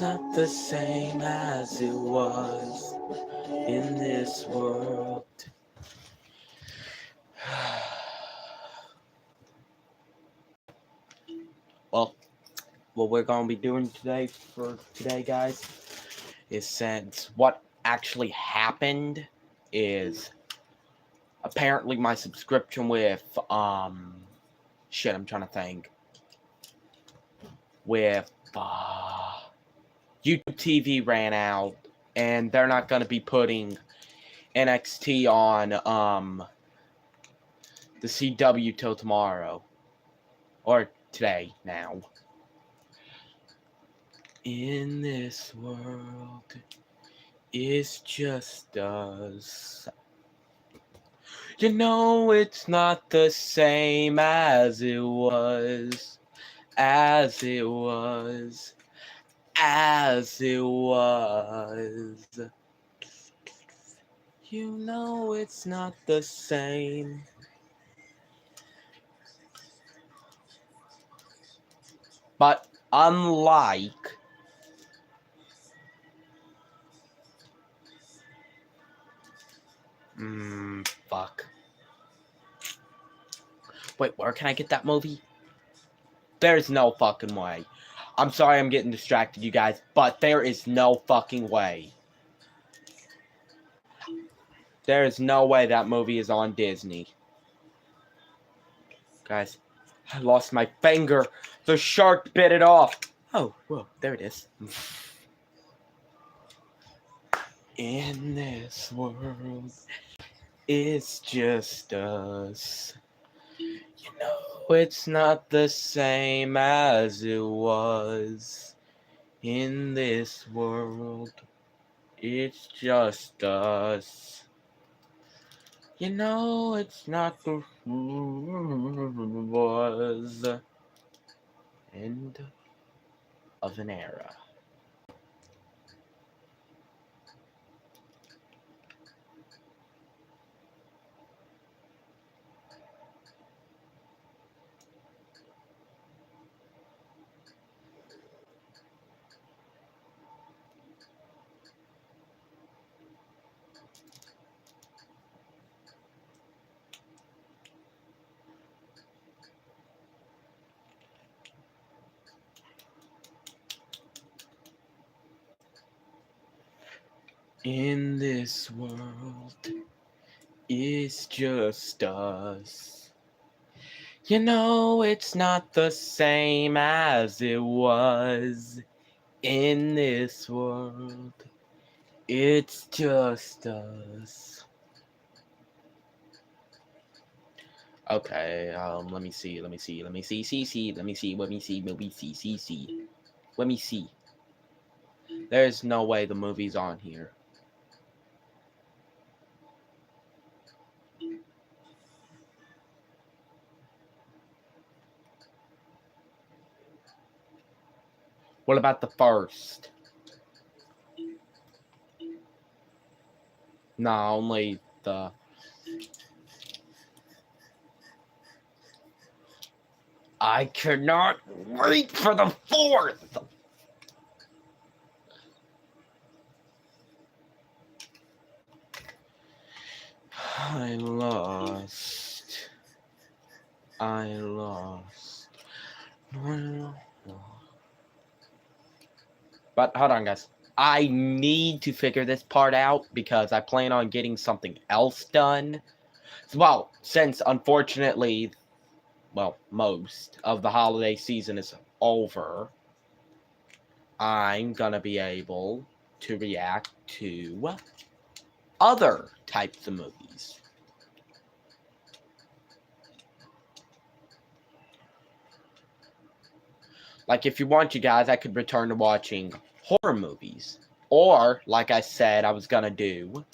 it's not the same as it was in this world. Well, what we're going to be doing today, guys, is since what actually happened is apparently my subscription with, shit, I'm trying to think, with, YouTube TV ran out, and they're not going to be putting NXT on, the CW till tomorrow. Or today, now. In this world, it's just us. You know it's not the same as it was. As it was. As it was. You know it's not the same. But unlike fuck. Wait, where can I get that movie? There's no fucking way. I'm sorry I'm getting distracted, you guys, but there is no fucking way. There is no way that movie is on Disney. Guys, I lost my finger. The shark bit it off. Oh, whoa, there it is. In this world, it's just us. You know, it's not the same as it was. In this world, it's just us. You know, it's not the was end of an era. In this world, it's just us. You know, it's not the same as it was. In this world, it's just us. Okay, let me see. Let me see. Let me see. There's no way the movie's on here. What about the first? No, only the... I cannot wait for the fourth! I lost. But hold on, guys. I need to figure this part out because I plan on getting something else done. Well, since unfortunately, well, most of the holiday season is over, I'm gonna be able to react to other types of movies. Like, if you want, you guys, I could return to watching horror movies. Or, like I said, I was gonna do...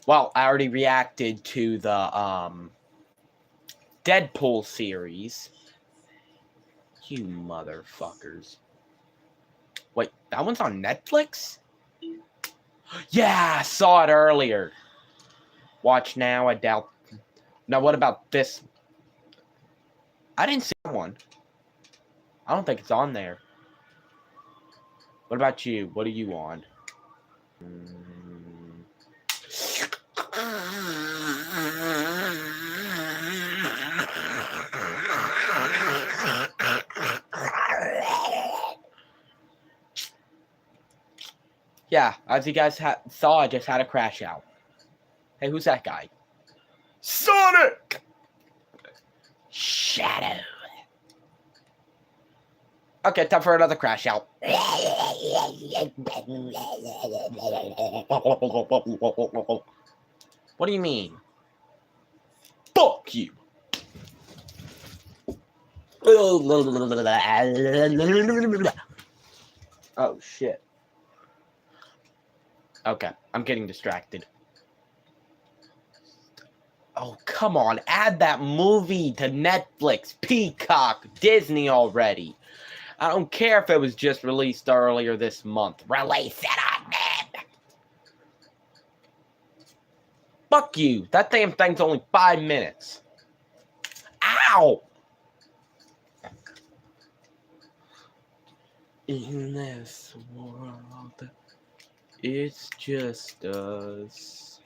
Well, I already reacted to the, Deadpool series. You motherfuckers. Wait, that one's on Netflix? Yeah, I saw it earlier. Watch now, I doubt... Now, what about this? I didn't see that one. I don't think it's on there. What about you? What are you on? Yeah, as you guys saw, I just had a crash out. Hey, who's that guy? Sonic! Shadow. Okay, time for another crash out. What do you mean? Fuck you. Oh, shit. Okay, I'm getting distracted. Oh, come on. Add that movie to Netflix, Peacock, Disney already. I don't care if it was just released earlier this month. Release it on it! Fuck you. That damn thing's only 5 minutes. Ow! In this world, it's just us.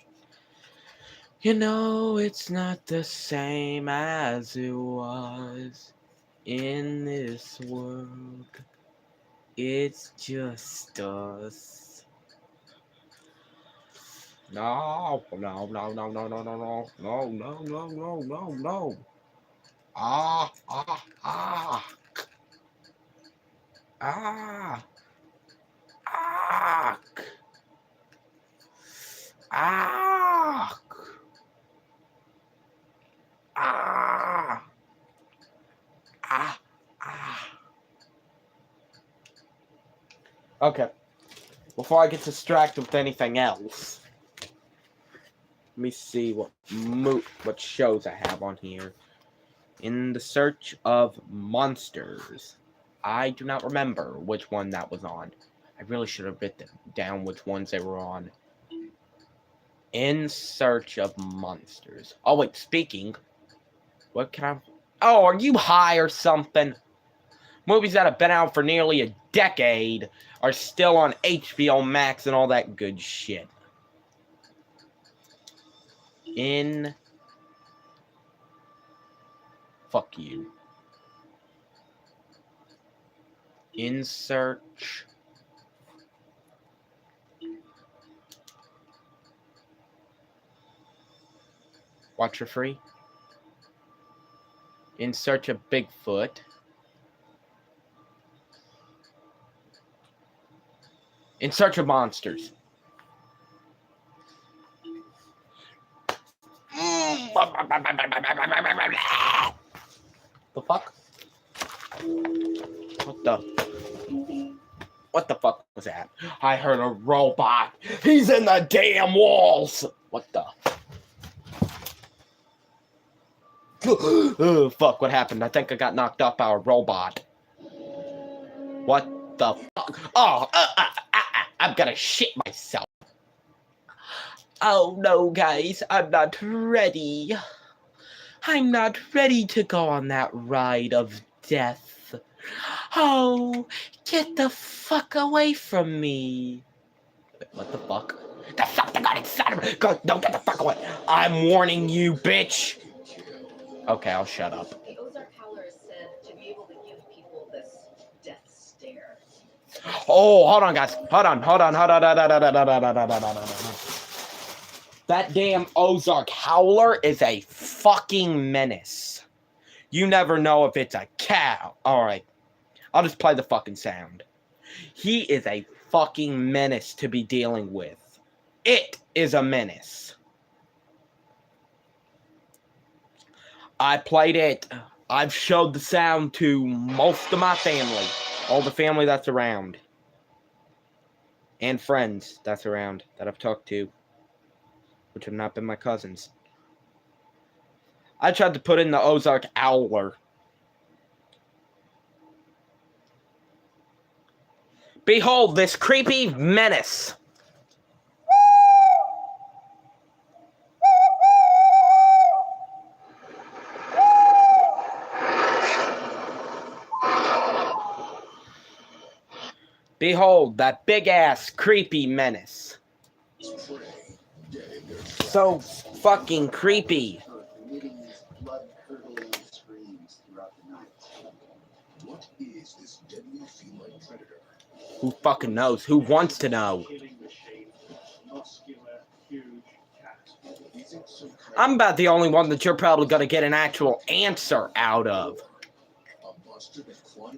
You know, it's not the same as it was. In this world, it's just us. No, no, no, no, no, no, no, no, no, no, no, no, no, no. Ah, ah, ah. Ah. Ah. Ah. Ah. Ah. Ah. Okay. Before I get distracted with anything else, let me see what shows I have on here. In the Search of Monsters. I do not remember which one that was on. I really should have written down which ones they were on. In Search of Monsters. Oh, wait, speaking. What can I... Oh, are you high or something? Movies that have been out for nearly a decade are still on HBO Max and all that good shit. In... Fuck you. In Search... Watch for free. In Search of Bigfoot. In Search of Monsters. The fuck? What the fuck was that? I heard a robot. He's in the damn walls. What the? Oh, fuck, what happened? I think I got knocked up by a robot. What the fuck? Oh, I'm gonna shit myself. Oh no, guys, I'm not ready. I'm not ready to go on that ride of death. Oh, get the fuck away from me. Wait, what the fuck? The fuck that got inside of me? Go, don't get the fuck away. I'm warning you, bitch. Okay, I'll shut up. The Ozark Howler is said to be able to give people this death stare. Oh, hold on, guys. Hold on. That damn Ozark Howler is a fucking menace. You never know if it's a cow. Alright. I'll just play the fucking sound. He is a fucking menace to be dealing with. It is a menace. I played it. I've showed the sound to most of my family. All the family that's around. And friends that's around that I've talked to. Which have not been my cousins. I tried to put in the Ozark Howler. Behold this creepy menace. Behold, that big-ass, creepy menace. So fucking creepy. Who fucking knows? Who wants to know? I'm about the only one that you're probably gonna get an actual answer out of.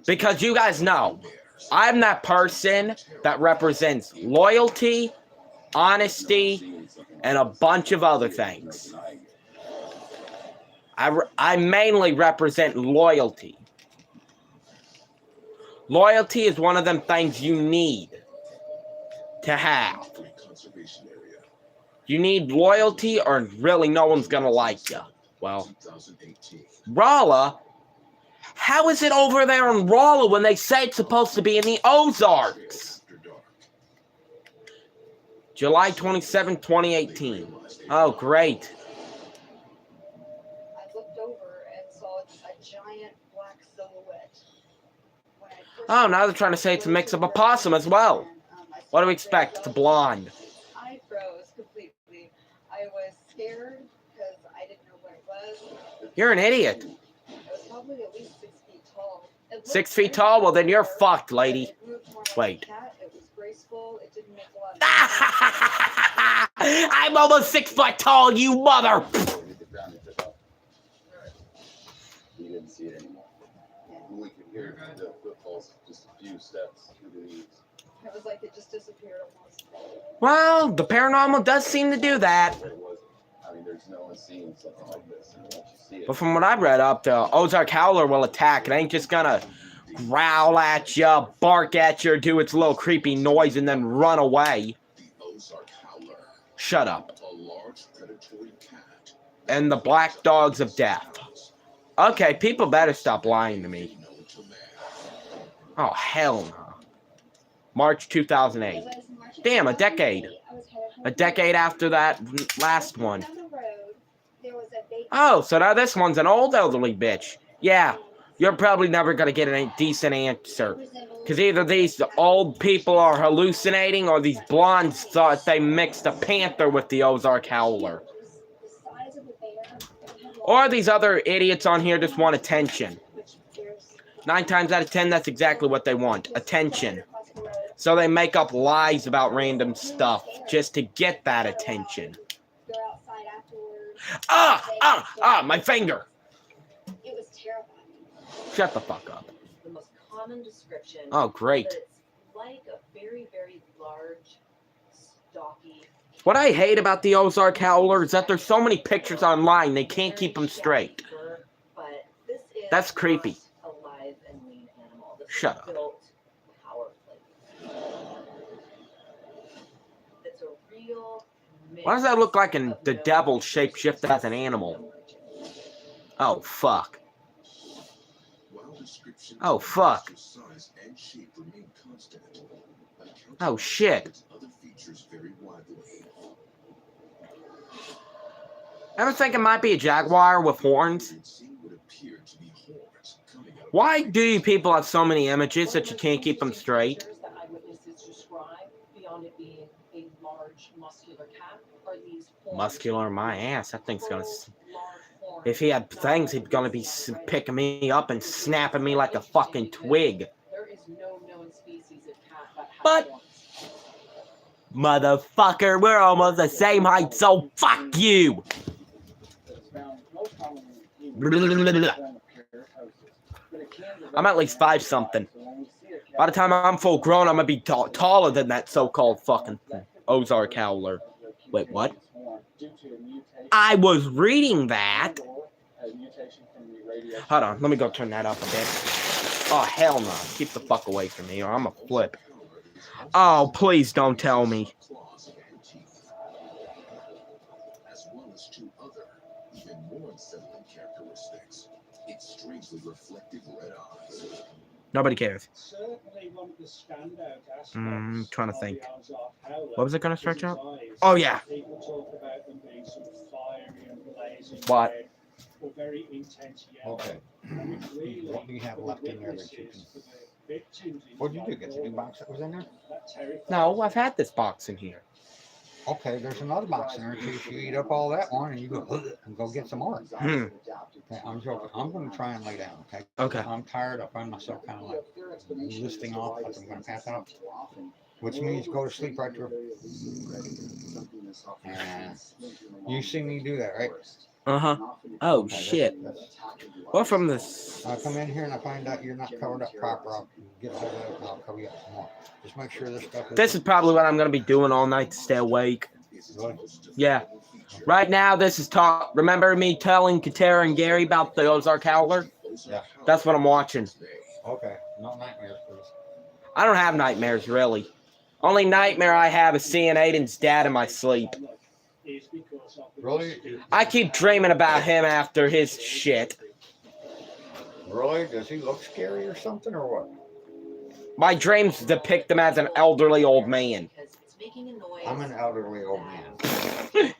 Because you guys know, I'm that person that represents loyalty, honesty, and a bunch of other things. I mainly represent loyalty. Loyalty is one of them things you need to have. You need loyalty or really no one's gonna like you. Well, Rolla, how is it over there in Rolla when they say it's supposed to be in the Ozarks? July 27, 2018. Oh, great. I looked over and saw a giant black silhouette. Oh, now they're trying to say it's a mix of a possum as well. What do we expect? It's a blonde. I froze completely. I was scared because I didn't know what it was. You're an idiot. It was probably at least 6 feet tall. 6 feet tall? Well, then you're fucked, lady. Wait. It was graceful. It didn't make a lot of I'm almost 6 foot tall, you mother. We didn't see it anymore. We could hear the footfalls just a few steps through the leaves. It was like it just disappeared almost. Well, the paranormal does seem to do that. I mean, there's no one seeing something like this. And once you see it, But from what I've read up, the Ozark Howler will attack. It ain't just gonna growl at you, bark at you, do its little creepy noise, and then run away. Shut up. And the Black Dogs of Death. Okay, people better stop lying to me. Oh, hell no. March 2008. Damn, a decade. A decade after that last one. Oh, so now this one's an old elderly bitch. Yeah, you're probably never going to get a decent answer. Because either these old people are hallucinating or these blondes thought they mixed a panther with the Ozark Howler. Or these other idiots on here just want attention. 9 times out of 10, that's exactly what they want. Attention. So they make up lies about random stuff just to get that attention. My finger. It was terrifying. Shut the fuck up. The most common description. Oh, great. It's like a very, very large, stocky. What I hate about the Ozark Howler is that there's so many pictures online, they can't keep them straight. But this is That's creepy. A live and lean animal. This Shut is up. Built powerfully. It's a real. Why does that look like the devil shapeshifted as an animal? Oh, fuck. Oh, fuck. Oh, shit. Ever think it might be a jaguar with horns? Why do you people have so many images that you can't keep them straight? Muscular, my ass. That thing's gonna... If he had fangs, he'd gonna be picking me up and snapping me like a fucking twig. But... Motherfucker, we're almost the same height, so fuck you! I'm at least 5-something. By the time I'm full grown, I'm gonna be taller than that so-called fucking Ozark Howler. Wait, what? I was reading that. Hold on, let me go turn that up a bit. Oh, hell no. Keep the fuck away from me or I'm gonna flip. Oh, please don't tell me. As well as 2 other, even more unsettling characteristics. Its strangely reflective red eyes. Nobody cares. Certainly one of the standout aspects I'm trying to think. of the Ozark Howler What was it gonna is stretch his out? eyes. Oh, yeah. People talk about them being sort of fiery and blazing What? red or very intense yellow. Okay. And it really, What do you have for the left in there that you witnesses, can- for the What'd you do? Get the new box that was in there? No, I've had this box in here. Okay, there's another box in there too. If you eat up all that one and you go and go get some more. Hmm. Okay, I'm joking. I'm going to try and lay down. Okay. Okay. I'm tired. I find myself kind of like listing off like I'm going to pass out, which means go to sleep right through. And you see me do that, right? Uh-huh. Oh, Okay, shit. that's- Well, from this... I come in here and I find out you're not covered up proper. I'll get hold of it and I'll cover you up some more. Just make sure this stuff is. This is probably what I'm going to be doing all night to stay awake. Really? Yeah. Right now, this is talk. Remember me telling Katera and Gary about the Ozark Howler? Yeah. That's what I'm watching. Okay. No nightmares, please. I don't have nightmares, really. Only nightmare I have is seeing Aiden's dad in my sleep. Really? I keep dreaming about him after his shit. Really? Does he look scary or something or what? My dreams depict him as an elderly old man. I'm an elderly old man.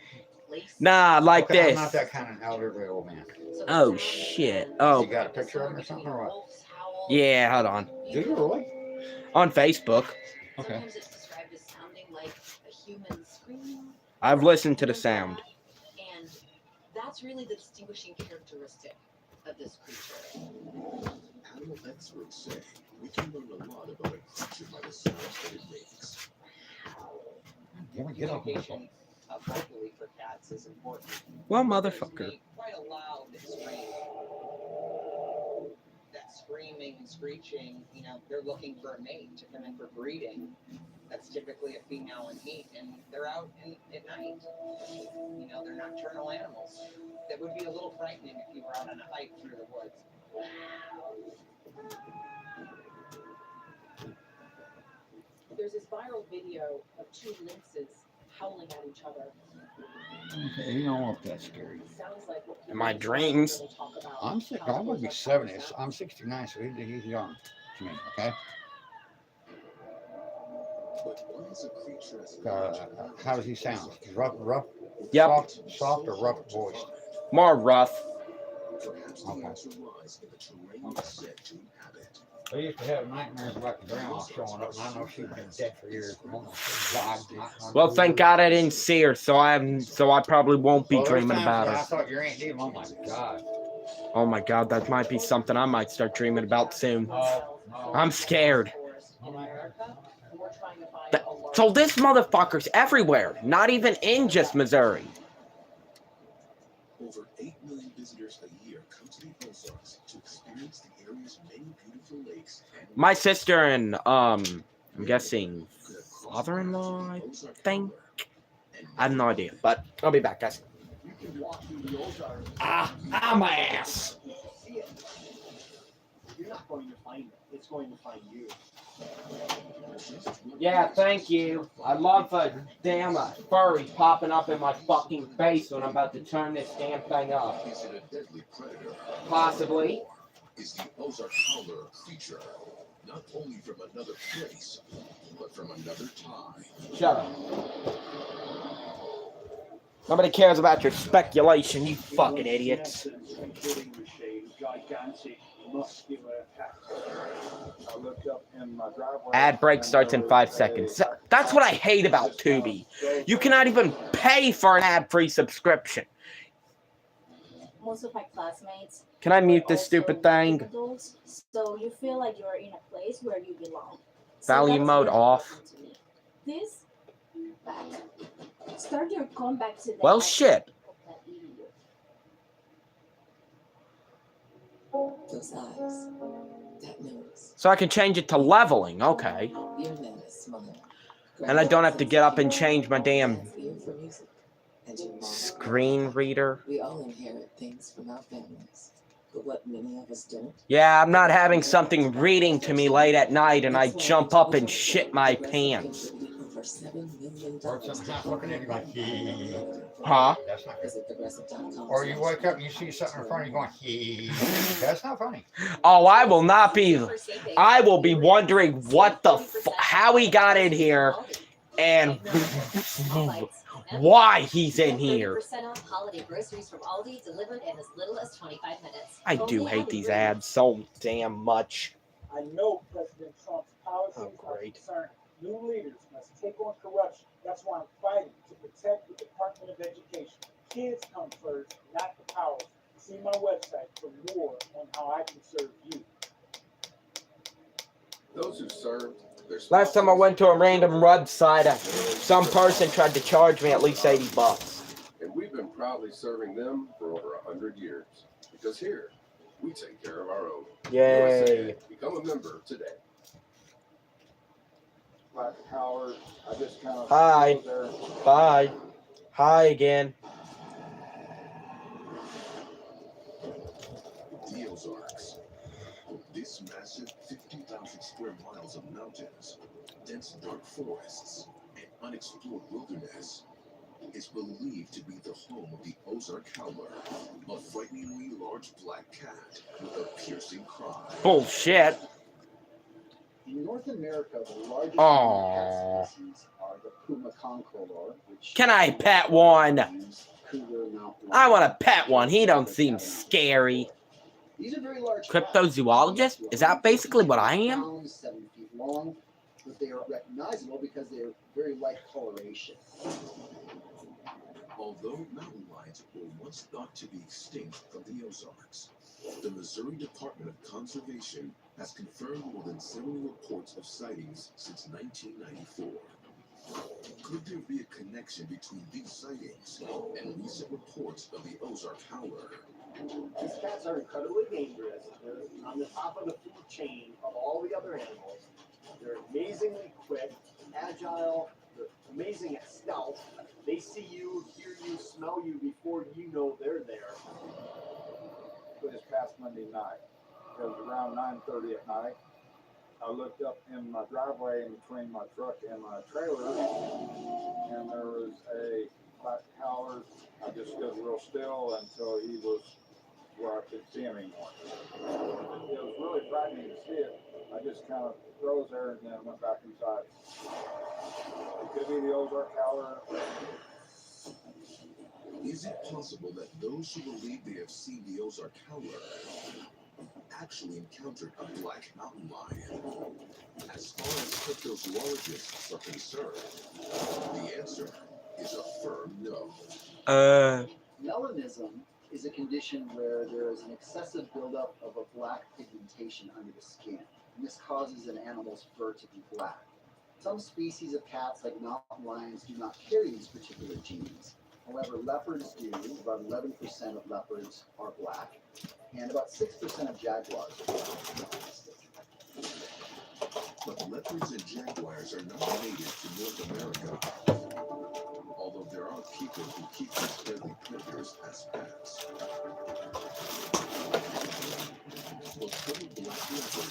Nah, like Okay, I'm this. not that kind of elderly old man. Oh, shit. Oh, You got a picture of him or something or what? yeah, hold on. Do you really? On Facebook. Okay. I've listened to the sound. And that's really the distinguishing characteristic of this creature. Animal experts say we can learn a lot about a creature by the sounds that it makes. Can we get up here? Location vocally for cats is important. Well, They motherfucker. make quite a loud scream. That screaming and screeching, you know, they're looking for a mate to come in for breeding. That's typically a female in heat, and they're out at night. You know, they're nocturnal animals. That would be a little frightening if you were out on a hike through the woods. There's this viral video of two lynxes howling at each other. Okay, you don't look that scary. Sounds like what In my people dreams. really talk about. I'm sick. I would be 70. I'm 69, so he's young to me. Okay. But why is a creature as large and How does he sound? Rough, Yep. soft or rough voiced? More rough. perhaps the Okay. answer lies in the terrain it's said to inhabit? I used to have nightmares about the grandma showing up, and I know she's been dead for years. Well, thank God I didn't see her, so I probably won't be Well, there's dreaming times about when I her. thought your Aunt Dee, oh my God. Oh my God, that might be something I might start dreaming about soon. No. I'm scared. In America, and we're trying to find That- a large- So this motherfucker's everywhere, not even in just Missouri. Over 8 million visitors a year come to the Ozarks to experience the area's many beautiful lakes. And My sister and I'm guessing father-in-law, I think. I have no idea, but I'll be back, guys. You can walk through the Ozarks. Ah, my ass. See it. You're not going to find it. It's going to find you. Yeah, thank you. I love a damn furry popping up in my fucking face when I'm about to turn this damn thing up. Is it a deadly predator? Possibly. Is the Ozark Howler a creature not only from another place, but from another time? Shut up. Nobody cares about your speculation, you fucking idiots. Including the shade, gigantic, muscular cat. I looked up in my driveway. Ad break starts in 5 seconds. That's what I hate about Tubi. You cannot even pay for an ad-free subscription. Most of my classmates Can I mute are this also stupid thing? adults, so you feel like you're in a place where you belong. Volume that's mode really off. important to me. This back. Start your comeback today. Well, shit. Those eyes, that nose, So I can change it to leveling, okay. your menace, smile. And I don't have to get up and change my damn That's the ear for music. And your mom. screen reader. We all inherit things from our families, but what many of us don't. Yeah, I'm not having something reading to me late at night and I jump up and shit my pants. Over $7 million. Or something's not looking at you like, hee. Huh? That's not good. Visit progressive.com. Or you wake up and you see something in front of you going, hee. That's not funny. Oh, I will not be. I will be wondering what the how he got in here and why he's in here. 30% off holiday groceries from Aldi delivered in as little as 25 minutes. I do hate these ads so damn much. I know President Trump worried. New leaders must take on corruption. That's why I'm fighting to protect the Department of Education. Kids come first, not the powers. See my website for more on how I can serve you. Those who served, their Last time I went to a random website, some person tried to charge me at least $80. and we've been proudly serving them for over 100 years. Because here, we take care of our own. Yay. USA, become a member today. Black Howard, I just kind of Hi. there. Bye. Hi again. The Ozarks. This massive 50,000 square miles of mountains, dense dark forests, and unexplored wilderness is believed to be the home of the Ozark Howler, a frighteningly large black cat with a piercing cry. Bullshit. In North America, the largest Aww. cat species are the puma concolor, which Can I pet one? cougar, mountain I want lion, to pet one. He don't seem scary. These are very large Cryptozoologist? cats. Is that basically what I am? Pounds, 7 feet long, but they are recognizable because they are very light coloration. Although mountain lions were once thought to be extinct from the Ozarks, the Missouri Department of Conservation has confirmed more than 70 reports of sightings since 1994. Could there be a connection between these sightings and recent reports of the Ozark Howler? These cats are incredibly dangerous. They're on the top of the food chain of all the other animals. They're amazingly quick, agile, they're amazing at stealth. They see you, hear you, smell you before you know they're there. This past Monday night, it was around 9:30 at night. I looked up in my driveway in between my truck and my trailer, and there was a black howler. I just stood real still until he was where I could see him anymore. It was really frightening to see it. I just kind of froze there and then went back inside. It could be the Ozark howler. Is it possible that those who believe they have seen the Ozark Howler actually encountered a black mountain lion? As far as cryptozoologists are concerned, the answer is a firm no. Melanism is a condition where there is an excessive buildup of a black pigmentation under the skin, and this causes an animal's fur to be black. Some species of cats, like mountain lions, do not carry these particular genes. However, leopards do. About 11% of leopards are black, and about 6% of jaguars are black. But leopards and jaguars are not native to North America, although there are people who keep these deadly predators as pets. But could a black leopard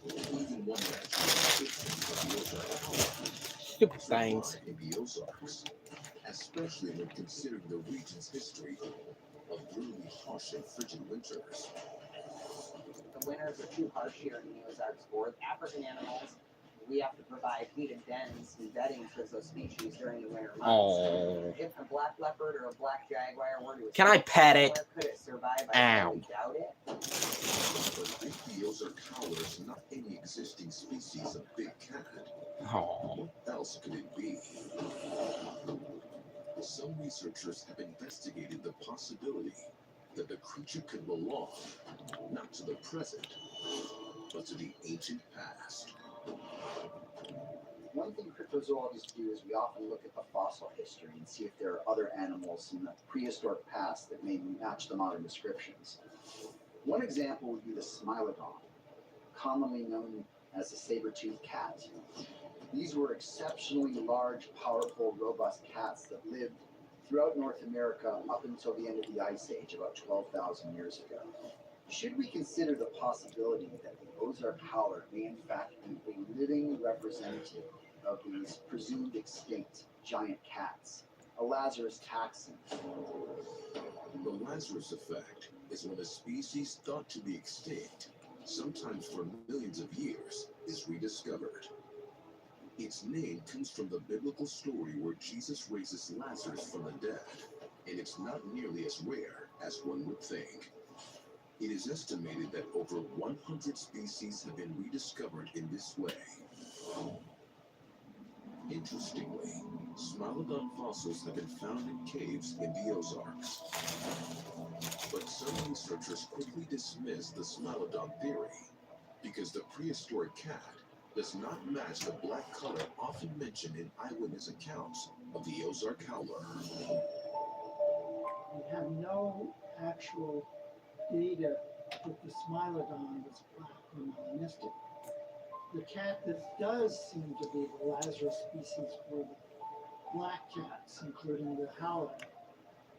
or even one that of the Ozark Howler Stupid things. in the Ozarks, especially when considering the region's history of brutally harsh and frigid winters? The winters are too harsh here in the Ozarks for African animals. We have to provide heated dens and bedding for those species during the winter months. Oh. If a black leopard or a black jaguar were to Can I pet it? Could it survive? I Ow. highly doubt it. But if the Ozark Howler is not any existing species of big cat, Oh. what else could it be? Some researchers have investigated the possibility that the creature could belong not to the present, but to the ancient past. One thing cryptozoologists do is we often look at the fossil history and see if there are other animals in the prehistoric past that may match the modern descriptions. One example would be the Smilodon, commonly known as the saber-toothed cat. These were exceptionally large, powerful, robust cats that lived throughout North America up until the end of the Ice Age, about 12,000 years ago. Should we consider the possibility that the Ozark Howler may in fact be a living representative of these presumed extinct giant cats, a Lazarus taxon? The Lazarus effect is when a species thought to be extinct, sometimes for millions of years, is rediscovered. Its name comes from the biblical story where Jesus raises Lazarus from the dead, and it's not nearly as rare as one would think. It is estimated that over 100 species have been rediscovered in this way. Interestingly, Smilodon fossils have been found in caves in the Ozarks. But some researchers quickly dismissed the Smilodon theory because the prehistoric cat does not match the black color often mentioned in eyewitness accounts of the Ozark howler. We have no actual data that the Smilodon was black or melanistic. The cat that does seem to be the Lazarus species for the black cats, including the howler,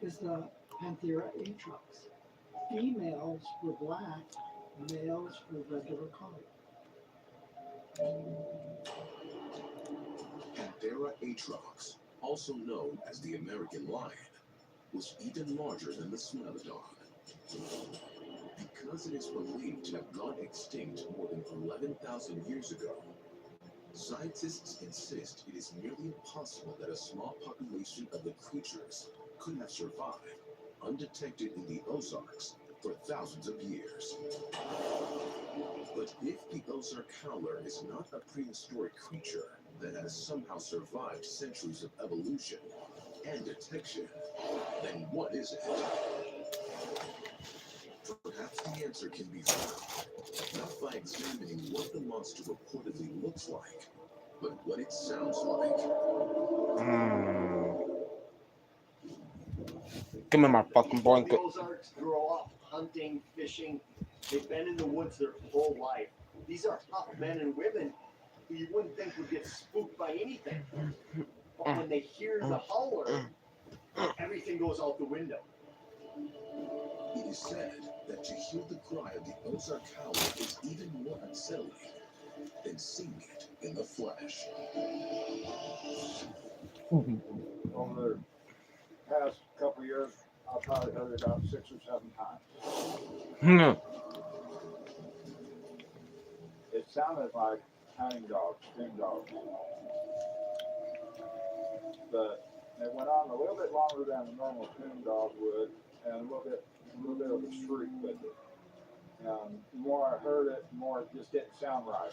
is the Panthera atrox. Females were black, males were regular color. Panthera atrox, also known as the American lion, was even larger than the Smilodon. Because it is believed to have gone extinct more than 11,000 years ago, scientists insist it is nearly impossible that a small population of the creatures could have survived undetected in the Ozarks for thousands of years. But if the Ozark howler is not a prehistoric creature that has somehow survived centuries of evolution and detection, then what is it? Perhaps the answer can be found not by examining what the monster reportedly looks like, but what it sounds like. Give me my fucking blanket. The Ozarks grow up hunting, fishing. They've been in the woods their whole life. These are tough men and women who you wouldn't think would get spooked by anything. But when they hear the howler, everything goes out the window. It is said that to hear the cry of the Ozark howler is even more unsettling than seeing it in the flesh. Over the past couple of years, I've probably heard it about 6 or 7 times. It sounded like hunting dogs, stream dogs. But it went on a little bit longer than a normal coon dog would, and a little bit of a shriek with it. The more I heard it, the more it just didn't sound right.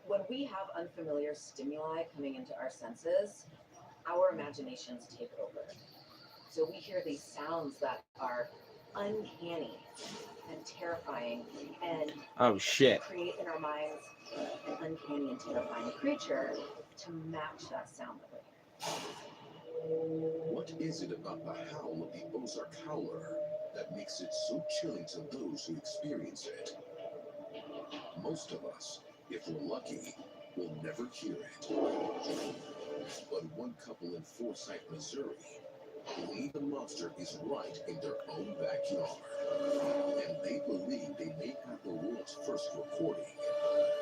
When we have unfamiliar stimuli coming into our senses, our imaginations take over. So we hear these sounds that are uncanny and terrifying, and oh shit, create in our minds an uncanny and terrifying creature to match that sound that we're hearing. What is it about the howl of the Ozark howler that makes it so chilling to those who experience it? Most of us, if we're lucky, will never hear it. But one couple in Forsyth, Missouri, believe the monster is right in their own backyard. And they believe they may have the world's first recording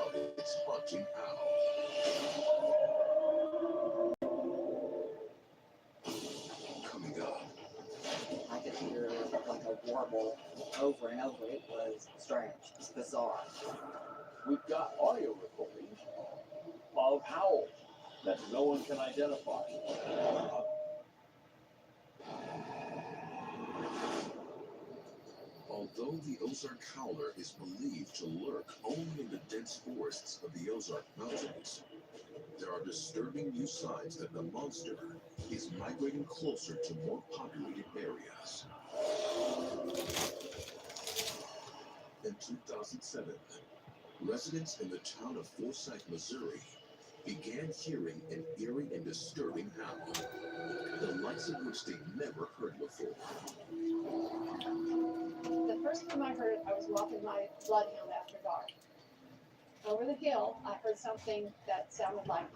of its haunting howl. Coming up. I could hear like a warble over and over. It was strange. It's bizarre. We've got audio recordings of howls that no one can identify. Although the Ozark howler is believed to lurk only in the dense forests of the Ozark Mountains, there are disturbing new signs that the monster is migrating closer to more populated areas. In 2007, residents in the town of Forsyth, Missouri, began hearing an eerie and disturbing howl, the likes of which they'd never heard before. The first time I heard it, I was walking my bloodhound after dark. Over the hill, I heard something that sounded like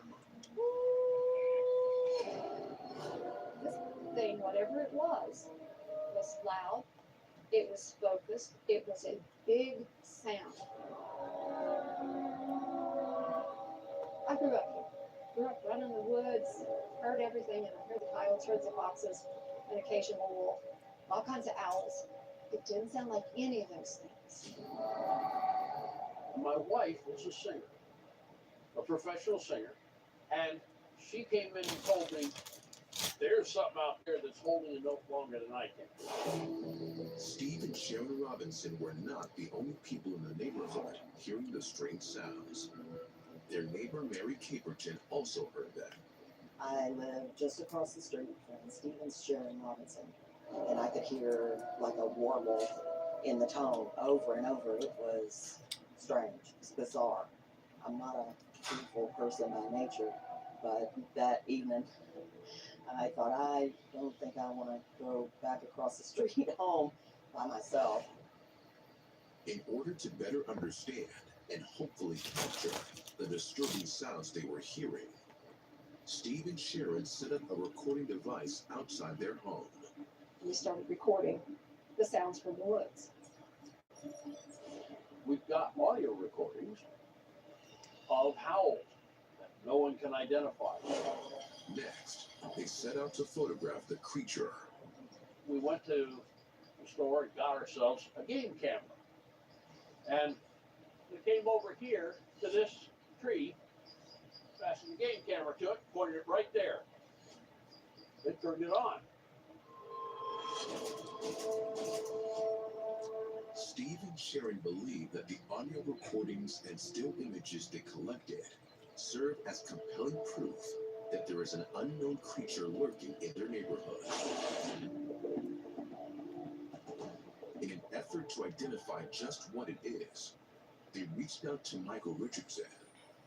this thing, whatever it was loud, it was focused, it was a big sound. I grew up running the woods, heard everything, and I heard the coyotes, heard the foxes, an occasional wolf, all kinds of owls. It didn't sound like any of those things. My wife was a singer, a professional singer, and she came in and told me, there's something out there that's holding a note longer than I can. Steve and Sharon Robinson were not the only people in the neighborhood hearing the strange sounds. Their neighbor Mary Caperton also heard them. I live just across the street from Steve and Sharon Robinson, and I could hear like a warble in the tone over and over. It was strange. It's bizarre. I'm not a fearful person by nature, but that evening I thought, I don't think I want to go back across the street home by myself. In order to better understand and hopefully capture the disturbing sounds they were hearing, Steve and Sharon set up a recording device outside their home. We started recording the sounds from the woods. We've got audio recordings of howls that no one can identify. Next, they set out to photograph the creature. We went to the store and got ourselves a game camera. And we came over here to this tree, fastened the game camera to it, pointed it right there. They turned it on. Steve and Sharon believe that the audio recordings and still images they collected serve as compelling proof that there is an unknown creature lurking in their neighborhood. In an effort to identify just what it is, they reached out to Michael Richardson,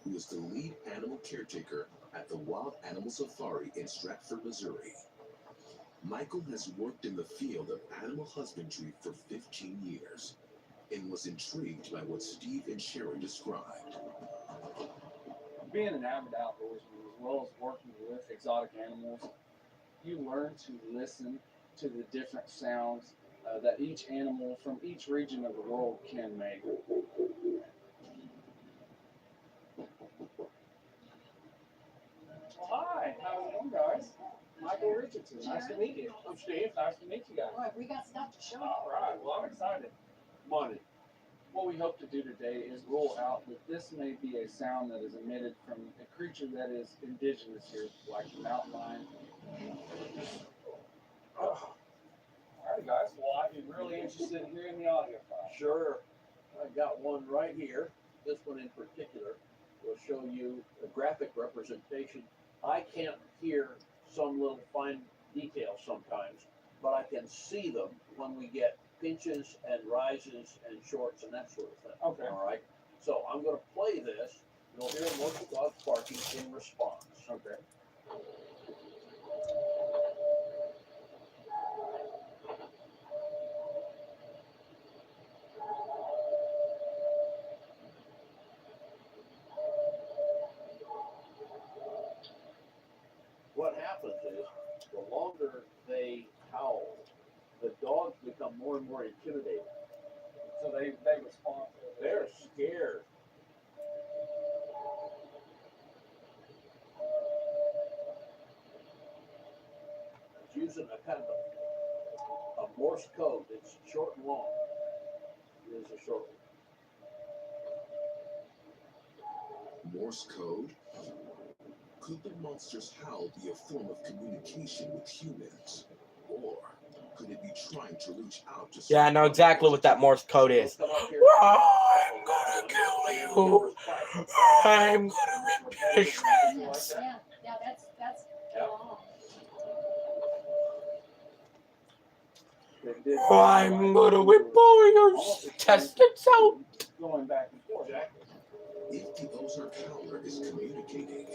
who is the lead animal caretaker at the Wild Animal Safari in Stratford, Missouri. Michael has worked in the field of animal husbandry for 15 years and was intrigued by what Steve and Sharon described. Being an avid outdoorsman as well as working with exotic animals, you learn to listen to the different sounds that each animal from each region of the world can make. Well, hi, how's it going, guys? Michael Richardson, nice to meet you. I'm Steve, nice to meet you guys. All right, we got stuff to show. All right, well, I'm excited. Money. What we hope to do today is rule out that this may be a sound that is emitted from a creature that is indigenous here, like the mountain lion. All right, guys. Well, I'd be really interested in hearing the audio file. Sure. I've got one right here. This one in particular will show you a graphic representation. I can't hear some little fine details sometimes, but I can see them when we get pinches and rises and shorts and that sort of thing. Okay. All right. So I'm going to play this. You'll hear most dogs barking in response. Okay. What happens is the longer they howl, the dogs become more and more intimidated. So they respond. They're scared. It's using a kind of a Morse code. It's short and long. Here's a short one. Morse code? Could the monster's howl be a form of communication with humans? Or could it be trying to reach out to Yeah, I know exactly what that Morse code is. I'm gonna kill you. I'm gonna rip you to shreds. Yeah, that's long. I'm gonna whip all your intestines out. Going back and forth. If the Ozark howler is communicating,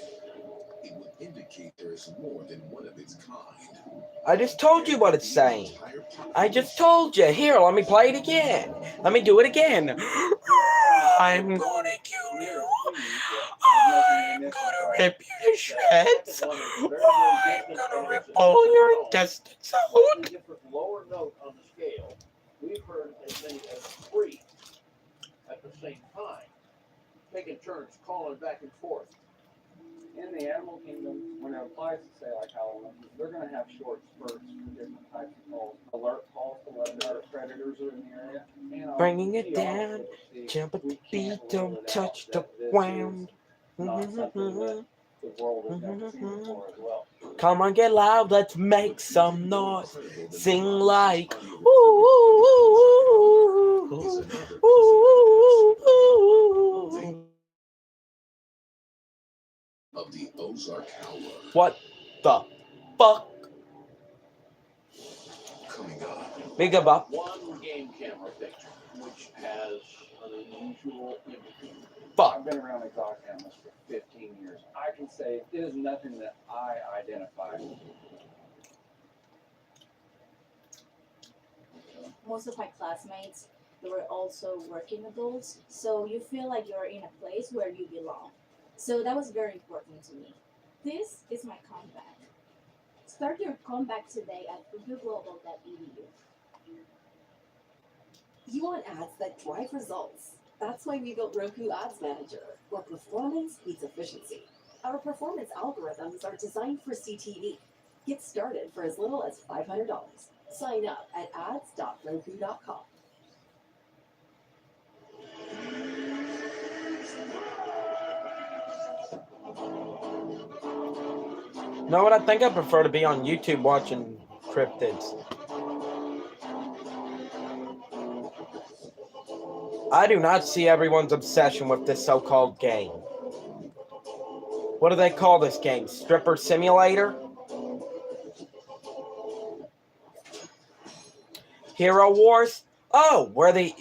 it would indicate there is more than one of its kind. I just told you what it's saying. I just told you. Here, let me play it again. Let me do it again. I'm gonna kill you. I'm gonna rip you to shreds. I'm gonna rip all your intestines out. Any different lower note on the scale, we've heard as many as 3 at the same time, taking turns calling back and forth. In the animal kingdom, when it applies to, say, like howling, they're going to have short spurts for different types of calls. Alert calls to let know that predators are in the area. And Bringing it down, jump at the beat, don't touch the ground. the world has never seen before as well. Come on, get loud, let's make some noise. Sing like ooh, ooh, ooh, ooh, ooh, ooh. Of the Ozark Howler. What the fuck? Coming up. Big up. One game camera picture, which has an unusual image. Fuck. I've been around exotic animals for 15 years. I can say it is nothing that I identify. Most of my classmates, they were also working adults, so you feel like you're in a place where you belong. So that was very important to me. This is my comeback. Start your comeback today at urduglobal.edu. You want ads that drive results. That's why we built Roku Ads Manager, where performance beats efficiency. Our performance algorithms are designed for CTV. Get started for as little as $500. Sign up at ads.roku.com. Know what? I think I prefer to be on YouTube watching cryptids. I do not see everyone's obsession with this so-called game. What do they call this game? Stripper Simulator? Hero Wars? Oh, where the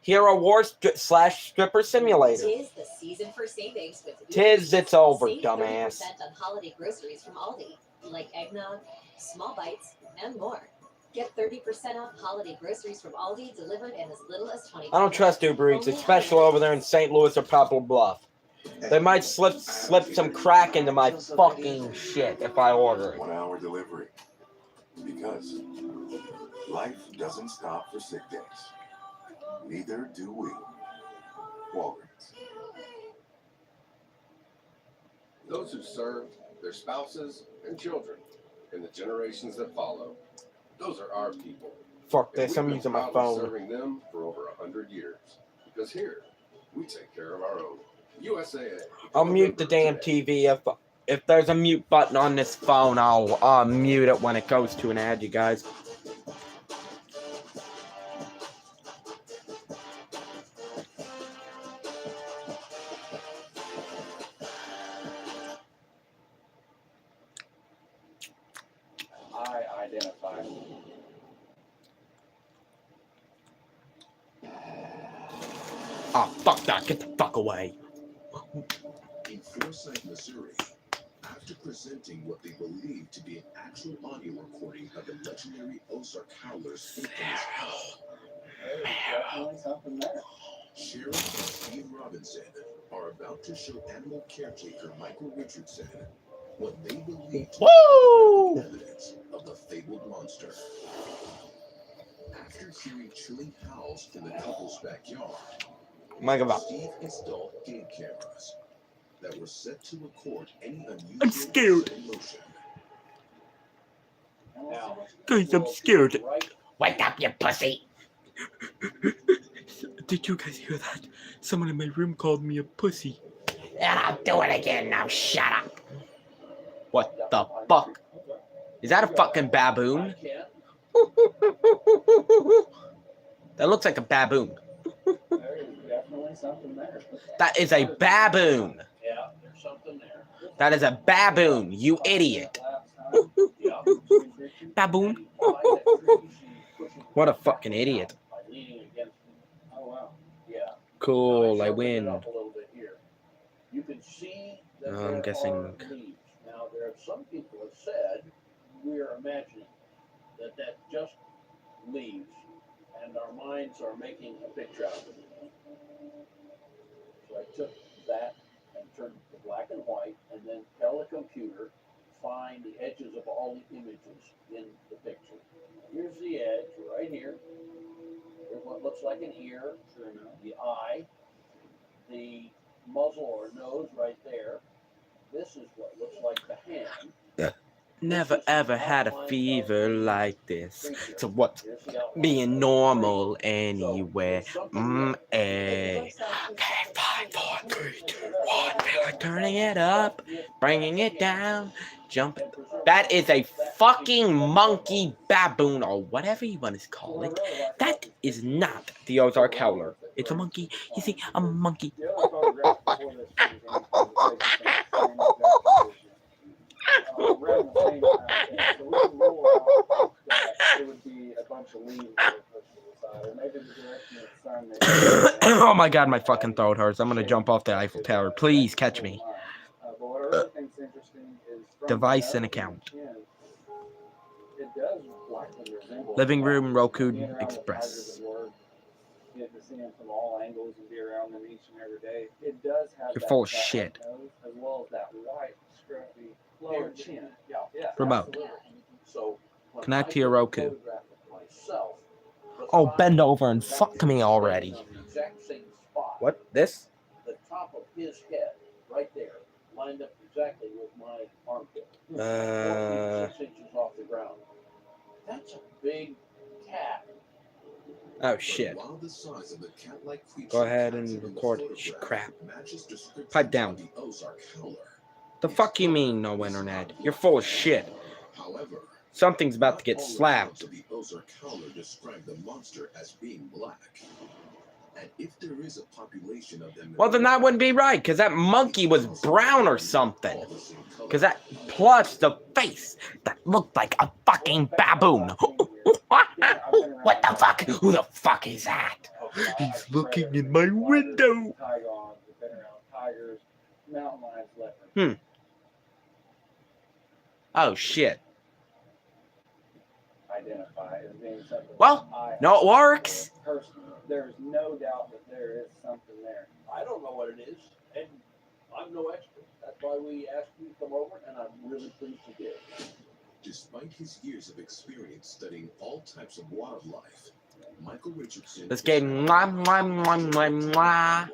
Hero Wars / Stripper Simulator. Tis the season for savings with Tis it's over, Save dumbass. 30% on holiday groceries from Aldi, like eggnog, small bites, and more. Get 30% off holiday groceries from Aldi delivered in as little as 20 I don't trust Uber Eats, especially over there in St. Louis or Poplar Bluff. They might slip some crack into my fucking shit if I order it. 1 hour delivery. Because life doesn't stop for sick days. Neither do we. Walgreens. Those who served, their spouses, and children, and the generations that follow, those are our people. Fuck And this, we've I'm been using my proudly phone. serving them for over 100 years. Because here, we take care of our own. USAA. I'll mute the damn TV. If there's a mute button on this phone, I'll mute it when it goes to an ad, you guys. I identify. Oh, fuck that. Get the fuck away. In Forsyth, Missouri, after presenting what they believe to be an actual audio recording of the legendary Ozark Howler's infamous howl, Definitely something there. Sheriff and Steve Robinson are about to show animal caretaker Michael Richardson what they believe to be evidence of the fabled monster. After hearing chilling howls in the couple's backyard, Steve installed game cameras that were set to record any unusual I'm scared. motion. Guys, I'm scared. Wake up, you pussy. Did you guys hear that? Someone in my room called me a pussy. And I'll do it again now. Shut up. What the fuck? Is that a fucking baboon? That looks like a baboon. There is definitely something there. That is a baboon. Yeah, there's something there. That is a baboon, you idiot. Baboon. What a fucking idiot. Oh wow. Yeah. Cool, I win. Up a little bit here. You can see that I'm there guessing. are leaves. Now there are some people have said we're imagining that just leaves, and our minds are making a picture out of it. So I took that and turned it to black and white, and then tell the computer find the edges of all the images in the picture. Here's the edge right here. Here's what looks like an ear, the eye, the muzzle or nose right there. This is what looks like the hand. Never ever had a fever like this. So what's being normal anywhere? Okay, 5, 4, 3, 2, 1. Feel like turning it up. Bringing it down, jumping. That is a fucking monkey baboon or whatever you want to call it. That is not the Ozark Howler. It's a monkey. You see, a monkey. The other photograph before this was around the same time. So we can rule out that it would be a bunch of leaves that are pushed to the side, or maybe the direction of the sun. Oh my god, my fucking throat hurts. I'm gonna jump off the Eiffel Tower. Please catch me. But what I really think is interesting is from Device the and nose account. and chin, it does likely resemble Living room, Roku being around Express. the tigers and get to see them from all angles and be around them each and every day. It does have You're that full of cat-like shit. nose as well as that white, scruffy lower chin. Yeah, Remote. absolutely. So when Connect I to your took a Roku. photograph of myself, the Oh, spot bend over and was fuck me already. on the exact same spot. What? This? The top of his head, right there, lined up exactly with my armpit. 4 feet 6 inches off the ground. That's a big cat. Oh shit. While the size of the cat-like creature Go ahead and captured in the record. photograph Crap. matches description Pipe down. of the Ozark Howler. The fuck you mean, no internet? You're full of shit. However, Something's about to not get all slapped. accounts of the Ozark Howler describe the monster as being black. And if there is a population of them, Well, then that wouldn't be right, because that monkey was brown or something. Because that, plus the face, that looked like a fucking baboon. What the fuck? Who the fuck is that? He's looking in my window. Tigons, we've been around tigers, mountain lions, leopards. Oh shit. Identify as being something. Well, no, it works. Personally, there's no doubt that there is something there. I don't know what it is, and I'm no expert. That's why we asked you to come over, and I'm really pleased you did. Despite his years of experience studying all types of wildlife, Michael Richardson. Let's get mwah, mwah, mwah, mwah, mwah.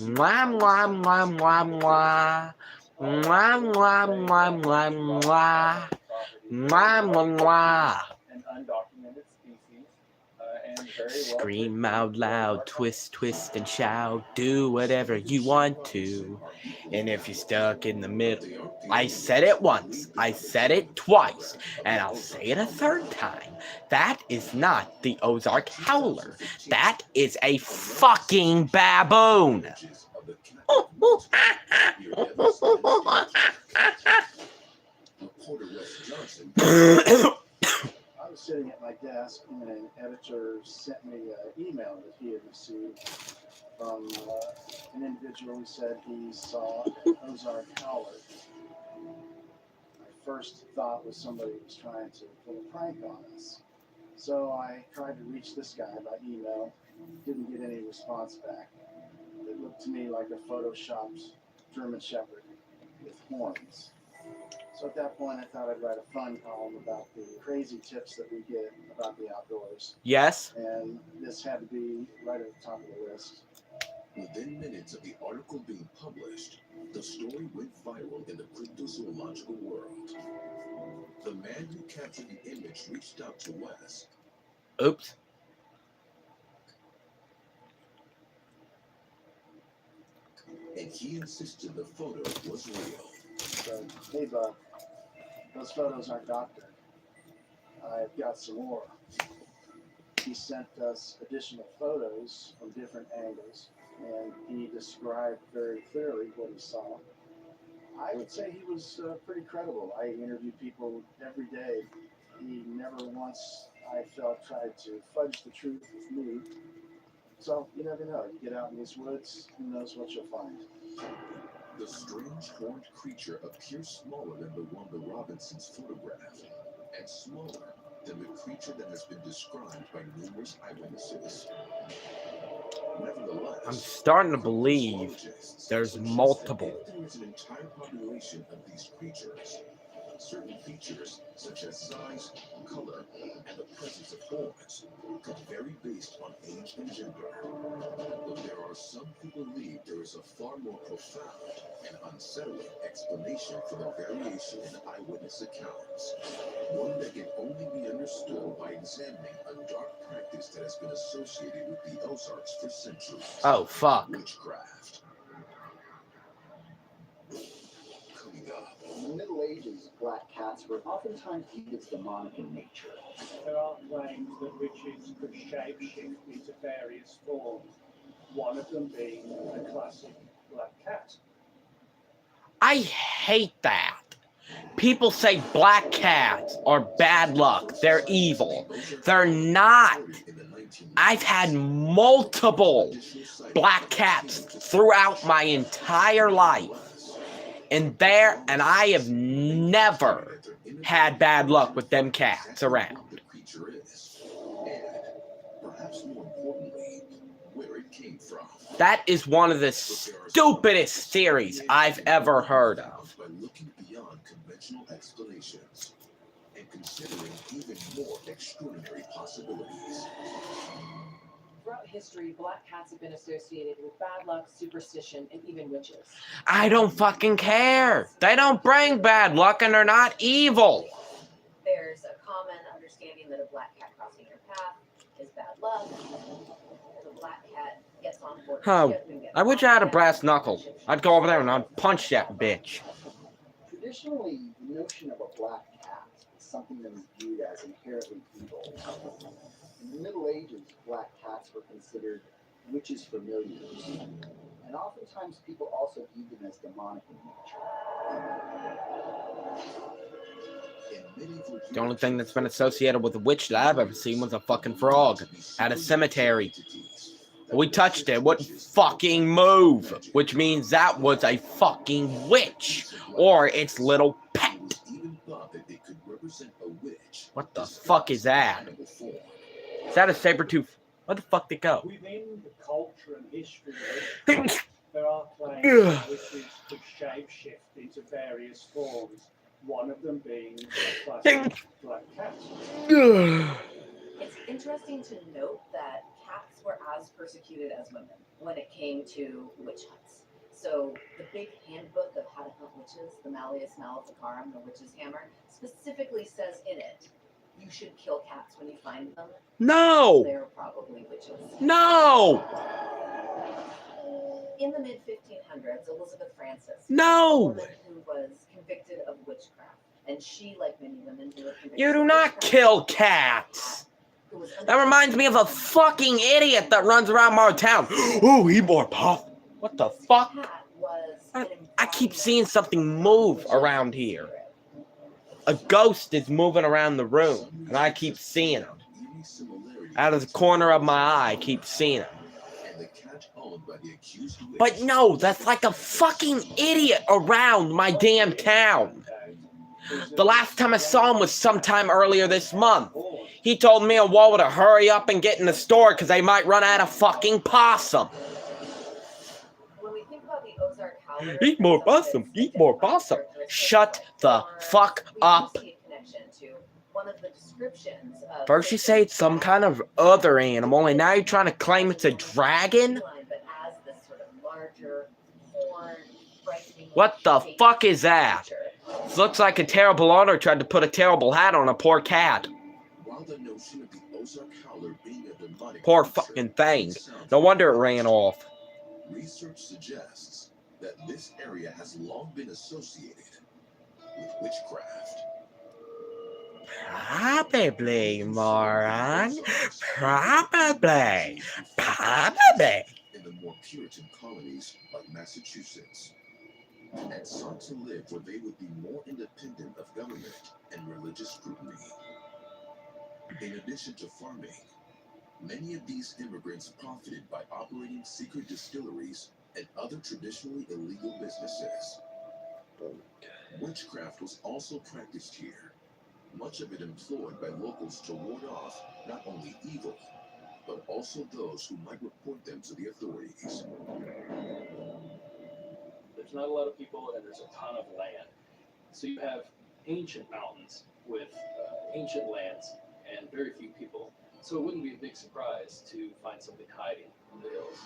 Mwah, mwah, mwah, mwah, mwah. Mwah, mwah, mwah, mwah, mwah. Mwah, mwah, mwah. An undocumented species, and very well. Scream out loud, twist, twist, and shout. Do whatever you want to. And if you're stuck in the middle, I said it once, I said it twice, and I'll say it a third time. That is not the Ozark Howler. That is a fucking baboon. I was sitting at my desk and an editor sent me an email that he had received from an individual who said he saw an Ozark Howler. My first thought was somebody was trying to pull a prank on us. So I tried to reach this guy by email, didn't get any response back. It looked to me like a photoshopped German Shepherd with horns. So at that point, I thought I'd write a fun column about the crazy tips that we get about the outdoors. Yes. And this had to be right at the top of the list. Within minutes of the article being published, the story went viral in the cryptozoological world. The man who captured the image reached out to Wes. Oops. And he insisted the photo was real. So, hey, Bob, those photos aren't doctored. I've got some more. He sent us additional photos from different angles, and he described very clearly what he saw. I would say he was pretty credible. I interviewed people every day. He never once, I felt, tried to fudge the truth with me. So, you never know. You get out in these woods, who knows what you'll find. The strange horned creature appears smaller than the one the Robinsons photographed, and smaller than the creature that has been described by numerous eyewitnesses. Nevertheless, I'm starting to believe there's multiple. there is an entire population of these creatures. Certain features, such as size, color, and the presence of horns, could vary based on age and gender. But there are some who believe there is a far more profound and unsettling explanation for the variation in eyewitness accounts. One that can only be understood by examining a dark practice that has been associated with the Ozarks for centuries. Oh, fuck. Witchcraft. Coming up. the Middle Ages, black cats were oftentimes viewed as demonic in nature. There are claims that witches could shapeshift into various forms, one of them being the classic black cat. I hate that. People say black cats are bad luck. They're evil. They're not. I've had multiple black cats throughout my entire life. And I have never had bad luck with them cats around. That is one of the stupidest theories I've ever heard of. By looking beyond conventional explanations and considering even more extraordinary possibilities. Throughout history, black cats have been associated with bad luck, superstition, and even witches. I don't fucking care. They don't bring bad luck and they're not evil. There's a common understanding that a black cat crossing your path is bad luck. The black cat gets on board the ship and gets I wish I had a brass knuckle. I'd go over there and I'd punch that bitch. Traditionally, the notion of a black cat is something that is viewed as inherently evil. In the Middle Ages, black cats were considered witches' familiars, and oftentimes people also viewed them as demonic in nature. The only thing that's been associated with a witch that I've ever seen was a fucking frog at a cemetery. We touched it, wouldn't fucking move, which means that was a fucking witch, or its little pet. What the fuck is that? Is that a saber-tooth? Where the fuck did it go? Within the culture and history of it, there are claims that witches could shapeshift into various forms, one of them being the classic black cat. It's interesting to note that cats were as persecuted as women when it came to witch hunts. So the big handbook of how to hunt witches, the Malleus Maleficarum, the witch's hammer, specifically says in it, you should kill cats when you find them. No! They're probably witches. No! In the mid-1500s, Elizabeth Francis, No! a woman who was convicted of witchcraft, and she, like many women who were convicted You do of not witchcraft, kill cats! That reminds me of a fucking idiot that runs around my town. Oh, he more puff. What the fuck? I keep seeing something move around here. A ghost is moving around the room, and I keep seeing him. Out of the corner of my eye, I keep seeing him. But no, that's like a fucking idiot around my damn town. The last time I saw him was sometime earlier this month. He told me and Walter to hurry up and get in the store because they might run out of fucking possum. When we think about the Ozark Howler, Eat more possum, eat more possum. Shut the fuck up. one of the descriptions of First you say it's some kind of other animal, and now you're trying to claim it's a dragon? but as this sort of larger, horned, frightening What the fuck is that? This looks like a terrible owner tried to put a terrible hat on a poor cat. While the notion of the Ozark Howler being a demonic Poor fucking thing. No wonder it ran off. Research suggests that this area has long been associated with witchcraft. Probably, moron. Probably. Probably. In the more Puritan colonies like Massachusetts, and sought to live where they would be more independent of government and religious scrutiny. In addition to farming, many of these immigrants profited by operating secret distilleries and other traditionally illegal businesses. Witchcraft was also practiced here, much of it employed by locals to ward off not only evil, but also those who might report them to the authorities. There's not a lot of people and there's a ton of land. So you have ancient mountains with ancient lands and very few people. So it wouldn't be a big surprise to find something hiding in the hills.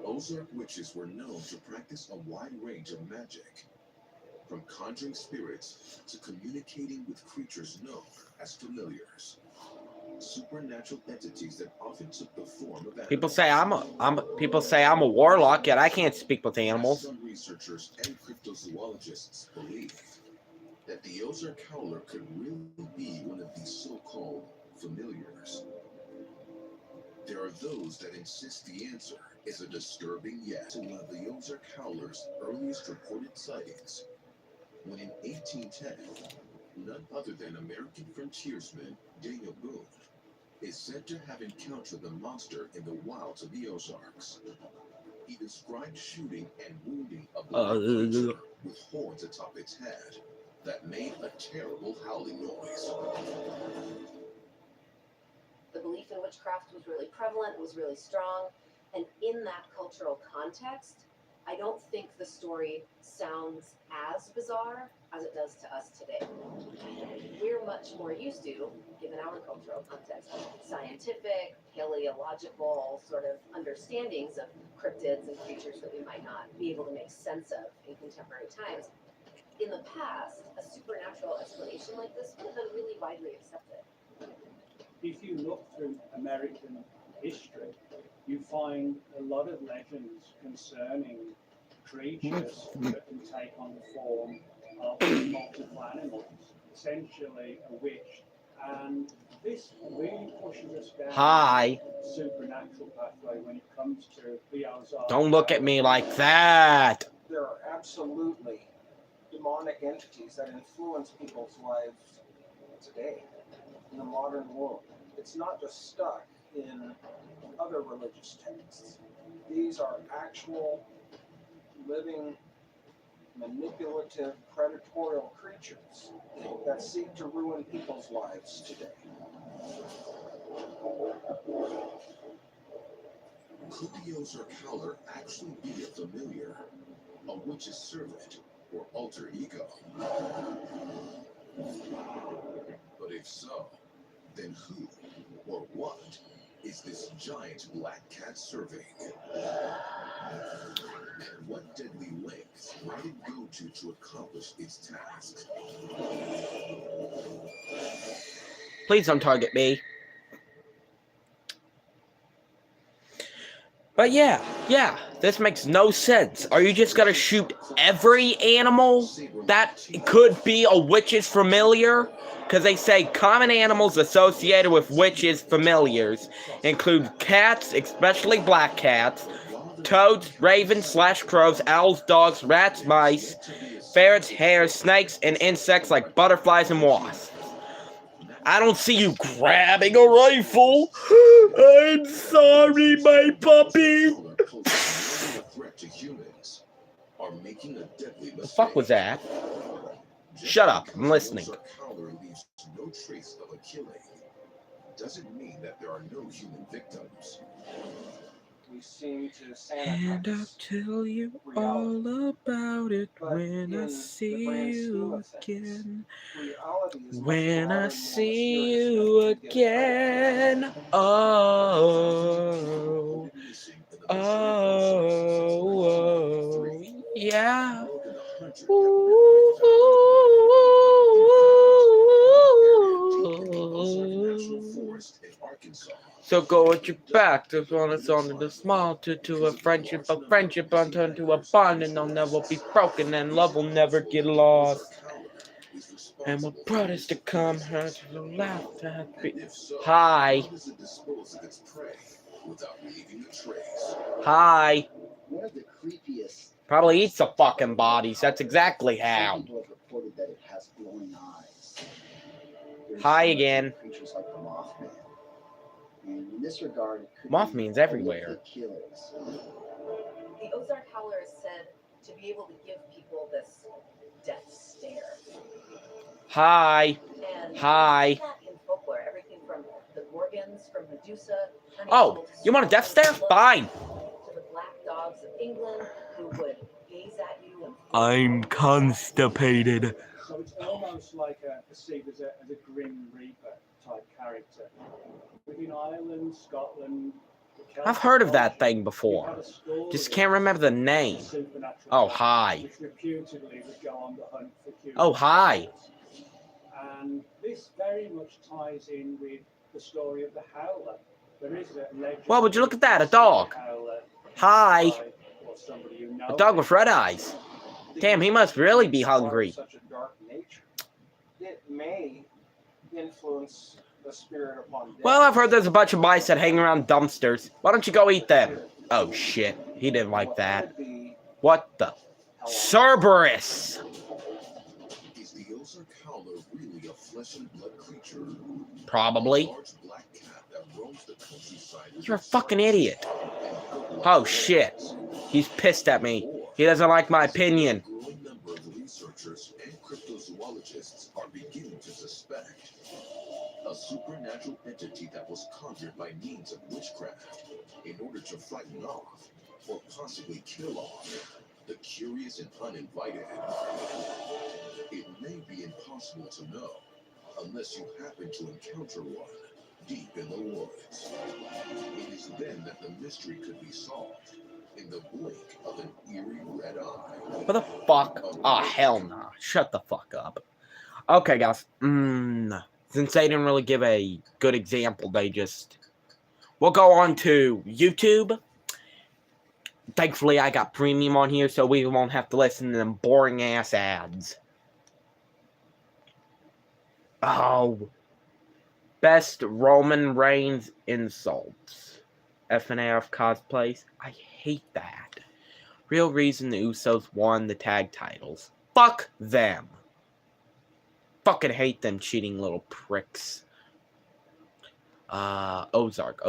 Ozark witches were known to practice a wide range of magic, from conjuring spirits to communicating with creatures known as familiars. supernatural entities that often took the form of animals. People say I'm a warlock, yet I can't speak with animals. Some researchers and cryptozoologists believe that the Ozark Howler could really be one of these so-called familiars. There are those that insist the answer is a disturbing yet to one of the Ozark Howler's earliest reported sightings, when in 1810, none other than American frontiersman Daniel Boone is said to have encountered the monster in the wilds of the Ozarks. He described shooting and wounding a black creature with horns atop its head that made a terrible howling noise. The belief in witchcraft was really prevalent, it was really strong, and in that cultural context, I don't think the story sounds as bizarre as it does to us today. We're much more used to, given our cultural context, scientific, paleological sort of understandings of cryptids and creatures that we might not be able to make sense of in contemporary times. In the past, a supernatural explanation like this would have been really widely accepted. If you look through American history, you find a lot of legends concerning creatures that can take on the form of multiple animals, essentially a witch. And this really pushes us down Hi. the supernatural pathway when it comes to the Ozark. Don't look at me like that. There are absolutely demonic entities that influence people's lives today in the modern world. It's not just stuck in other religious texts. These are actual, living, manipulative, predatorial creatures that seek to ruin people's lives today. Could the Ozark Howler actually be a familiar, a witch's servant, or alter ego? But if so, then who or what is this giant black cat serving? And what deadly lengths might it go to accomplish its task? Please don't target me. But yeah, this makes no sense. Are you just gonna shoot every animal that could be a witch's familiar? Because they say common animals associated with witches' familiars include cats, especially black cats, toads, ravens, crows, owls, dogs, rats, mice, ferrets, hares, snakes, and insects like butterflies and wasps. I don't see you grabbing a rifle. I'm sorry, my puppy. The fuck was that? Shut up, I'm listening. No trace of a killing. Doesn't mean that there are no human victims. We seem to And I'll tell you all about it when I see you again. When I see you again. Oh, yeah. So go at your back, to one is on the small, to a friendship unturned to a bond, and they'll never be broken, and love will never get lost. And we're brothers to come, her to the left, hi. Hi. One of the creepiest. Probably eats the fucking bodies. That's exactly how. People have reported that it has glowing eyes. Hi again. Creatures like the Mothman. And in this regard, it could Mothman's be everywhere. killers. The Ozark Howler is said to be able to give people this death stare. Hi. And Hi. in folklore, everything from the Gorgons, from Medusa. Oh, you want a death stare? Fine. To the black dogs of England who would gaze at you and I'm constipated. So it's almost like perceived as a Grim Reaper type character. Within Ireland, Scotland, I've heard of that thing before. Just can't remember the name. Oh, hi. Which reputedly would go on the hunt for Oh, hi. And this very much ties in with the story of the howler. There is a legend. Well, would you look at that? A dog. Hi. A dog with red eyes. Damn, he must really be hungry. Such a dark nature. It may influence the spirit upon death. Well, I've heard there's a bunch of mice that hang around dumpsters. Why don't you go eat them? Oh, shit. He didn't like that. What the? Cerberus! Is the Ozark howler really a flesh and blood creature? Probably. A large black cat that roams the countryside. You're a fucking idiot. Oh, shit. He's pissed at me. He doesn't like my opinion. A growing number of researchers and cryptozoologists are beginning to suspect a supernatural entity that was conjured by means of witchcraft in order to frighten off or possibly kill off the curious and uninvited. It may be impossible to know unless you happen to encounter one deep in the woods. It is then that the mystery could be solved in the blink of an eerie red eye. What the fuck? Oh, hell nah. Shut the fuck up. Okay, guys. Since they didn't really give a good example, we'll go on to YouTube. Thankfully, I got premium on here, so we won't have to listen to them boring-ass ads. Oh. Best Roman Reigns insults. FNAF cosplays. I hate that. Real reason the Usos won the tag titles. Fuck them. Fucking hate them cheating little pricks. Ozark.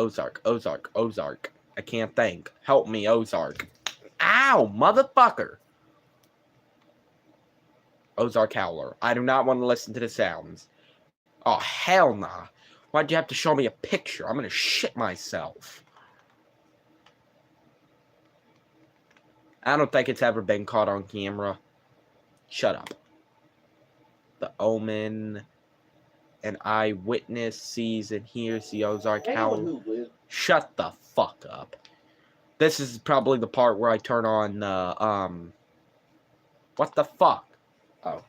I can't think. Help me, Ozark. Ow, motherfucker. Ozark Howler. I do not want to listen to the sounds. Oh, hell nah. Why'd you have to show me a picture? I'm gonna shit myself. I don't think it's ever been caught on camera. Shut up. The Omen. An eyewitness sees and hears the Ozark Howler. Shut the fuck up. This is probably the part where I turn on the, what the fuck? Oh.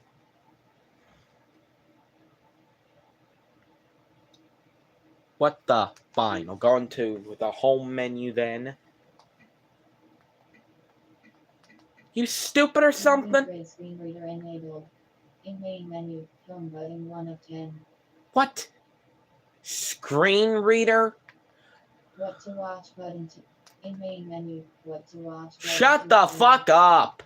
What the? Fine. I'll go into the home menu then. You stupid or something? Screen reader enabled. In main menu, film button 1 of 10. What? Screen reader? What to watch button 2. In main menu, what to watch button Shut 2. the fuck up.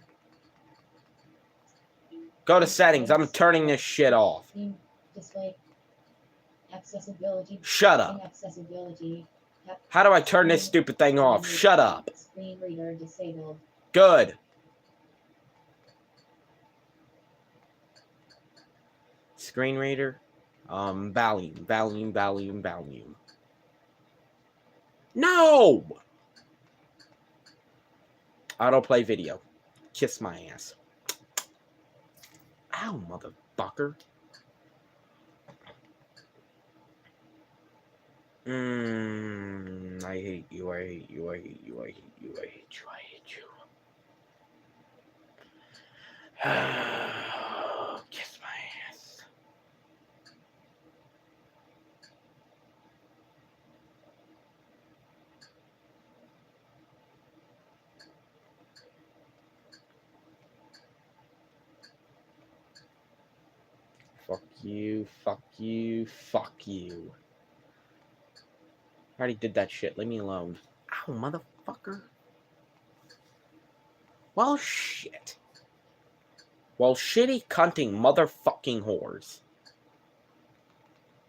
Go to settings. I'm turning this shit off. Display. Accessibility. Shut up. Inaccessibility. How do I turn this stupid thing off? Shut up. Screen reader disabled. Good. Screen reader. Volume. No! Autoplay video. Kiss my ass. Ow, motherfucker. I hate you. Kiss my ass. Fuck you. I already did that shit. Leave me alone. Ow, motherfucker. Well, shit. Well, shitty cunting motherfucking whores.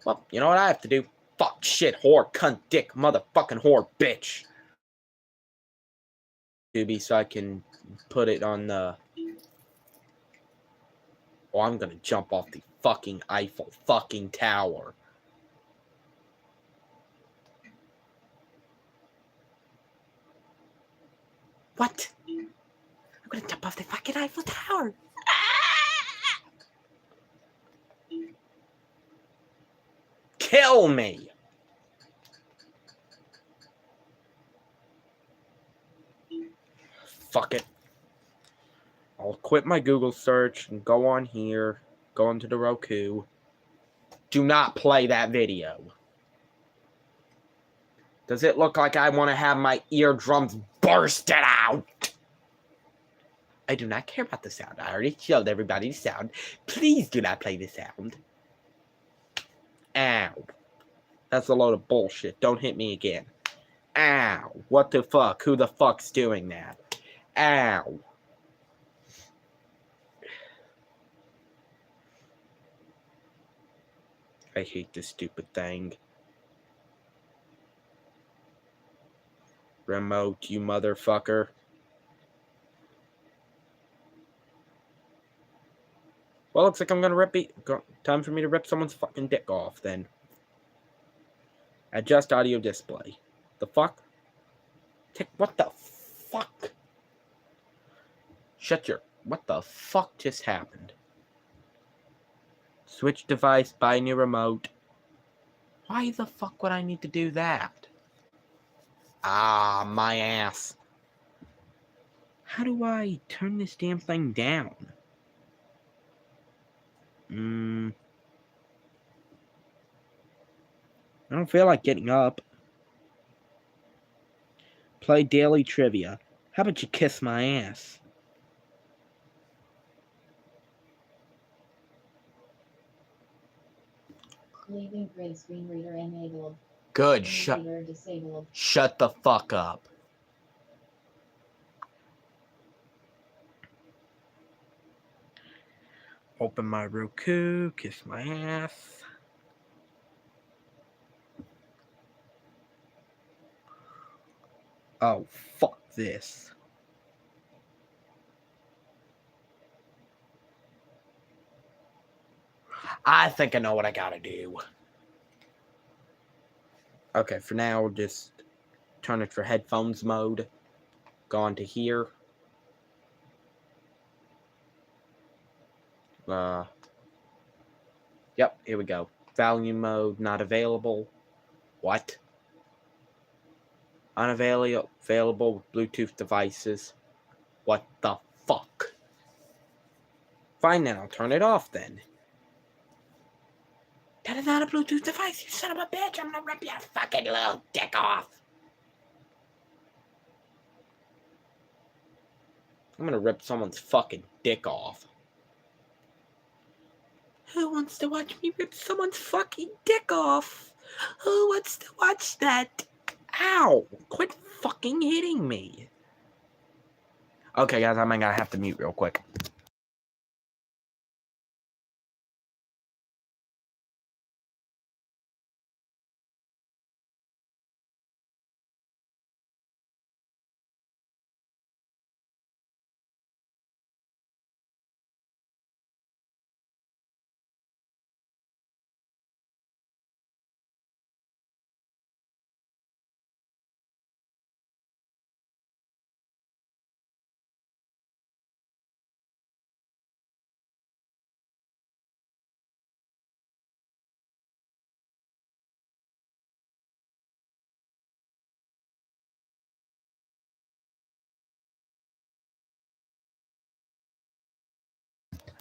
Well, you know what I have to do? Fuck, shit, whore, cunt, dick, motherfucking whore, bitch. Doobie, so I can put it on the... Oh, I'm gonna jump off the fucking Eiffel fucking tower. What? I'm gonna jump off the fucking Eiffel Tower. Kill me. Fuck it. I'll quit my Google search and go on here. Go into the Roku. Do not play that video. Does it look like I want to have my eardrums bursted out? I do not care about the sound. I already showed everybody the sound. Please do not play the sound. Ow. That's a load of bullshit. Don't hit me again. Ow. What the fuck? Who the fuck's doing that? Ow. I hate this stupid thing. Remote, you motherfucker. Well, looks like I'm gonna time for me to rip someone's fucking dick off, then. Adjust audio display. The fuck? What the fuck? Shut your... What the fuck just happened? Switch device, buy new remote. Why the fuck would I need to do that? Ah, my ass. How do I turn this damn thing down? I don't feel like getting up. Play daily trivia. How about you kiss my ass? Leaving grid screen reader enabled. Good. Screen reader disabled. Shut the fuck up. Open my Roku. Kiss my ass. Oh, fuck this. I think I know what I gotta do. Okay, for now, we'll just turn it for headphones mode. Go on to here. Yep, here we go. Volume mode not available. What? Unavailable with Bluetooth devices. What the fuck? Fine then, I'll turn it off then. That is not a Bluetooth device, you son of a bitch! I'm gonna rip your fucking little dick off! I'm gonna rip someone's fucking dick off. Who wants to watch me rip someone's fucking dick off? Who wants to watch that? Ow! Quit fucking hitting me. Okay, guys, I'm gonna have to mute real quick.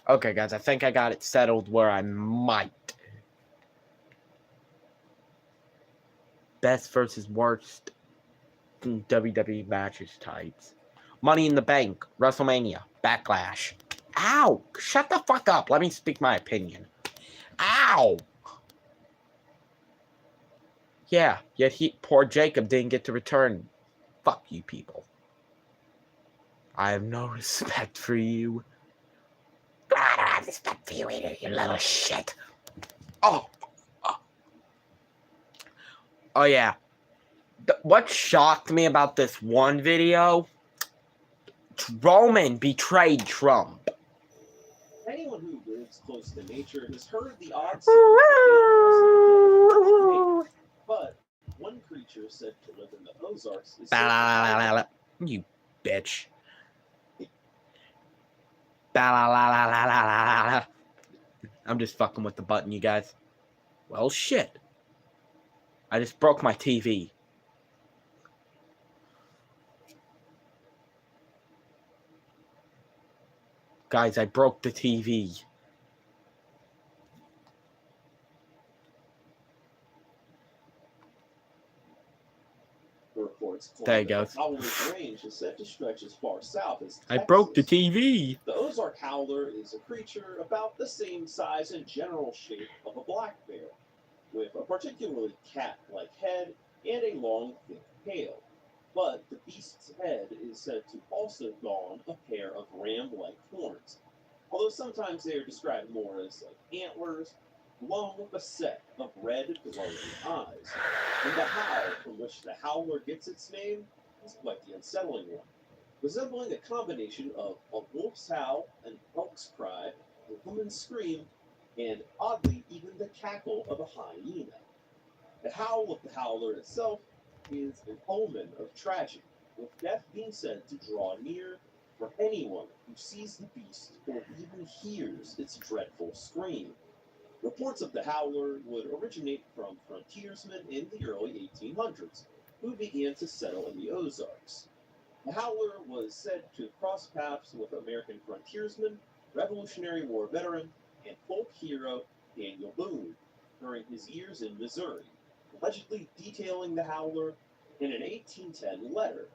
Okay, guys, I think I got it settled where I might. Best versus worst WWE matches types. Money in the Bank, WrestleMania, Backlash. Ow! Shut the fuck up. Let me speak my opinion. Ow! Yeah, yet poor Jacob didn't get to return. Fuck you people. I have no respect for you. I don't have respect for you either, you little shit. Oh yeah. What shocked me about this one video? Roman betrayed Trump. Anyone who lives close to nature has heard the odds. But one creature said to live in the Ozarks is you bitch. I'm just fucking with the button, you guys. Well, shit. I just broke my TV. Guys, I broke the TV. There you go. The howler's range is said to stretch as far south as Texas. I broke the TV. The Ozark howler is a creature about the same size and general shape of a black bear, with a particularly cat-like head and a long, thick tail. But the beast's head is said to also don a pair of ram-like horns, although sometimes they are described more as like antlers, along with a set of red glowing eyes. And the howl from which the howler gets its name is quite the unsettling one, resembling a combination of a wolf's howl, an elk's cry, a woman's scream, and oddly even the cackle of a hyena. The howl of the howler itself is an omen of tragedy, with death being said to draw near for anyone who sees the beast or even hears its dreadful scream. Reports of the howler would originate from frontiersmen in the early 1800s, who began to settle in the Ozarks. The howler was said to have crossed paths with American frontiersman, Revolutionary War veteran, and folk hero Daniel Boone during his years in Missouri, allegedly detailing the howler in an 1810 letter.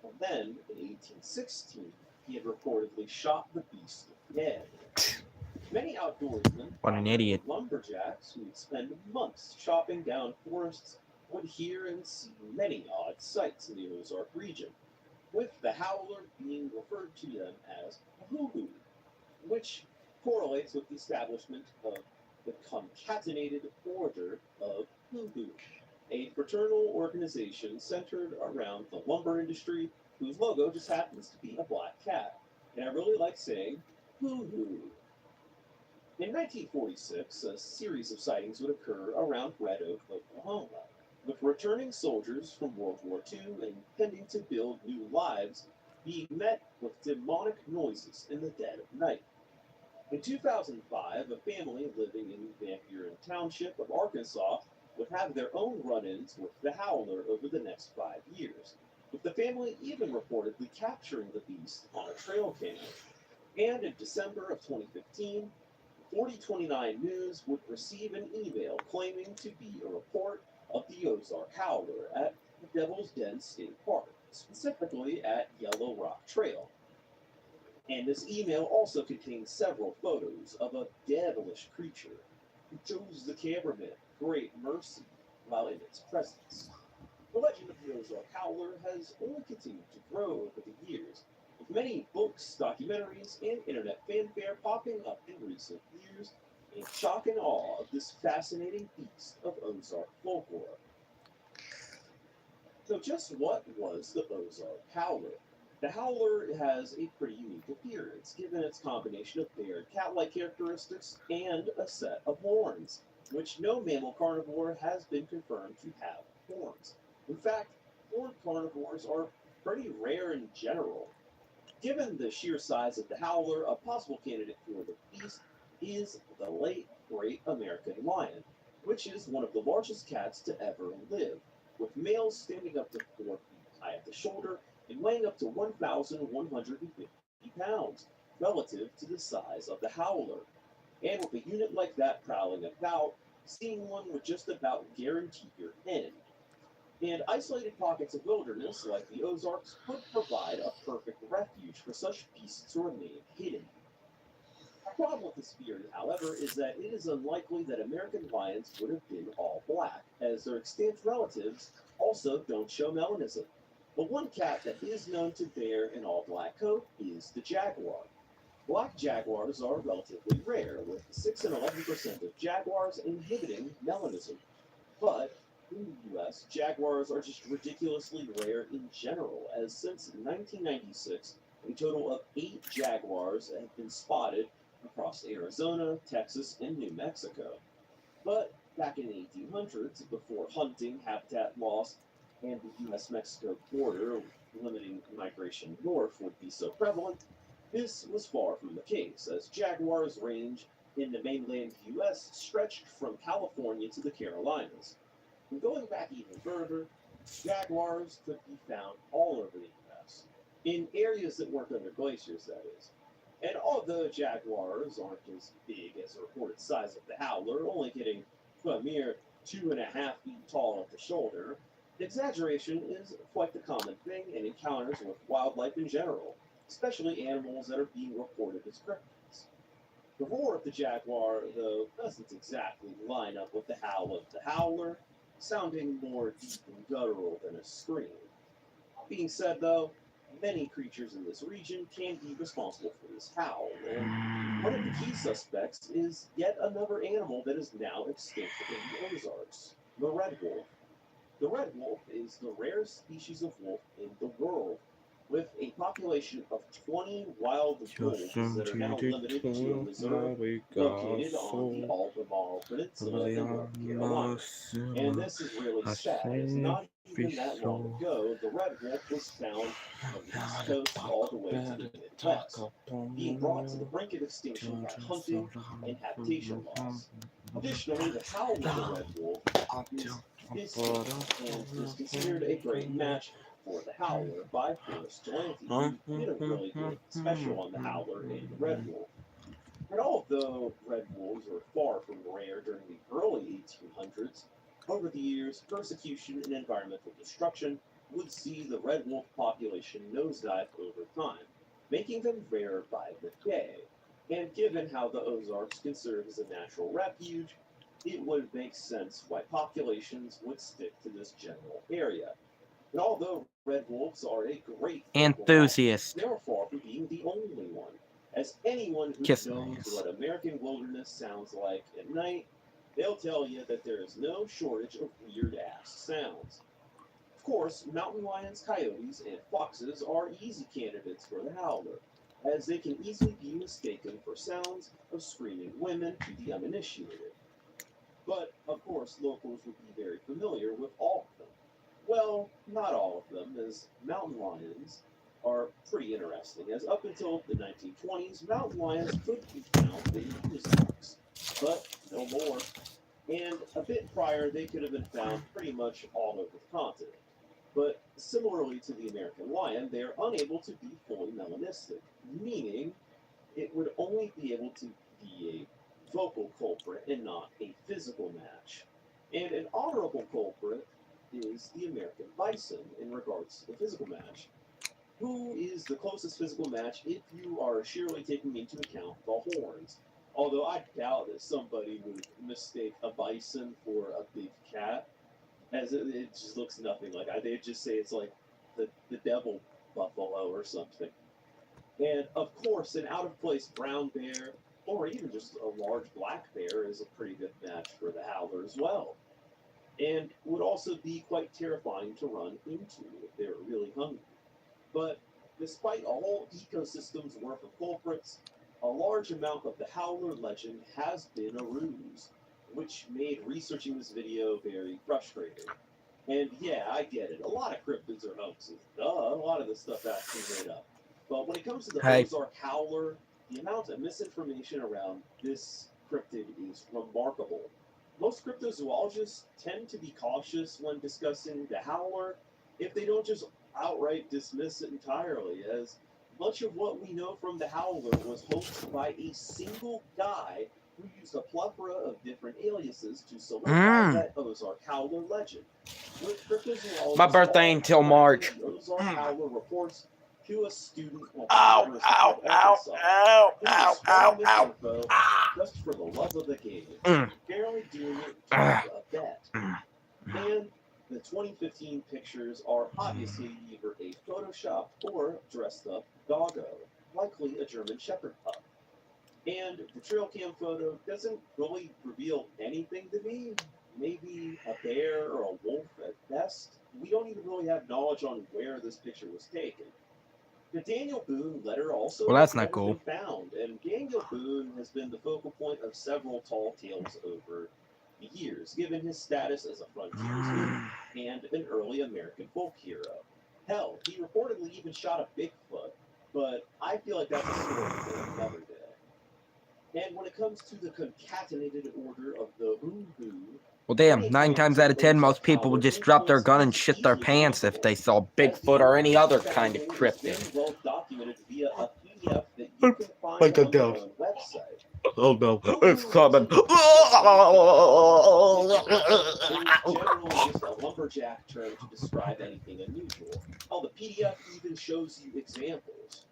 And then, in 1816, he had reportedly shot the beast dead. Many outdoorsmen, What an idiot. lumberjacks who would spend months chopping down forests, would hear and see many odd sights in the Ozark region, with the howler being referred to them as a hoo-hoo, which correlates with the establishment of the Concatenated Order of Hoo-Hoo, a fraternal organization centered around the lumber industry whose logo just happens to be a black cat. And I really like saying hoo-hoo. In 1946, a series of sightings would occur around Red Oak, Oklahoma, with returning soldiers from World War II intending to build new lives being met with demonic noises in the dead of night. In 2005, a family living in Van Buren Township of Arkansas would have their own run-ins with the howler over the next 5 years, with the family even reportedly capturing the beast on a trail cam. And in December of 2015, 4029 News would receive an email claiming to be a report of the Ozark howler at the Devil's Den State Park, specifically at Yellow Rock Trail. And this email also contains several photos of a devilish creature who shows the cameraman great mercy while in its presence. The legend of the Ozark howler has only continued to grow over the years, with many books, documentaries, and internet fanfare popping up in recent years in shock and awe of this fascinating beast of Ozark folklore. So just what was the Ozark howler? The howler has a pretty unique appearance, given its combination of bear and cat-like characteristics and a set of horns, which no mammal carnivore has been confirmed to have horns. In fact, horned carnivores are pretty rare in general. Given the sheer size of the howler, a possible candidate for the beast is the late great American lion, which is one of the largest cats to ever live, with males standing up to 4 feet high at the shoulder and weighing up to 1,150 pounds, relative to the size of the howler. And with a unit like that prowling about, seeing one would just about guarantee your end. And isolated pockets of wilderness, like the Ozarks, would provide a perfect refuge for such beasts to remain hidden. The problem with this theory, however, is that it is unlikely that American lions would have been all black, as their extant relatives also don't show melanism. But one cat that is known to bear an all-black coat is the jaguar. Black jaguars are relatively rare, with 6 and 11% of jaguars inhibiting melanism. But in the US, jaguars are just ridiculously rare in general, as since 1996, a total of 8 jaguars have been spotted across Arizona, Texas, and New Mexico. But back in the 1800s, before hunting, habitat loss, and the US-Mexico border limiting migration north would be so prevalent, this was far from the case, as jaguars' range in the mainland US stretched from California to the Carolinas. And going back even further, jaguars could be found all over the US, in areas that weren't under glaciers, that is. And although jaguars aren't as big as the reported size of the howler, only getting a mere 2.5 feet tall at the shoulder, Exaggeration is quite the common thing in encounters with wildlife in general, especially animals that are being reported as cryptids. The roar of the jaguar, though, doesn't exactly line up with the howl of the howler, sounding more deep and guttural than a scream. Being said, though, many creatures in this region can be responsible for this howl, and one of the key suspects is yet another animal that is now extinct in the Ozarks, the red wolf. The red wolf is the rarest species of wolf in the world, with a population of 20 wild wolves that are now limited to a reserve located on the Albemarle Peninsula in North Carolina. And this is really sad, as not even that long ago, the red wolf was found from the East Coast all the way to the Midwest, being brought to the brink of extinction by hunting and habitation loss. Additionally, the howl of the red wolf is and is considered a great match for the howler by Forrest Delante, who did a really good special on the howler and the red wolf. And although red wolves were far from rare during the early 1800s, over the years, persecution and environmental destruction would see the red wolf population nosedive over time, making them rarer by the day. And given how the Ozarks can serve as a natural refuge, it would make sense why populations would stick to this general area. And although red wolves are a great enthusiast, they are far from being the only one. As anyone who knows what American wilderness sounds like at night, they'll tell you that there is no shortage of weird-ass sounds. Of course, mountain lions, coyotes, and foxes are easy candidates for the howler, as they can easily be mistaken for sounds of screaming women to the uninitiated. But, of course, locals would be very familiar with all of them. Well, not all of them, as mountain lions are pretty interesting, as up until the 1920s, mountain lions could be found in the Ozarks, but no more. And a bit prior, they could have been found pretty much all over the continent. But similarly to the American lion, they are unable to be fully melanistic, meaning it would only be able to be a vocal culprit and not a physical match. And an honorable culprit is the American bison in regards to the physical match. Who is the closest physical match if you are surely taking into account the horns? Although I doubt that somebody would mistake a bison for a big cat, as it just looks nothing like it. They'd just say it's like the devil buffalo or something. And of course, an out-of-place brown bear, or even just a large black bear, is a pretty good match for the howler as well. And would also be quite terrifying to run into if they were really hungry. But despite a whole ecosystem's worth of culprits, a large amount of the howler legend has been a ruse, which made researching this video very frustrating. And yeah, I get it. A lot of cryptids are hoaxes. Duh, a lot of this stuff actually made up. But when it comes to the Ozark howler, the amount of misinformation around this cryptid is remarkable. Most cryptozoologists tend to be cautious when discussing the howler if they don't just outright dismiss it entirely, as much of what we know from the howler was hosted by a single guy who used a plethora of different aliases to solidify that Ozark howler legend. With cryptozoologists, my birthday ain't until March. Ozark howler reports to a student at the University of Arkansas, info just for the love of the game, barely doing it to a bet. And the 2015 pictures are obviously either a Photoshop or dressed up doggo, likely a German Shepherd pup. And the trail cam photo doesn't really reveal anything to me. Maybe a bear or a wolf at best. We don't even really have knowledge on where this picture was taken. The Daniel Boone letter also that's not never cool. been found, and Daniel Boone has been the focal point of several tall tales over the years, given his status as a frontiersman and an early American folk hero. Hell, he reportedly even shot a Bigfoot, but I feel like that's a story for another day. And when it comes to the concatenated order of the Hoodoo, Well, damn, 9 times out of 10, most people would just drop their gun and shit their pants if they saw Bigfoot or any other kind of cryptid. well documented via a PDF that you can find on their own website. Oh no, it's coming. Generally just a lump lumberjack term to describe anything unusual. Oh, the PDF even shows you examples.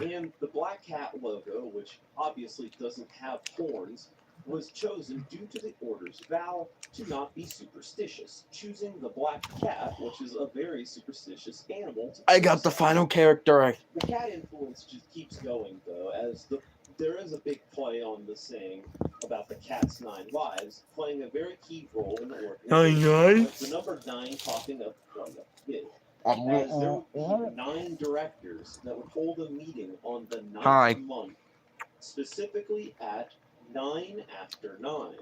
And the black cat logo, which obviously doesn't have horns, was chosen due to the order's vow to not be superstitious, choosing the black cat, which is a very superstitious animal. I got the final character. The cat influence just keeps going, though, as there is a big play on the saying about the cat's 9 lives, playing a very key role in the organization. 9 lives? With the number 9 popping up quite a bit. As there would be 9 directors that would hold a meeting on the 9th month, specifically at 9 after 9.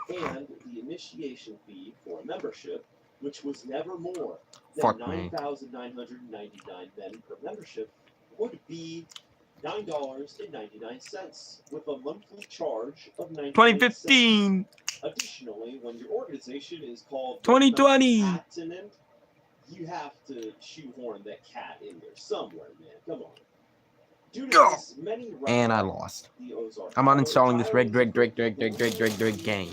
And the initiation fee for membership, which was never more than 9,999 men per membership, would be $9.99 with a monthly charge of 2015. Additionally, when your organization is called 2020. Cattinant, you have to shoehorn that cat in there somewhere, man. Come on. Due to this, many And I lost. the Ozark I'm uninstalling this rig game.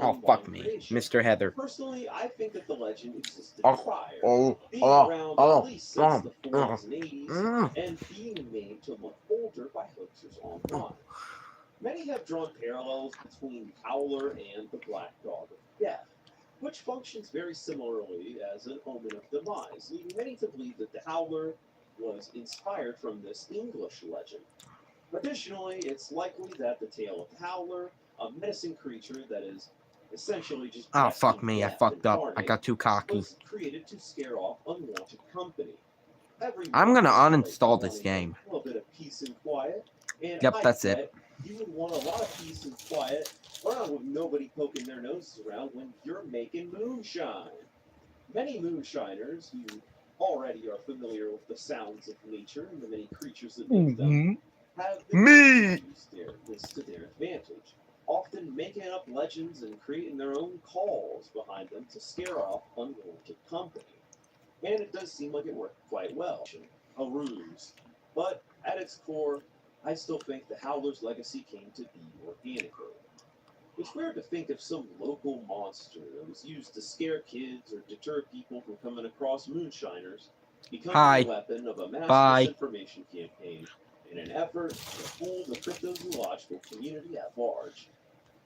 Oh, fuck me. Mr. Heather. Personally, I think that the legend existed Oh, prior, oh, being oh, around oh, at least since the 40s and 80s, mm. and being made to look older by hoaxers online. Many have drawn parallels between the Howler and the Black Dog of Death, which functions very similarly as an omen of demise, leading many to believe that the Howler was inspired from this English legend. Additionally, it's likely that the tale of the Howler, a menacing creature that is essentially just Oh, fuck me. I fucked up. I got too cocky. was created to scare off unwanted company. I'm gonna uninstall this game. A little bit of peace and quiet. And Yep, I that's bet it. You would want a lot of peace and quiet around with nobody poking their noses around when you're making moonshine. Many moonshiners who already are familiar with the sounds of nature and the many creatures that make them have been able to use this to their advantage, often making up legends and creating their own calls behind them to scare off unwanted company. And it does seem like it worked quite well. A ruse. But at its core, I still think the Howler's legacy came to be organically. It's weird to think of some local monster that was used to scare kids or deter people from coming across moonshiners becoming the weapon of a mass disinformation campaign in an effort to fool the cryptozoological community at large.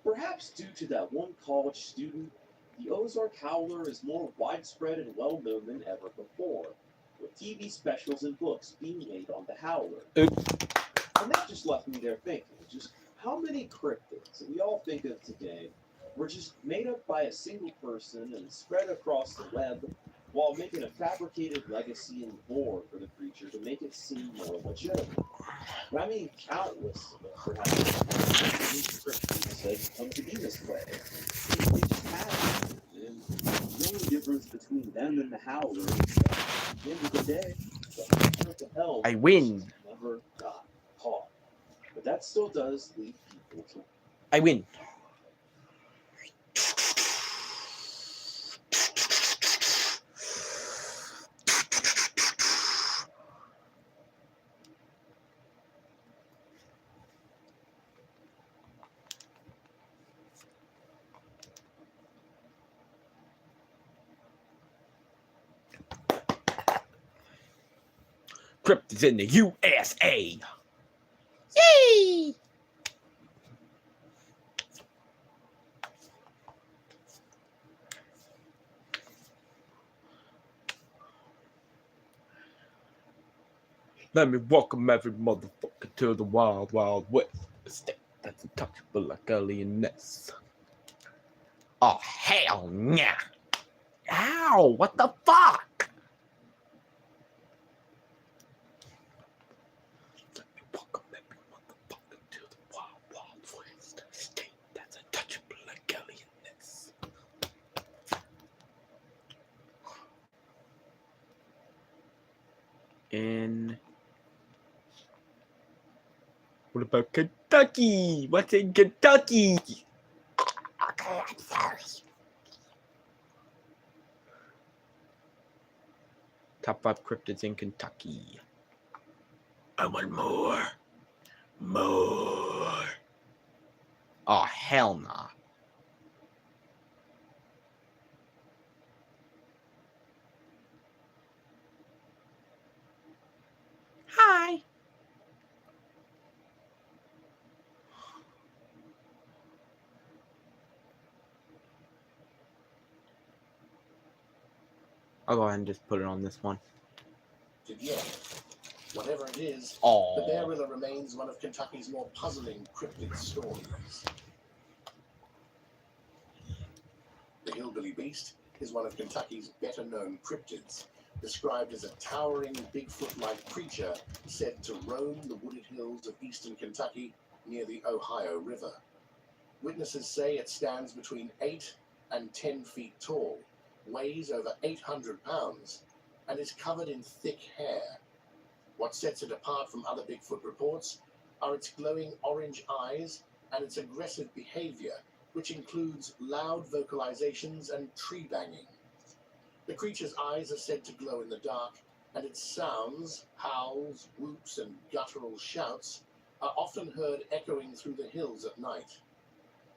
Perhaps due to that one college student, the Ozark Howler is more widespread and well-known than ever before, with TV specials and books being made on the Howler. And that just left me there thinking, just how many cryptids that we all think of today were just made up by a single person and spread across the web while making a fabricated legacy and lore for the creature to make it seem more legitimate. And I mean countless of perhaps cryptids that come to be this way. They just have it. And the only difference between them and the Howler is that at the end of the day, the hunter at the helm I win. never got caught. But that still does leave people to... I win. Cryptid's in the USA. Yay! Let me welcome every motherfucker to the wild, wild west. A state that's untouchable like alienness. Oh, hell nah. Ow, what the fuck? Let me welcome every motherfucker to the wild, wild west. A state that's untouchable like alienness. In... What about Kentucky? What's in Kentucky? Okay, I'm sorry. Top 5 cryptids in Kentucky. I want more. More. Oh, hell nah. I'll go ahead and just put it on this one. Yet. Whatever it is, Aww. the bearilla remains one of Kentucky's more puzzling cryptid stories. The hillbilly beast is one of Kentucky's better-known cryptids, described as a towering Bigfoot-like creature said to roam the wooded hills of eastern Kentucky near the Ohio River. Witnesses say it stands between 8 and 10 feet tall, weighs over 800 pounds, and is covered in thick hair. What sets it apart from other Bigfoot reports are its glowing orange eyes and its aggressive behavior, which includes loud vocalizations and tree banging. The creature's eyes are said to glow in the dark, and its sounds, howls, whoops, and guttural shouts are often heard echoing through the hills at night.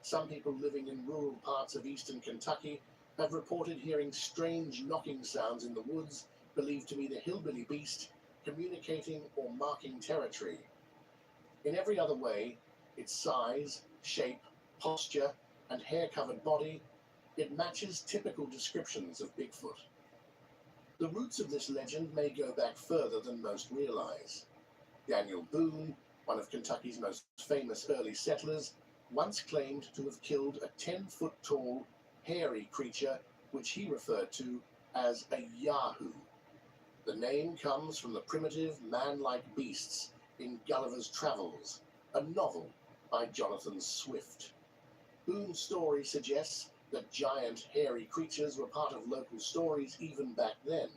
Some people living in rural parts of eastern Kentucky have reported hearing strange knocking sounds in the woods, believed to be the hillbilly beast communicating or marking territory. In every other way, its size, shape, posture, and hair-covered body, it matches typical descriptions of Bigfoot. The roots of this legend may go back further than most realize. Daniel Boone, one of Kentucky's most famous early settlers, once claimed to have killed a 10-foot-tall, hairy creature which he referred to as a Yahoo. The name comes from the primitive, man-like beasts in Gulliver's Travels, a novel by Jonathan Swift. Boone's story suggests that giant, hairy creatures were part of local stories even back then.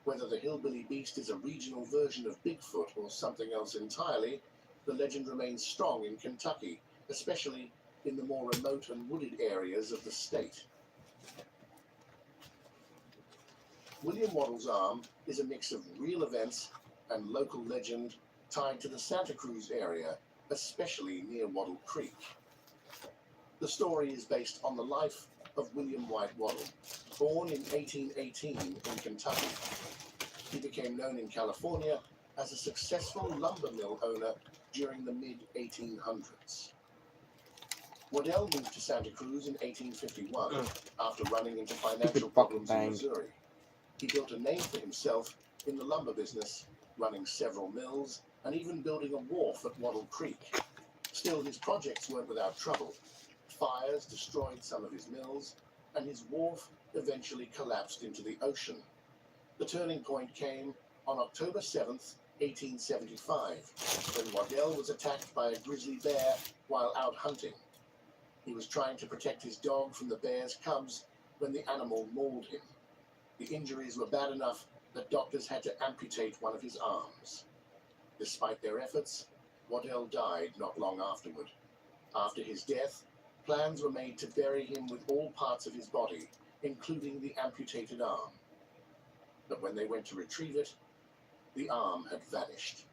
Whether the hillbilly beast is a regional version of Bigfoot or something else entirely, the legend remains strong in Kentucky, especially in the more remote and wooded areas of the state. William Waddell's arm is a mix of real events and local legend tied to the Santa Cruz area, especially near Waddell Creek. The story is based on the life of William White Waddell, born in 1818 in Kentucky. He became known in California as a successful lumber mill owner during the mid-1800s. Waddell moved to Santa Cruz in 1851 after running into financial problems in Missouri. He built a name for himself in the lumber business, running several mills and even building a wharf at Waddell Creek. Still, his projects weren't without trouble. Fires destroyed some of his mills, and his wharf eventually collapsed into the ocean. The turning point came on October 7th, 1875, when Waddell was attacked by a grizzly bear while out hunting. He was trying to protect his dog from the bear's cubs when the animal mauled him. The injuries were bad enough that doctors had to amputate one of his arms. Despite their efforts, Waddell died not long afterward. After his death, plans were made to bury him with all parts of his body, including the amputated arm. But when they went to retrieve it, the arm had vanished.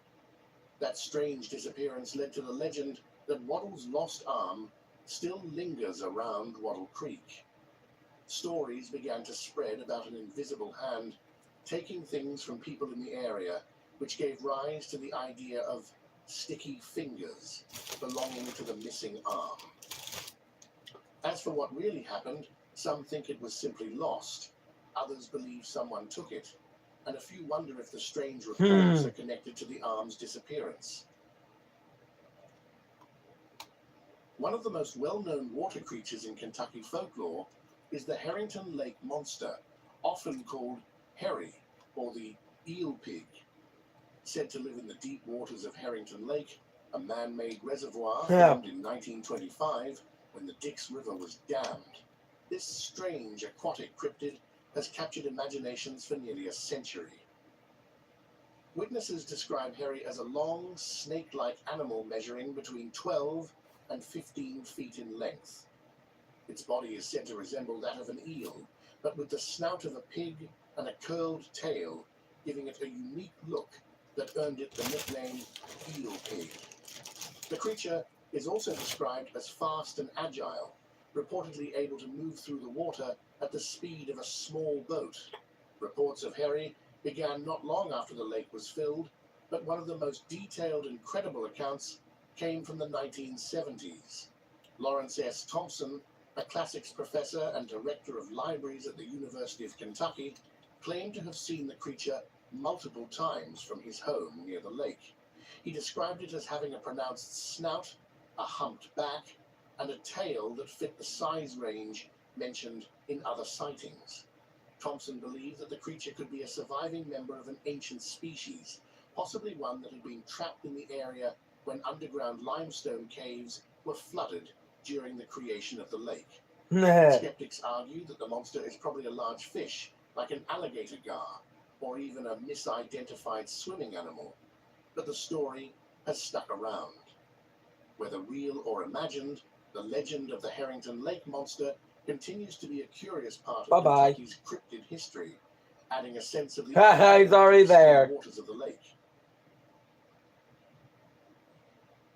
That strange disappearance led to the legend that Waddell's lost arm still lingers around Waddell Creek. Stories began to spread about an invisible hand taking things from people in the area, which gave rise to the idea of sticky fingers belonging to the missing arm. As for what really happened, some think it was simply lost, others believe someone took it, and a few wonder if the strange reports are connected to the arm's disappearance. One of the most well-known water creatures in Kentucky folklore is the Harrington Lake monster, often called Harry, or the eel pig. Said to live in the deep waters of Harrington Lake, a man-made reservoir formed in 1925 when the Dix River was dammed. This strange aquatic cryptid has captured imaginations for nearly a century. Witnesses describe Harry as a long, snake-like animal measuring between 12 and 15 feet in length. Its body is said to resemble that of an eel, but with the snout of a pig and a curled tail, giving it a unique look that earned it the nickname Eel Pig. The creature is also described as fast and agile, reportedly able to move through the water at the speed of a small boat. Reports of Harry began not long after the lake was filled, but one of the most detailed and credible accounts came from the 1970s. Lawrence S. Thompson, a classics professor and director of libraries at the University of Kentucky, claimed to have seen the creature multiple times from his home near the lake. He described it as having a pronounced snout, a humped back, and a tail that fit the size range mentioned in other sightings. Thompson believed that the creature could be a surviving member of an ancient species, possibly one that had been trapped in the area when underground limestone caves were flooded during the creation of the lake. Skeptics argue that the monster is probably a large fish, like an alligator gar, or even a misidentified swimming animal, but the story has stuck around. Whether real or imagined, the legend of the Harrington Lake monster continues to be a curious part of Kentucky's cryptid history, adding a sense of the He's already there. waters of the lake.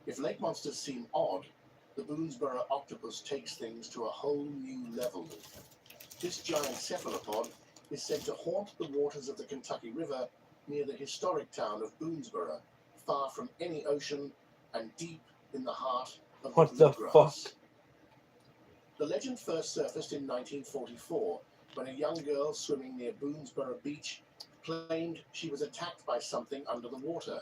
If lake monsters seem odd, the Boonesboro octopus takes things to a whole new level. This giant cephalopod is said to haunt the waters of the Kentucky River near the historic town of Boonesboro, far from any ocean and deep in the heart of What the bluegrass. fuck? The legend first surfaced in 1944 when a young girl swimming near Boonesboro Beach claimed she was attacked by something under the water.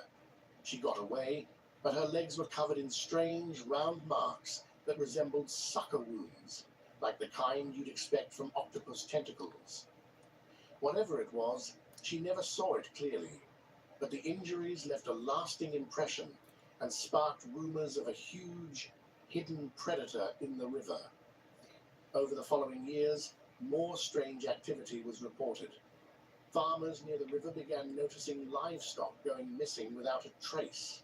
She got away, but her legs were covered in strange round marks that resembled sucker wounds, like the kind you'd expect from octopus tentacles. Whatever it was, she never saw it clearly, but the injuries left a lasting impression and sparked rumors of a huge, hidden predator in the river. Over the following years, more strange activity was reported. Farmers near the river began noticing livestock going missing without a trace.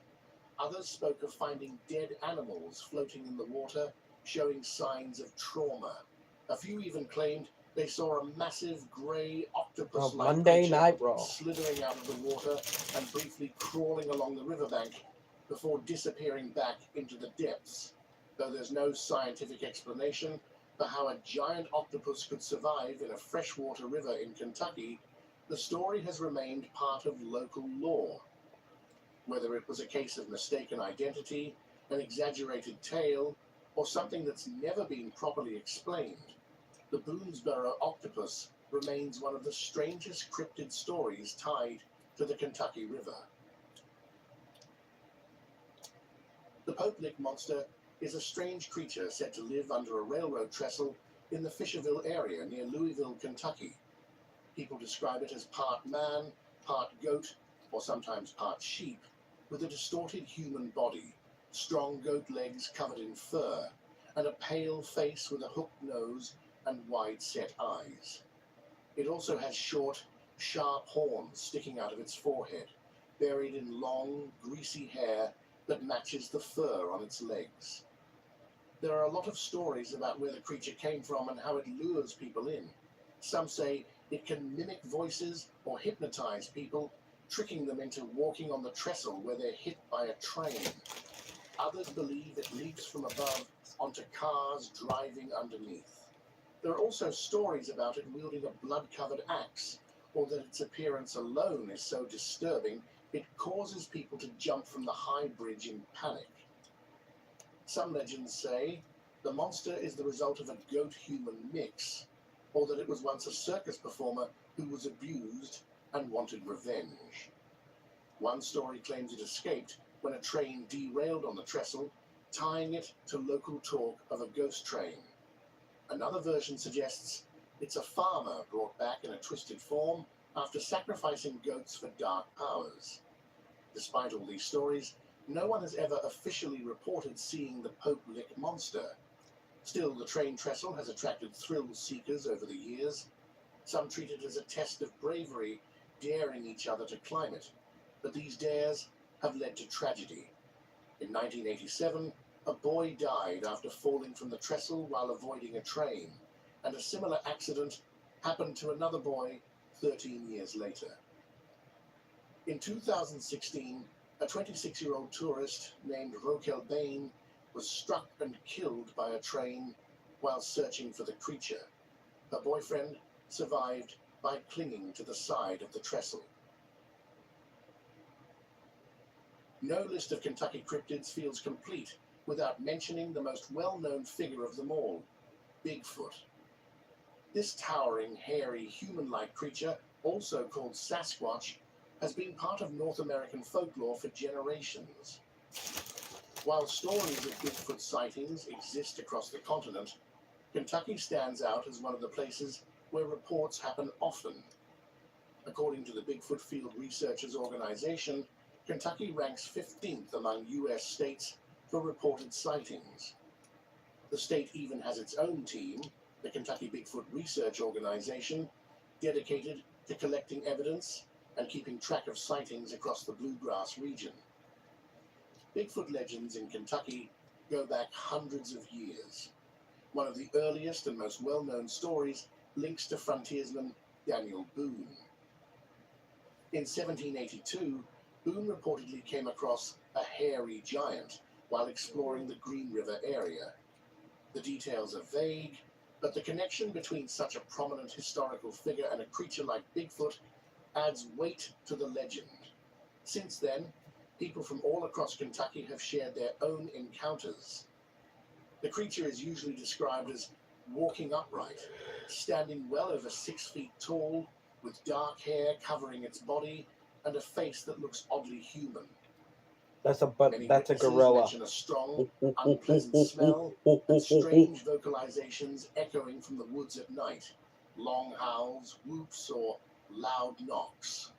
Others spoke of finding dead animals floating in the water, showing signs of trauma. A few even claimed they saw a massive grey octopus-like Monday creature Night Raw. slithering out of the water and briefly crawling along the riverbank before disappearing back into the depths. Though there's no scientific explanation for how a giant octopus could survive in a freshwater river in Kentucky, the story has remained part of local lore. Whether it was a case of mistaken identity, an exaggerated tale, or something that's never been properly explained, the Boonesboro octopus remains one of the strangest cryptid stories tied to the Kentucky River. The Pope Lick monster is a strange creature said to live under a railroad trestle in the Fisherville area near Louisville, Kentucky. People describe it as part man, part goat, or sometimes part sheep, with a distorted human body, strong goat legs covered in fur, and a pale face with a hooked nose and wide-set eyes. It also has short, sharp horns sticking out of its forehead, buried in long, greasy hair that matches the fur on its legs. There are a lot of stories about where the creature came from and how it lures people in. Some say it can mimic voices or hypnotize people, tricking them into walking on the trestle where they're hit by a train. Others believe it leaps from above onto cars driving underneath. There are also stories about it wielding a blood-covered axe, or that its appearance alone is so disturbing it causes people to jump from the high bridge in panic. Some legends say the monster is the result of a goat-human mix, or that it was once a circus performer who was abused and wanted revenge. One story claims it escaped when a train derailed on the trestle, tying it to local talk of a ghost train. Another version suggests it's a farmer brought back in a twisted form after sacrificing goats for dark powers. Despite all these stories, no one has ever officially reported seeing the Pope Lick monster. Still, the train trestle has attracted thrill seekers over the years. Some treat it as a test of bravery, daring each other to climb it. But these dares have led to tragedy. In 1987, a boy died after falling from the trestle while avoiding a train, and a similar accident happened to another boy 13 years later. In 2016, a 26-year-old tourist named Rokel Bain was struck and killed by a train while searching for the creature. Her boyfriend survived by clinging to the side of the trestle. No list of Kentucky cryptids feels complete without mentioning the most well-known figure of them all, Bigfoot. This towering, hairy, human-like creature also called Sasquatch, has been part of North American folklore for generations. While stories of Bigfoot sightings exist across the continent, Kentucky stands out as one of the places where reports happen often. According to the Bigfoot Field Researchers Organization, Kentucky ranks 15th among U.S. states for reported sightings. The state even has its own team, the Kentucky Bigfoot Research Organization, dedicated to collecting evidence and keeping track of sightings across the Bluegrass region. Bigfoot legends in Kentucky go back hundreds of years. One of the earliest and most well-known stories links to frontiersman Daniel Boone. In 1782, Boone reportedly came across a hairy giant while exploring the Green River area. The details are vague, but the connection between such a prominent historical figure and a creature like Bigfoot adds weight to the legend. Since then, people from all across Kentucky have shared their own encounters. The creature is usually described as walking upright, standing well over 6 feet tall, with dark hair covering its body and a face that looks oddly human. That's a Many witnesses gorilla. mention a strong, unpleasant smell and strange vocalizations echoing from the woods at night, long howls, whoops, or loud knocks.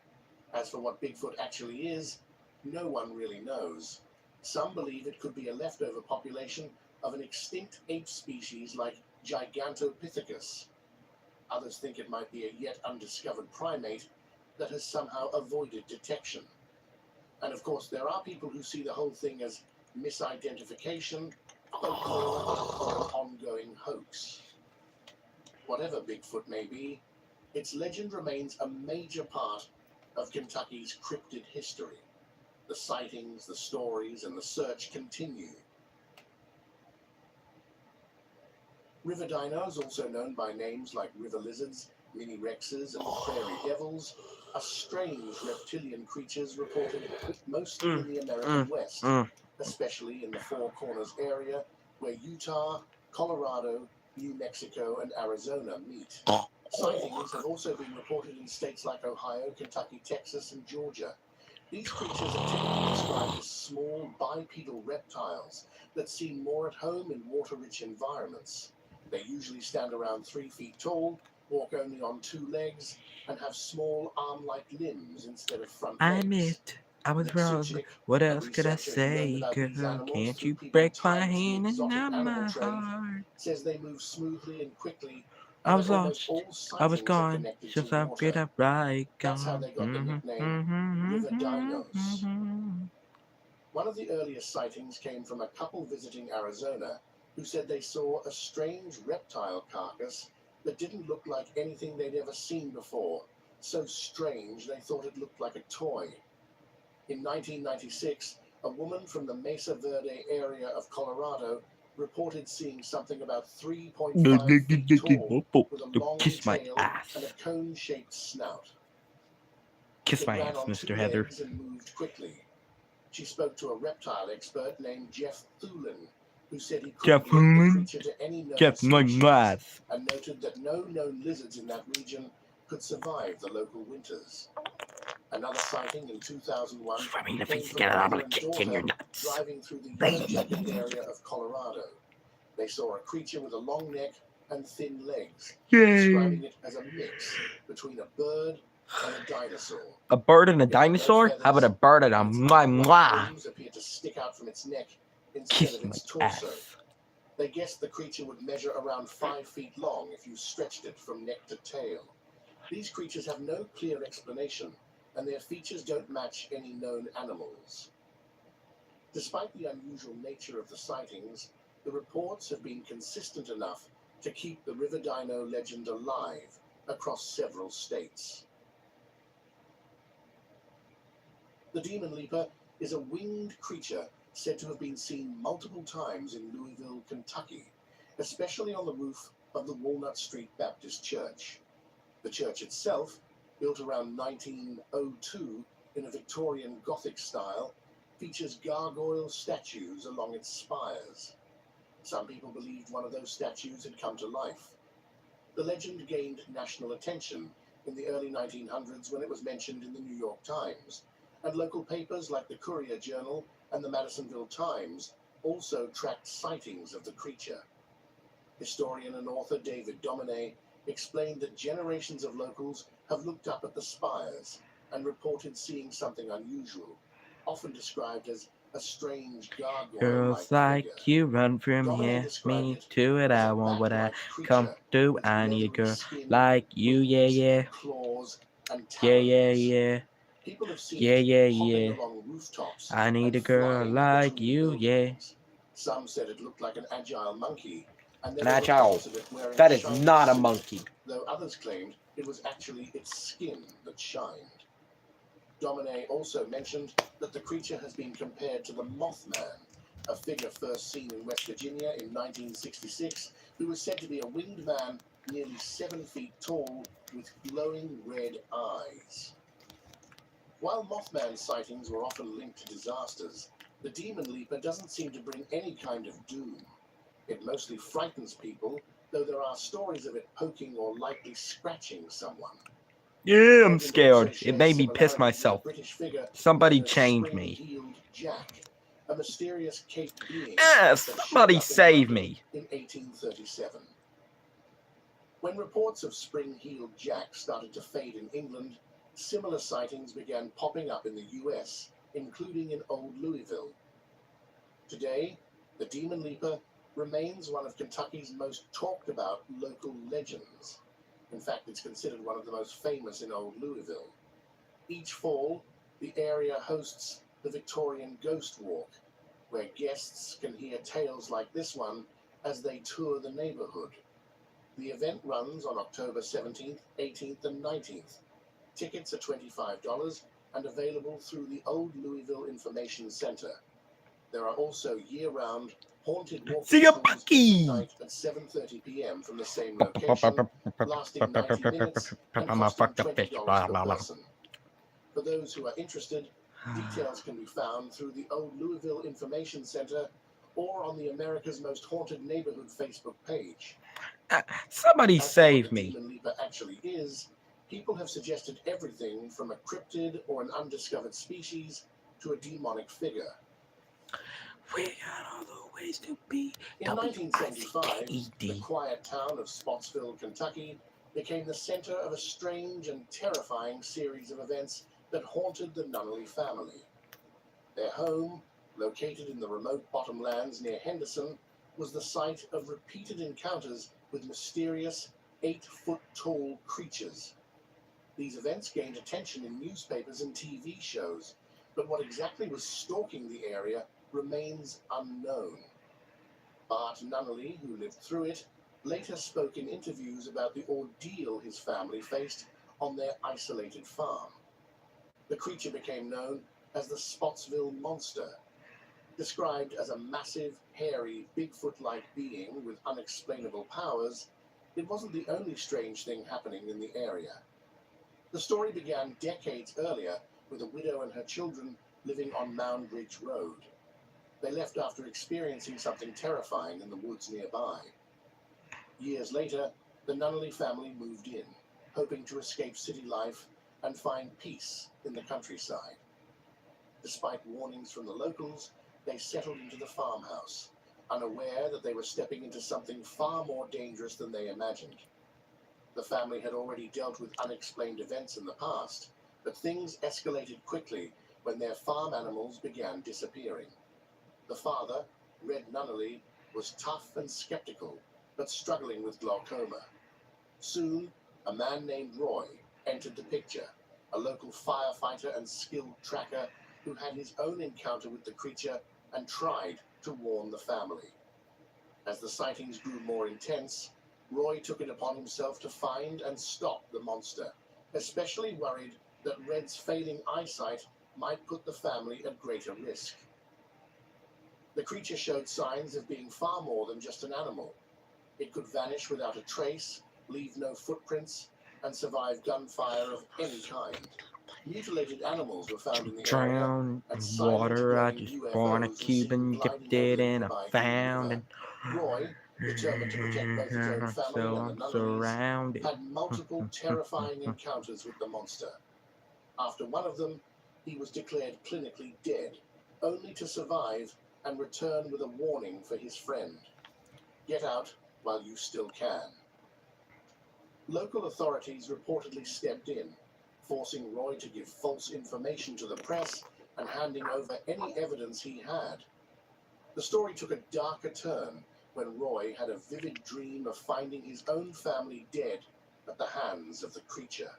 As for what Bigfoot actually is, no one really knows. Some believe it could be a leftover population of an extinct ape species like Gigantopithecus. Others think it might be a yet undiscovered primate that has somehow avoided detection. And of course, there are people who see the whole thing as misidentification, folklore, or an ongoing hoax. Whatever Bigfoot may be, its legend remains a major part of Kentucky's cryptid history. The sightings, the stories, and the search continue. River dinos, also known by names like river lizards, mini rexes, and prairie devils, are strange reptilian creatures reported mostly in the American West, especially in the Four Corners area where Utah, Colorado, New Mexico, and Arizona meet. Sightings have also been reported in states like Ohio, Kentucky, Texas, and Georgia. These creatures are typically described as small bipedal reptiles that seem more at home in water-rich environments. They usually stand around 3 feet tall, walk only on 2 legs, and have small arm-like limbs instead of front legs. I admit, I was wrong. Mitsuchik, What a else could I researcher who learned say, about these girl? animals Can't through you people break tied my to the hand and exotic not animal my trade, heart? says they move smoothly and quickly, I and was that almost lost. all I was sightings are gone. connected Just to I get water. up right That's how gone. they got the nickname River Dinos. One of the earliest sightings came from a couple visiting Arizona who said they saw a strange reptile carcass that didn't look like anything they'd ever seen before. So strange they thought it looked like a toy. In 1996, a woman from the Mesa Verde area of Colorado reported seeing something about 3.5 feet tall with a long Kiss my tail ass. and a cone-shaped snout. Kiss It my ran ass, on Mr. 2 Heather. legs and moved quickly. She spoke to a reptile expert named Jeff Thulin, who said he couldn't link the creature to any known species, and noted that no known lizards in that region could survive the local winters. Another sighting in 2001 came from a mother and daughter driving through the Yellow Jacket area of Colorado. They saw a creature with a long neck and thin legs, describing it as a mix between a bird and a dinosaur. A bird and a dinosaur? How about a bird and a mwah? Wings appeared to stick out from its neck instead Kiss of my its torso. ass. They guessed the creature would measure around 5 feet long if you stretched it from neck to tail. These creatures have no clear explanation, and their features don't match any known animals. Despite the unusual nature of the sightings, the reports have been consistent enough to keep the River Dino legend alive across several states. The Demon Leaper is a winged creature said to have been seen multiple times in Louisville, Kentucky, especially on the roof of the Walnut Street Baptist Church. The church itself, built around 1902 in a Victorian Gothic style, features gargoyle statues along its spires. Some people believed one of those statues had come to life. The legend gained national attention in the early 1900s when it was mentioned in the New York Times, and local papers like the Courier Journal and the Madisonville Times also tracked sightings of the creature. Historian and author David Domine explained that generations of locals have looked up at the spires and reported seeing something unusual, often described as a strange gargoyle-like Girls figure. like you run from Domine here, described me it to it. as I a want what I bat-like come creature through. with I need a leathery girl skin, like you, yeah, wings, yeah. claws, and Yeah, yeah, talons. yeah. People have seen Yeah, it yeah, hopping yeah. along rooftops I need and a girl flying like between you, yeah. buildings. Some said it looked like an agile monkey, and there An were agile. reports of it wearing That a is shiny not a suit, monkey. though others claimed it was actually its skin that shined. Domine also mentioned that the creature has been compared to the Mothman, a figure first seen in West Virginia in 1966, who was said to be a winged man nearly 7 feet tall with glowing red eyes. While Mothman sightings were often linked to disasters, the Demon Leaper doesn't seem to bring any kind of doom. It mostly frightens people, though there are stories of it poking or lightly scratching someone. Yeah, I'm Legend scared. also It shares made me piss similarities with a myself. British figure Somebody known as change me. Spring-Heeled Jack, a mysterious Cape being Ah, that showed somebody up in save London me. in 1837. When reports of Spring-Heeled Jack started to fade in England, similar sightings began popping up in the US, including in Old Louisville. Today, the Demon Leaper remains one of Kentucky's most talked about local legends. In fact, it's considered one of the most famous in Old Louisville. Each fall, the area hosts the Victorian Ghost Walk, where guests can hear tales like this one as they tour the neighborhood. The event runs on October 17th, 18th, and 19th. Tickets are $25 and available through the Old Louisville Information Center. There are also year-round haunted walking tours every night at 7:30 p.m. from the same location, lasting 90 minutes and costing $20 per person. For those who are interested, details can be found through the Old Louisville Information Center or on the America's Most Haunted Neighborhood Facebook page. Somebody As to save what the me. Demon Leaper actually is, people have suggested everything from a cryptid or an undiscovered species to a demonic figure. We got all the ways to be. In 1975, the quiet town of Spotsville, Kentucky, became the center of a strange and terrifying series of events that haunted the Nunnally family. Their home, located in the remote bottomlands near Henderson, was the site of repeated encounters with mysterious 8-foot-tall creatures. These events gained attention in newspapers and TV shows, but what exactly was stalking the area remains unknown. Bart Nunnally, who lived through it, later spoke in interviews about the ordeal his family faced on their isolated farm. The creature became known as the Spotsville Monster. Described as a massive, hairy, Bigfoot-like being with unexplainable powers, it wasn't the only strange thing happening in the area. The story began decades earlier with a widow and her children living on Mound Ridge Road. They left after experiencing something terrifying in the woods nearby. Years later, the Nunnally family moved in, hoping to escape city life and find peace in the countryside. Despite warnings from the locals, they settled into the farmhouse, unaware that they were stepping into something far more dangerous than they imagined. The family had already dealt with unexplained events in the past, but things escalated quickly when their farm animals began disappearing. The father, Red Nunnally, was tough and skeptical, but struggling with glaucoma. Soon, a man named Roy entered the picture, a local firefighter and skilled tracker who had his own encounter with the creature and tried to warn the family. As the sightings grew more intense, Roy took it upon himself to find and stop the monster, especially worried that Red's failing eyesight might put the family at greater risk. The creature showed signs of being far more than just an animal. It could vanish without a trace, leave no footprints, and survive gunfire of any kind. Mutilated animals were found in the area, Drown and in silent water. I glowing just UFOs born a were seen Cuban gliding over gifted the and I nearby Green found River. and Roy, determined to protect both his own family So and I'm the nunneries, surrounded. had multiple terrifying encounters with the monster. After one of them, he was declared clinically dead, only to survive and return with a warning for his friend. Get out while you still can. Local authorities reportedly stepped in, forcing Roy to give false information to the press and handing over any evidence he had. The story took a darker turn when Roy had a vivid dream of finding his own family dead at the hands of the creature.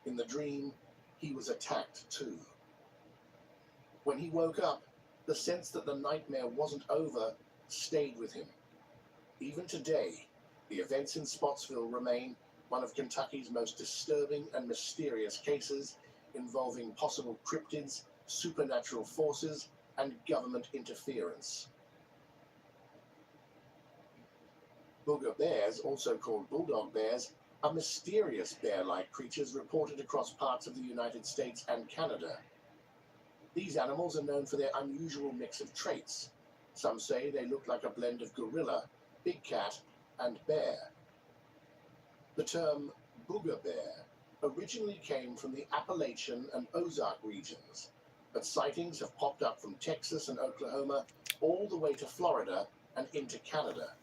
In the dream, he was attacked too. When he woke up, the sense that the nightmare wasn't over stayed with him. Even today, the events in Spotsville remain one of Kentucky's most disturbing and mysterious cases involving possible cryptids, supernatural forces, and government interference. Booger bears, also called bulldog bears, are mysterious bear-like creatures reported across parts of the United States and Canada. These animals are known for their unusual mix of traits. Some say they look like a blend of gorilla, big cat, and bear. The term booger bear originally came from the Appalachian and Ozark regions, but sightings have popped up from Texas and Oklahoma all the way to Florida and into Canada.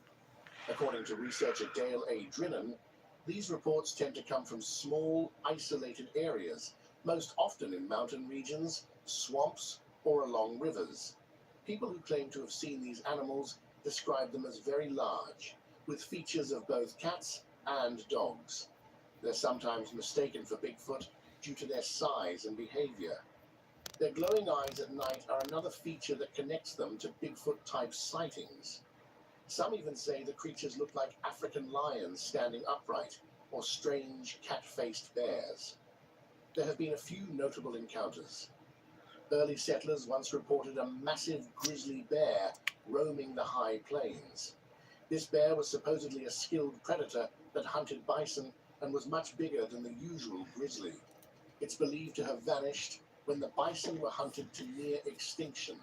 According to researcher Dale A. Drinan, these reports tend to come from small, isolated areas, most often in mountain regions, swamps, or along rivers. People who claim to have seen these animals describe them as very large, with features of both cats and dogs. They're sometimes mistaken for Bigfoot due to their size and behavior. Their glowing eyes at night are another feature that connects them to Bigfoot-type sightings. Some even say the creatures look like African lions standing upright, or strange cat-faced bears. There have been a few notable encounters. Early settlers once reported a massive grizzly bear roaming the high plains. This bear was supposedly a skilled predator that hunted bison and was much bigger than the usual grizzly. It's believed to have vanished when the bison were hunted to near extinction.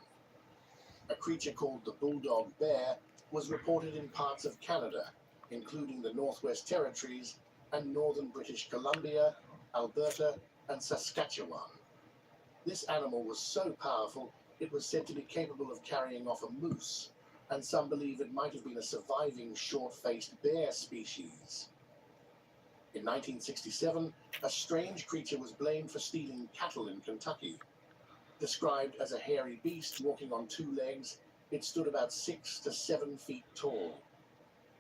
A creature called the bulldog bear was reported in parts of Canada, including the Northwest Territories and northern British Columbia, Alberta, and Saskatchewan. This animal was so powerful it was said to be capable of carrying off a moose, and some believe it might have been a surviving short-faced bear species. In 1967, a strange creature was blamed for stealing cattle in Kentucky. Described as a hairy beast walking on two legs, it stood about 6 to 7 feet tall.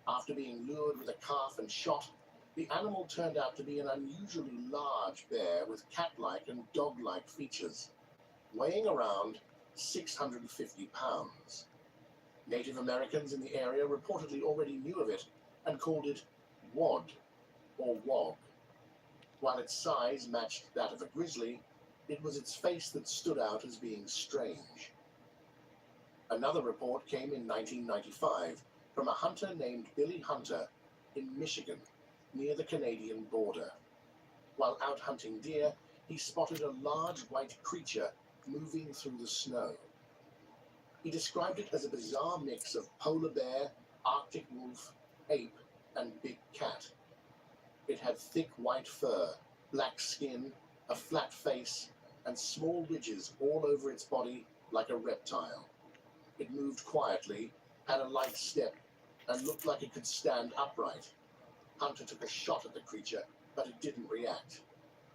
After being lured with a calf and shot, the animal turned out to be an unusually large bear with cat-like and dog-like features, weighing around 650 pounds. Native Americans in the area reportedly already knew of it and called it wad or wog. While its size matched that of a grizzly, it was its face that stood out as being strange. Another report came in 1995 from a hunter named Billy Hunter in Michigan, near the Canadian border. While out hunting deer, he spotted a large white creature moving through the snow. He described it as a bizarre mix of polar bear, Arctic wolf, ape, and big cat. It had thick white fur, black skin, a flat face, and small ridges all over its body like a reptile. It moved quietly, had a light step, and looked like it could stand upright. Hunter took a shot at the creature, but it didn't react.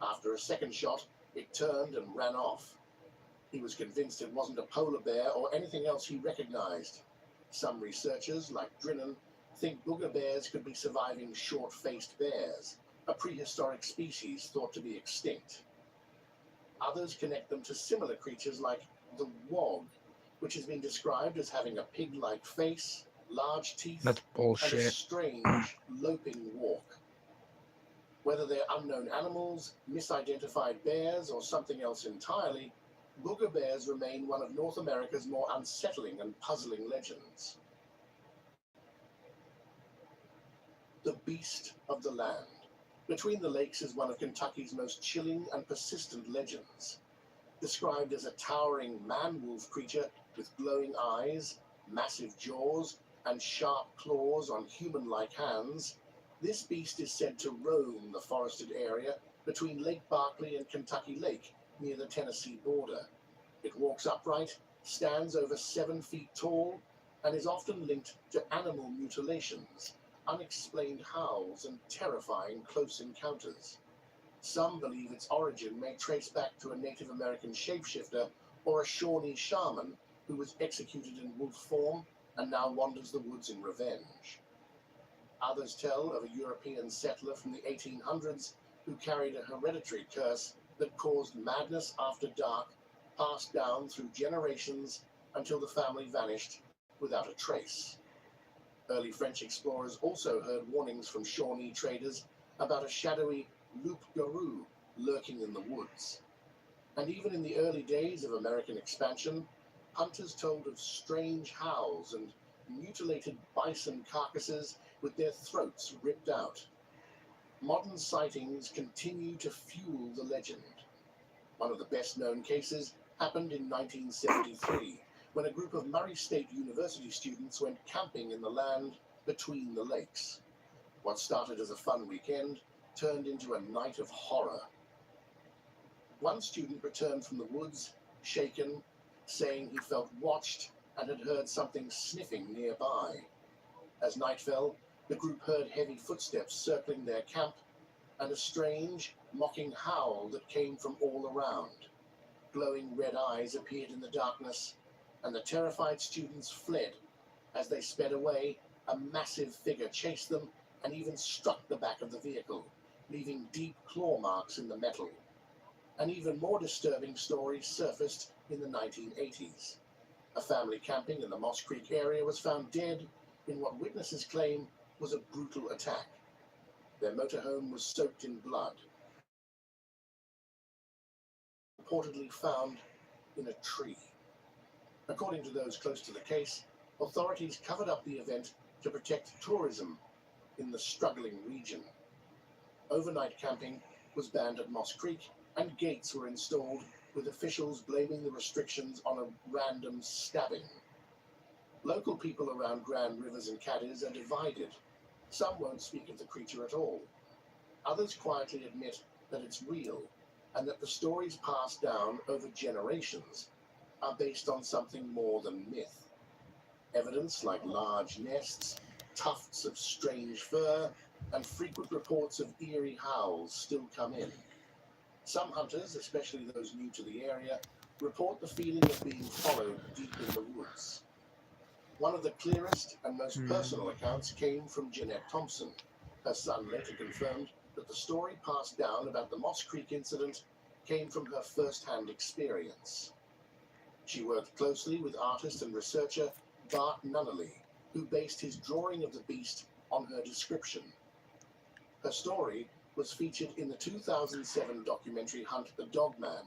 After a second shot, it turned and ran off. He was convinced it wasn't a polar bear or anything else he recognized. Some researchers, like Drinan, think booger bears could be surviving short-faced bears, a prehistoric species thought to be extinct. Others connect them to similar creatures like the wog, which has been described as having a pig-like face, large teeth, That's and a bullshit. strange, loping walk. Whether they're unknown animals, misidentified bears, or something else entirely, booger bears remain one of North America's more unsettling and puzzling legends. The Beast of the Land. Between the Lakes is one of Kentucky's most chilling and persistent legends. Described as a towering man-wolf creature with glowing eyes, massive jaws, and sharp claws on human-like hands, this beast is said to roam the forested area between Lake Barkley and Kentucky Lake near the Tennessee border. It walks upright, stands over 7 feet tall, and is often linked to animal mutilations, unexplained howls, and terrifying close encounters. Some believe its origin may trace back to a Native American shapeshifter or a Shawnee shaman who was executed in wolf form and now wanders the woods in revenge. Others tell of a European settler from the 1800s who carried a hereditary curse that caused madness after dark, passed down through generations until the family vanished without a trace. Early French explorers also heard warnings from Shawnee traders about a shadowy loup-garou lurking in the woods. And even in the early days of American expansion, hunters told of strange howls and mutilated bison carcasses with their throats ripped out. Modern sightings continue to fuel the legend. One of the best-known cases happened in 1973, when a group of Murray State University students went camping in the land between the lakes. What started as a fun weekend turned into a night of horror. One student returned from the woods, shaken, saying he felt watched and had heard something sniffing nearby. As night fell, the group heard heavy footsteps circling their camp and a strange, mocking howl that came from all around. Glowing red eyes appeared in the darkness, and the terrified students fled. As they sped away, a massive figure chased them and even struck the back of the vehicle, leaving deep claw marks in the metal. An even more disturbing story surfaced in the 1980s. A family camping in the Moss Creek area was found dead in what witnesses claim was a brutal attack. Their motorhome was soaked in blood, reportedly found in a tree. According to those close to the case, authorities covered up the event to protect tourism in the struggling region. Overnight camping was banned at Moss Creek, and gates were installed, with officials blaming the restrictions on a random stabbing. Local people around Grand Rivers and Cadiz are divided. Some won't speak of the creature at all. Others quietly admit that it's real, and that the stories passed down over generations are based on something more than myth. Evidence like large nests, tufts of strange fur, and frequent reports of eerie howls still come in. Some hunters, especially those new to the area, report the feeling of being followed deep in the woods. One of the clearest and most personal accounts came from Jeanette Thompson. Her son later confirmed that the story passed down about the Moss Creek incident came from her first-hand experience. She worked closely with artist and researcher Bart Nunnally, who based his drawing of the beast on her description. Her story was featured in the 2007 documentary Hunt the Dogman,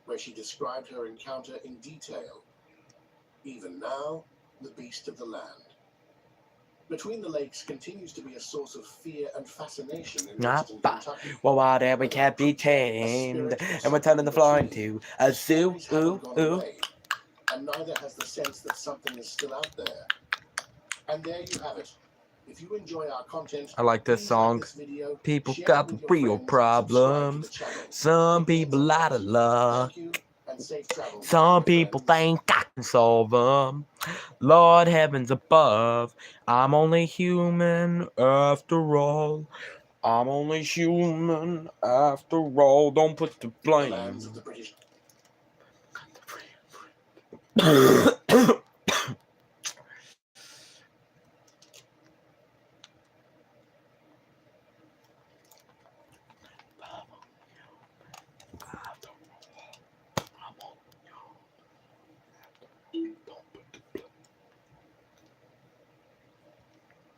where she described her encounter in detail. Even now, the beast of the land. Between the Lakes continues to be a source of fear and fascination in western Kentucky. Well, why there we can't be tamed, and we're turning the floor into a zoo. And neither has the sense that something is still out there. And there you have it. If you enjoy our content, I like this song. People got the real problems. Some people out of luck. Some people think I can solve them. Lord heavens above, I'm only human after all. I'm only human after all. Don't put the blame.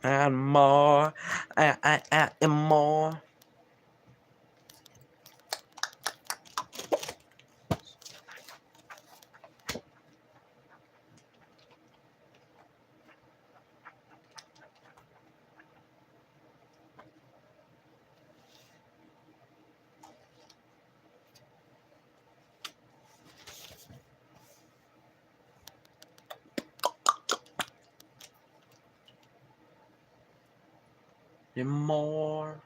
And more, and more. and more.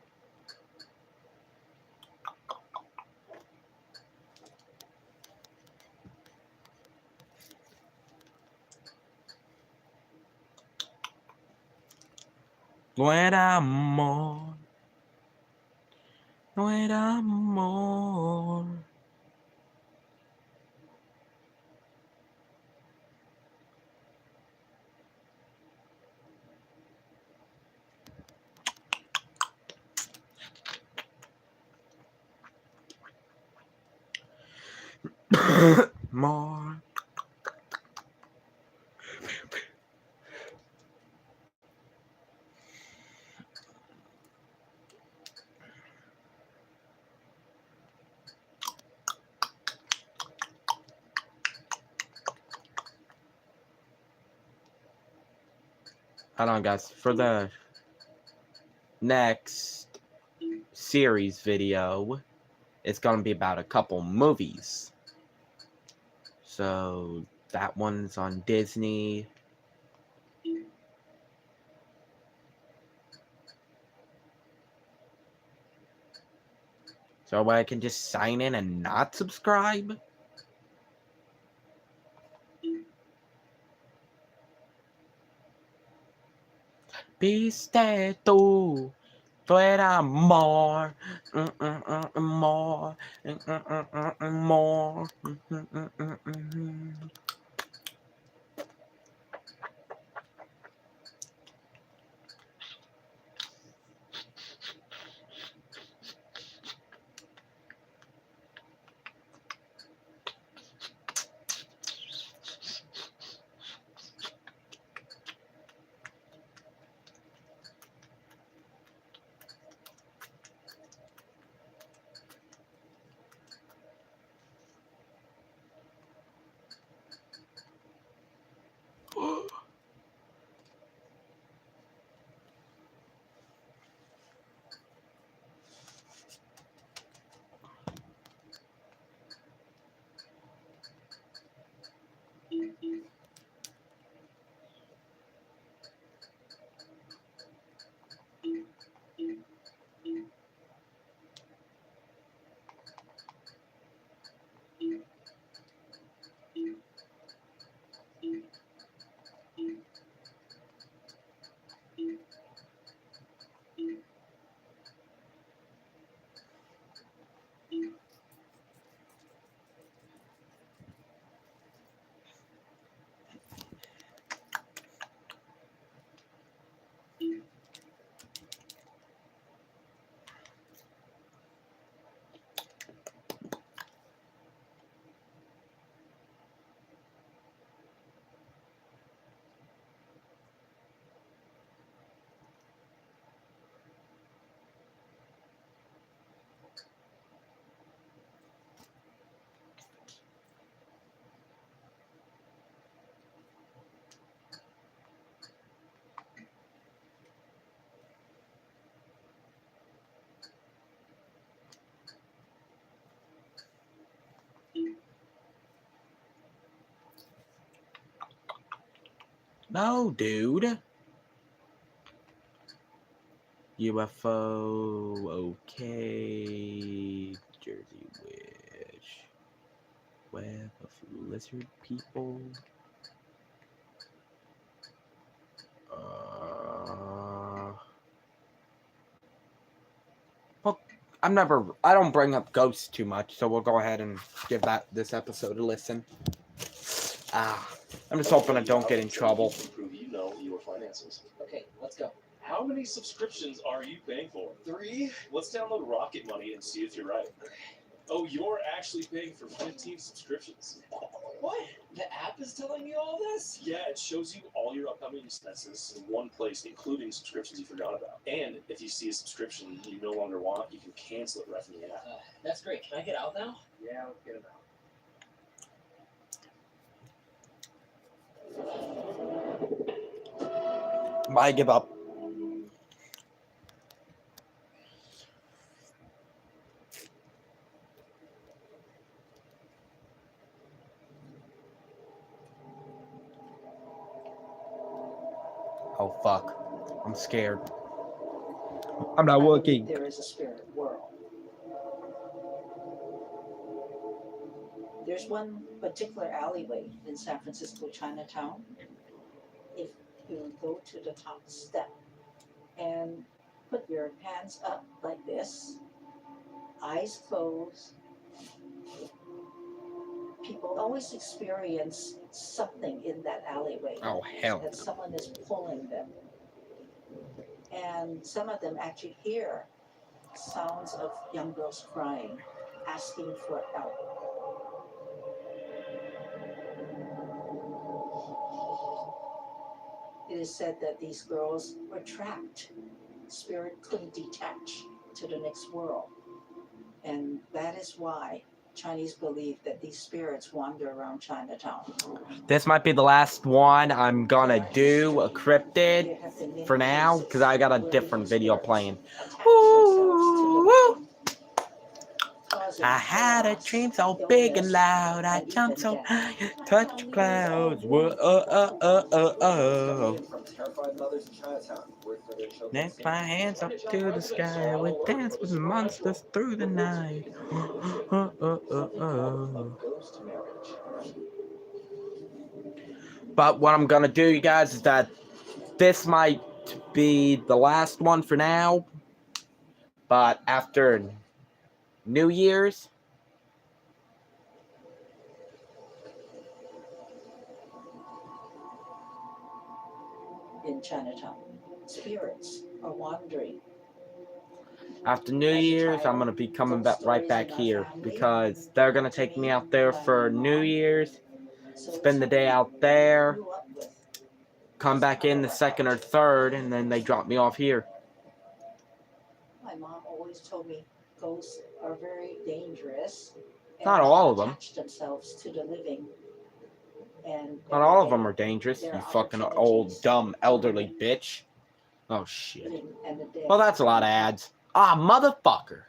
No era amor. No era amor. More. Hold on, guys. For the next series video, it's going to be about a couple movies. So that one's on Disney. So I can just sign in and not subscribe? Viste tú, tú eras amor, amor, amor. No, dude. UFO, okay. Jersey Witch. Web of lizard people. Well, I don't bring up ghosts too much, so we'll go ahead and give this episode a listen. I'm just hoping I don't get in trouble. Prove you know your finances. Okay, let's go. How many subscriptions are you paying for? 3. Let's download Rocket Money and see if you're right. Oh, you're actually paying for 15 subscriptions. What? The app is telling me all this? Yeah, it shows you all your upcoming expenses in one place, including subscriptions you forgot about. And if you see a subscription you no longer want, you can cancel it right from the app. That's great. Can I get out now? Yeah, let's get him out. I give up. Oh fuck. I'm scared. I'm not I believe working. there is a spirit world. There's one particular alleyway in San Francisco, Chinatown. If you go to the top step and put your hands up like this, eyes closed, people always experience something in that alleyway. Oh, hell That no. someone is pulling them. And some of them actually hear sounds of young girls crying, asking for help. It is said that these girls were trapped. Spirit couldn't detach to the next world. And that is why Chinese believe that these spirits wander around Chinatown. This might be the last one I'm gonna do, a cryptid, for now, because I got a different video playing. Woo! I had a dream so big and loud, I jumped so high, touched clouds. Whoa, From terrified mothers in Chinatown, word for their children. Lift my hands up to the sky, we dance with monsters through the night. But what I'm gonna do, you guys, is that this might be the last one for now. But after New Year's, in Chinatown, spirits are wandering. after New Year's, I'm gonna be coming back right back here because they're gonna take me out there for New Year's, spend the day out there, come back in the second or third, and then they drop me off here. My mom always told me ghosts are very dangerous. Not all of them. Attach themselves to the living. And Not all of them are dangerous, you fucking old, dumb, elderly bitch. Oh, shit. Well, that's a lot of ads. Ah, motherfucker.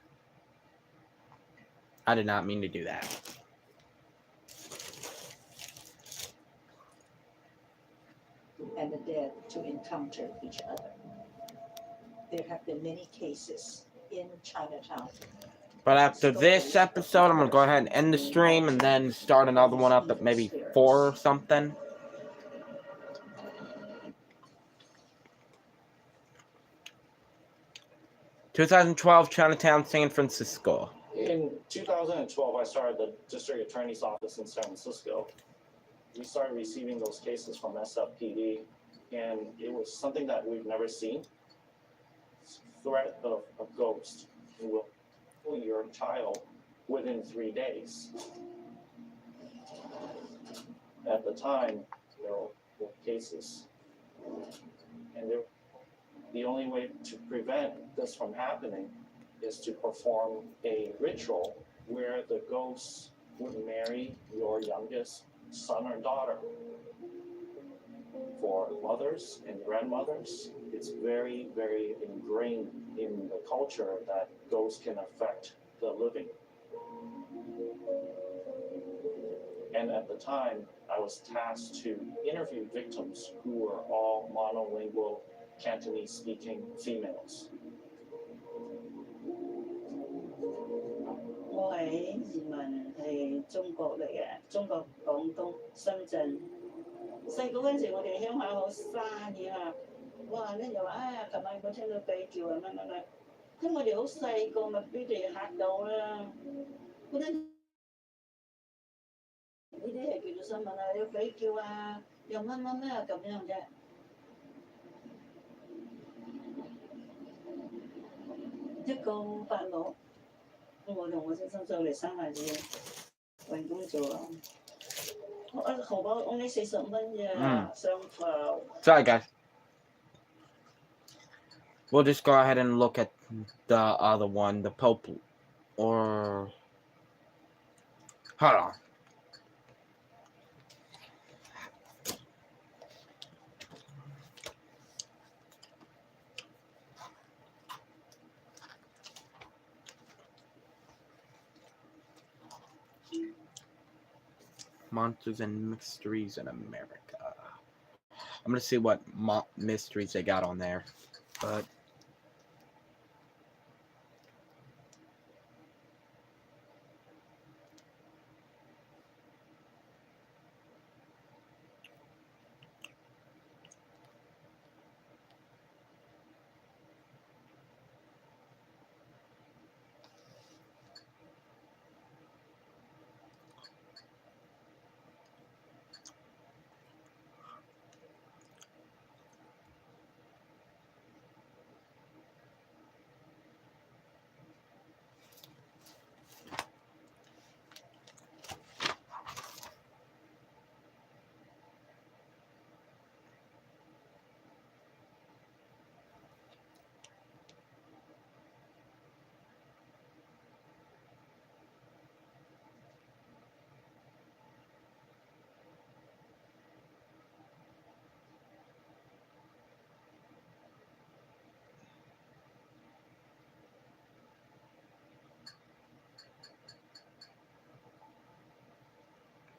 I did not mean to do that. And the dead to encounter each other. There have been many cases in Chinatown. But after this episode, I'm going to go ahead and end the stream and then start another one up at maybe 4 or something. "2012 Chinatown, San Francisco." In 2012, I started the district attorney's office in San Francisco. We started receiving those cases from SFPD, and it was something that we've never seen. Threat of a ghost who will kill your child within 3 days. At the time, there were cases, and the only way to prevent this from happening is to perform a ritual where the ghost would marry your youngest son or daughter. For mothers and grandmothers, it's very, very ingrained in the culture that ghosts can affect the living. And at the time, I was tasked to interview victims who were all monolingual, Cantonese-speaking females. 我係移民係中國嚟嘅，中國廣東深圳。細個嗰陣時，我哋鄉下好沙嘅嚇，哇！咧又話啊，琴晚有冇聽到雞叫啊乜乜乜？咁我哋好細個，咪俾佢哋嚇到啦。嗰陣呢啲係叫做新聞啊，有鬼叫啊，又乜乜乜啊咁樣啫。一個法佬。我同我先生就嚟生孩子，揾工做啊！我荷包 only 40蚊啫，雙頭。Sorry, guys. We'll just go ahead and look at the other one, the Pope, or... Hold on. Monsters and Mysteries in America. I'm gonna see what mysteries they got on there, but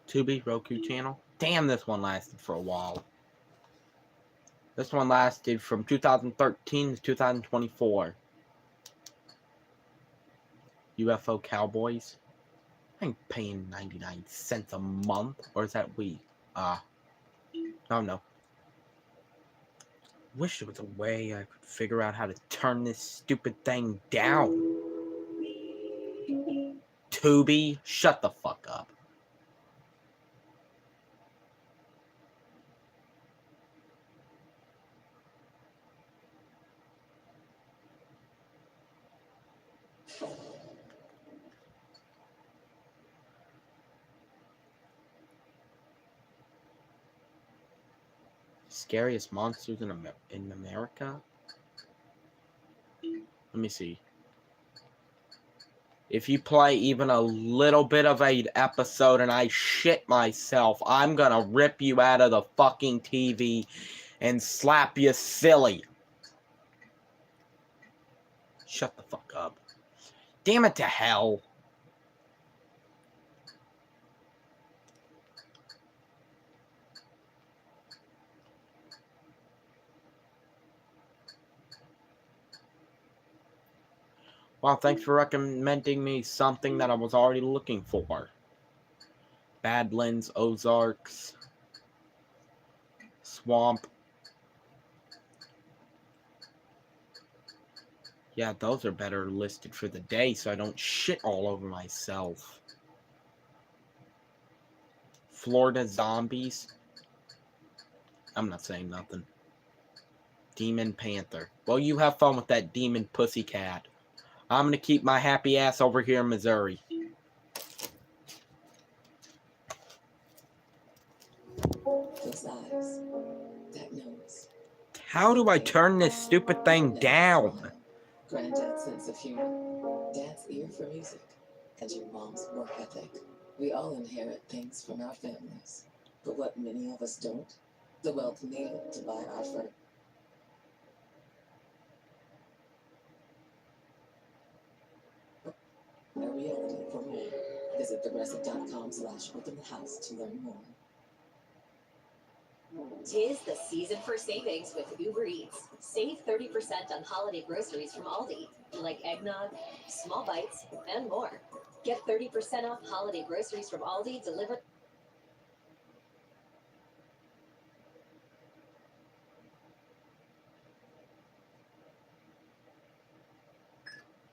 Tubi, Roku channel. Damn, this one lasted for a while. This one lasted from 2013 to 2024. UFO Cowboys. I ain't paying 99 cents a month. Or is that week? I don't know. Wish there was a way I could figure out how to turn this stupid thing down. Tubi, shut the fuck up. Scariest monsters in America? Let me see. If you play even a little bit of an episode and I shit myself, I'm gonna rip you out of the fucking TV and slap you silly. Shut the fuck up. Damn it to hell. Well, thanks for recommending me something that I was already looking for. Badlands, Ozarks, Swamp. Yeah, those are better listed for the day so I don't shit all over myself. Florida Zombies. I'm not saying nothing. Demon Panther. Well, you have fun with that demon pussycat. I'm gonna keep my happy ass over here in Missouri. Those eyes, that nose. How do I turn this stupid thing down? Granddad's sense of humor, Dad's ear for music, and your mom's work ethic. We all inherit things from our families, but what many of us don't, the wealth needed to buy our first. A reality for more. Visit theresident.com/openthehouse to learn more. 'Tis the season for savings with Uber Eats. Save 30% on holiday groceries from Aldi, like eggnog, small bites, and more. Get 30% off holiday groceries from Aldi delivered.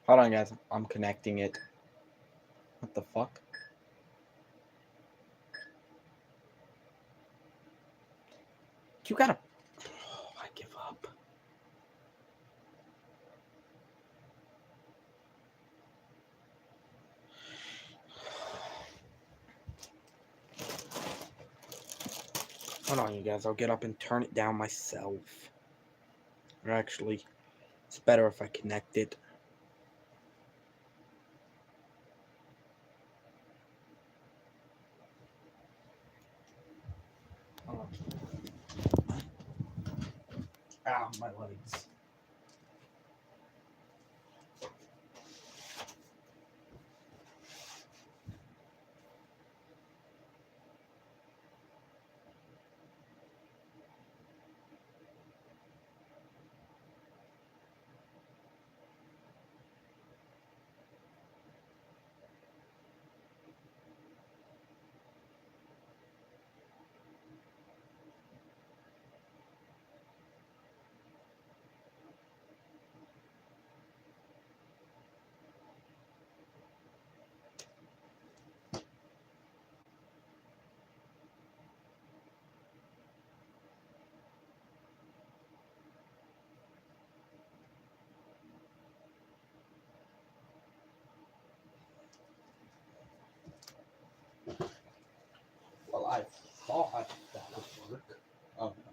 Hold on, guys. I'm connecting it. What the fuck? You gotta... Oh, I give up. Hold on, you guys. I'll get up and turn it down myself. Or actually, it's better if I connect it. Oh. Ow, my legs. Well, I thought that would work. Oh, no.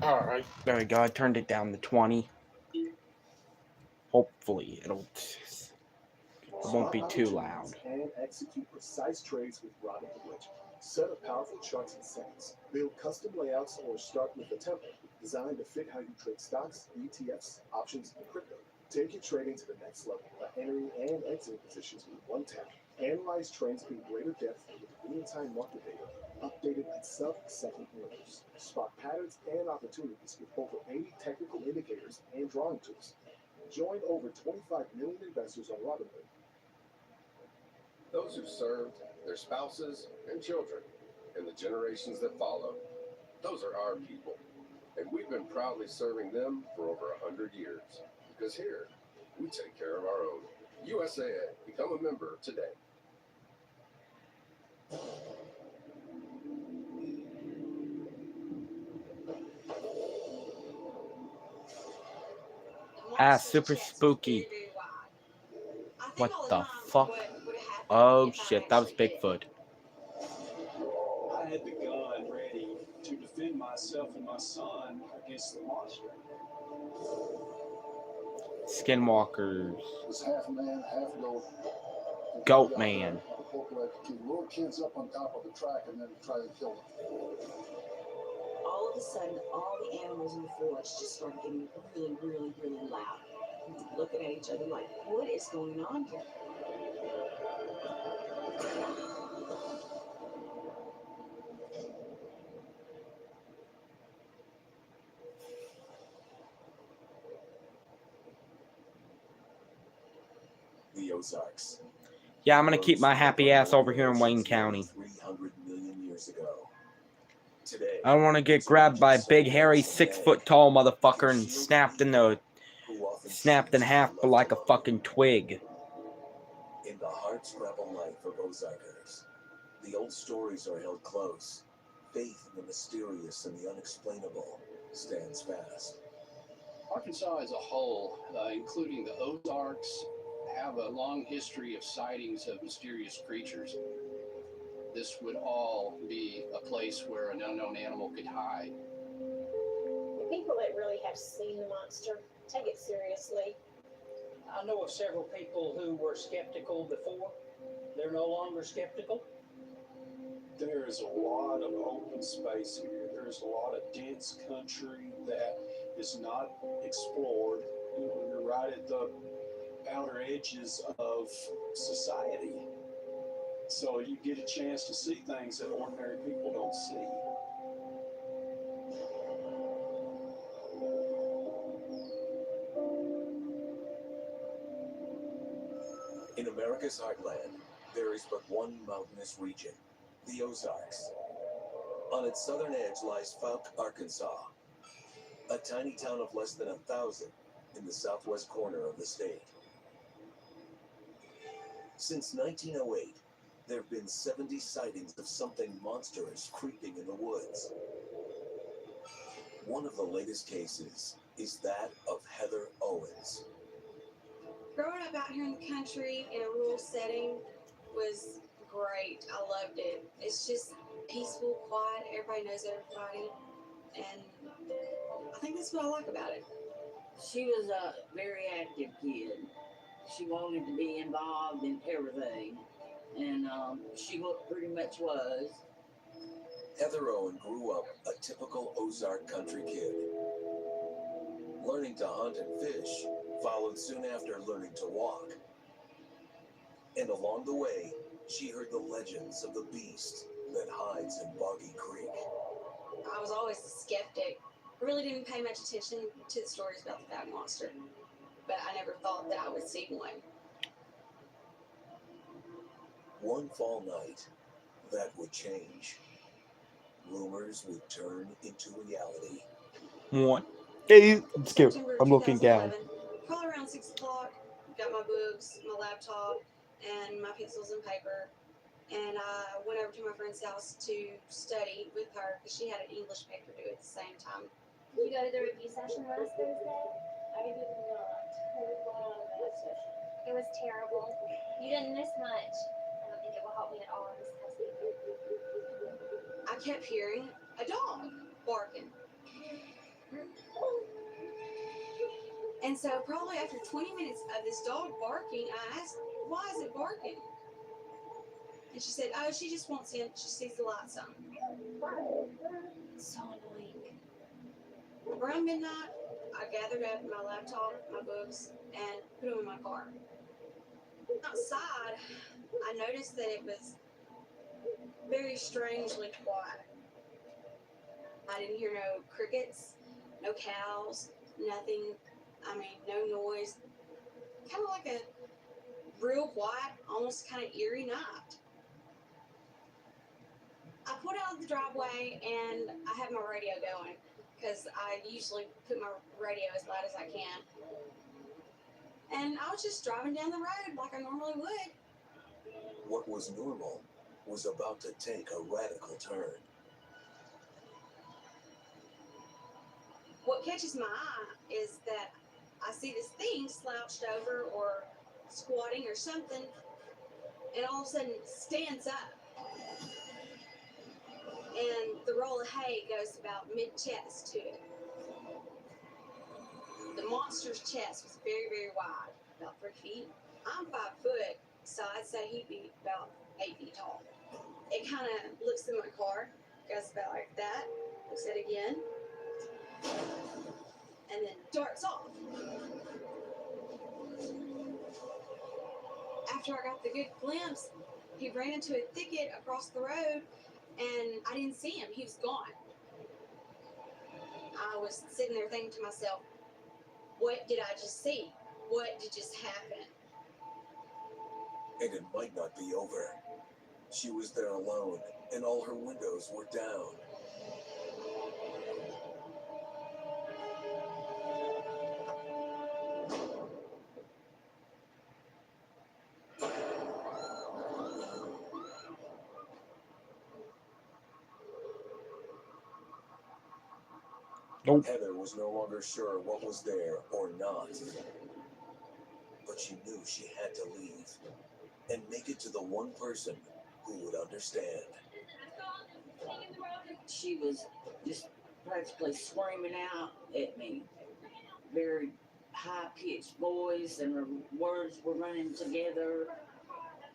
Alright, there we go. I turned it down to 20. Hopefully it'll won't be Spot too loud. opportunities and execute precise trades with Robinhood Legend. Set up powerful charts in seconds. Build custom layouts or start with a template designed to fit how you trade stocks, ETFs, options, and crypto. Take your trading to the next level by entering and exiting positions with one tap. Analyze trends in greater depth with real-time market data, updated at sub-second intervals. Spot patterns and opportunities with over 80 technical indicators and drawing tools. Join over 25 million investors on Robinhood. Those who served, their spouses and children, and the generations that follow. Those are our people. And we've been proudly serving them for over 100 years. Because here, we take care of our own. USAA. Become a member today. Super spooky. What the fuck? Oh shit, that was Bigfoot. I had the gun ready to defend myself and my son against the monster. Skinwalkers. Was half man, half goat. Goat man. Lure kids up on top of the track and then try to kill them. All of a sudden, all the animals in the forest just started getting really, really, really loud. Looking at each other like, what is going on here? The Ozarks. Yeah, I'm gonna keep my happy ass over here in Wayne County. 300 million years ago. Today, I don't want to get grabbed by a big, hairy, 6-foot-tall motherfucker and snapped in half like a fucking twig. in the hardscrabble life of Ozarkers, the old stories are held close. Faith in the mysterious and the unexplainable stands fast. Arkansas as a whole, including the Ozarks, have a long history of sightings of mysterious creatures. This would all be a place where an unknown animal could hide. The people that really have seen the monster take it seriously. I know of several people who were skeptical before. They're no longer skeptical. There is a lot of open space here. There's a lot of dense country that is not explored. You know, you're right at the outer edges of society. So you get a chance to see things that ordinary people don't see. In America's heartland, there is but one mountainous region, the Ozarks. On its southern edge lies Fouke, Arkansas, a tiny town of less than 1,000 in the southwest corner of the state. Since 1908, there have been 70 sightings of something monstrous creeping in the woods. One of the latest cases is that of Heather Owens. Growing up out here in the country in a rural setting was great. I loved it. It's just peaceful, quiet. Everybody knows everybody. And I think that's what I like about it. She was a very active kid. She wanted to be involved in everything. And she pretty much was. Heather Owen grew up a typical Ozark country kid. Learning to hunt and fish followed soon after learning to walk. And along the way, she heard the legends of the beast that hides in Boggy Creek. I was always a skeptic. I really didn't pay much attention to the stories about the Fat Monster. But I never thought that I would see one. One fall night, that would change. Rumors would turn into reality. One. Hey, I'm scared. I'm looking down. Probably around 6 o'clock. Got my books, my laptop, and my pencils and paper. And I went over to my friend's house to study with her because she had an English paper due at the same time. Did you go to the review session last Thursday? I did not. What was going on in that session? It was terrible. You didn't miss much. I don't think it will help me at all in this testing. I kept hearing a dog barking. And so probably after 20 minutes of this dog barking, I asked, why is it barking? And she said, oh, she just wants in. She sees the lights on. So annoying. Around midnight, I gathered up my laptop, my books, and put them in my car. Outside, I noticed that it was very strangely quiet. I didn't hear no crickets, no cows, nothing. I mean, no noise. Kind of like a real quiet, almost kind of eerie night. I pulled out of the driveway and I had my radio going because I usually put my radio as loud as I can. And I was just driving down the road like I normally would. What was normal was about to take a radical turn. What catches my eye is that I see this thing slouched over or squatting or something, and all of a sudden it stands up. And the roll of hay goes about mid-chest to it. The monster's chest was very, very wide, about 3 feet. I'm 5 foot, so I'd say he'd be about 8 feet tall. It kind of looks in my car, goes about like that, looks at it again, and then darts off. After I got the good glimpse, he ran into a thicket across the road, and I didn't see him. He was gone. I was sitting there thinking to myself, what did I just see? What did just happen? And it might not be over. She was there alone, and all her windows were down. Nope. Heather was no longer sure what was there or not. But she knew she had to leave and make it to the one person who would understand. She was just practically screaming out at me, very high-pitched voice, and her words were running together.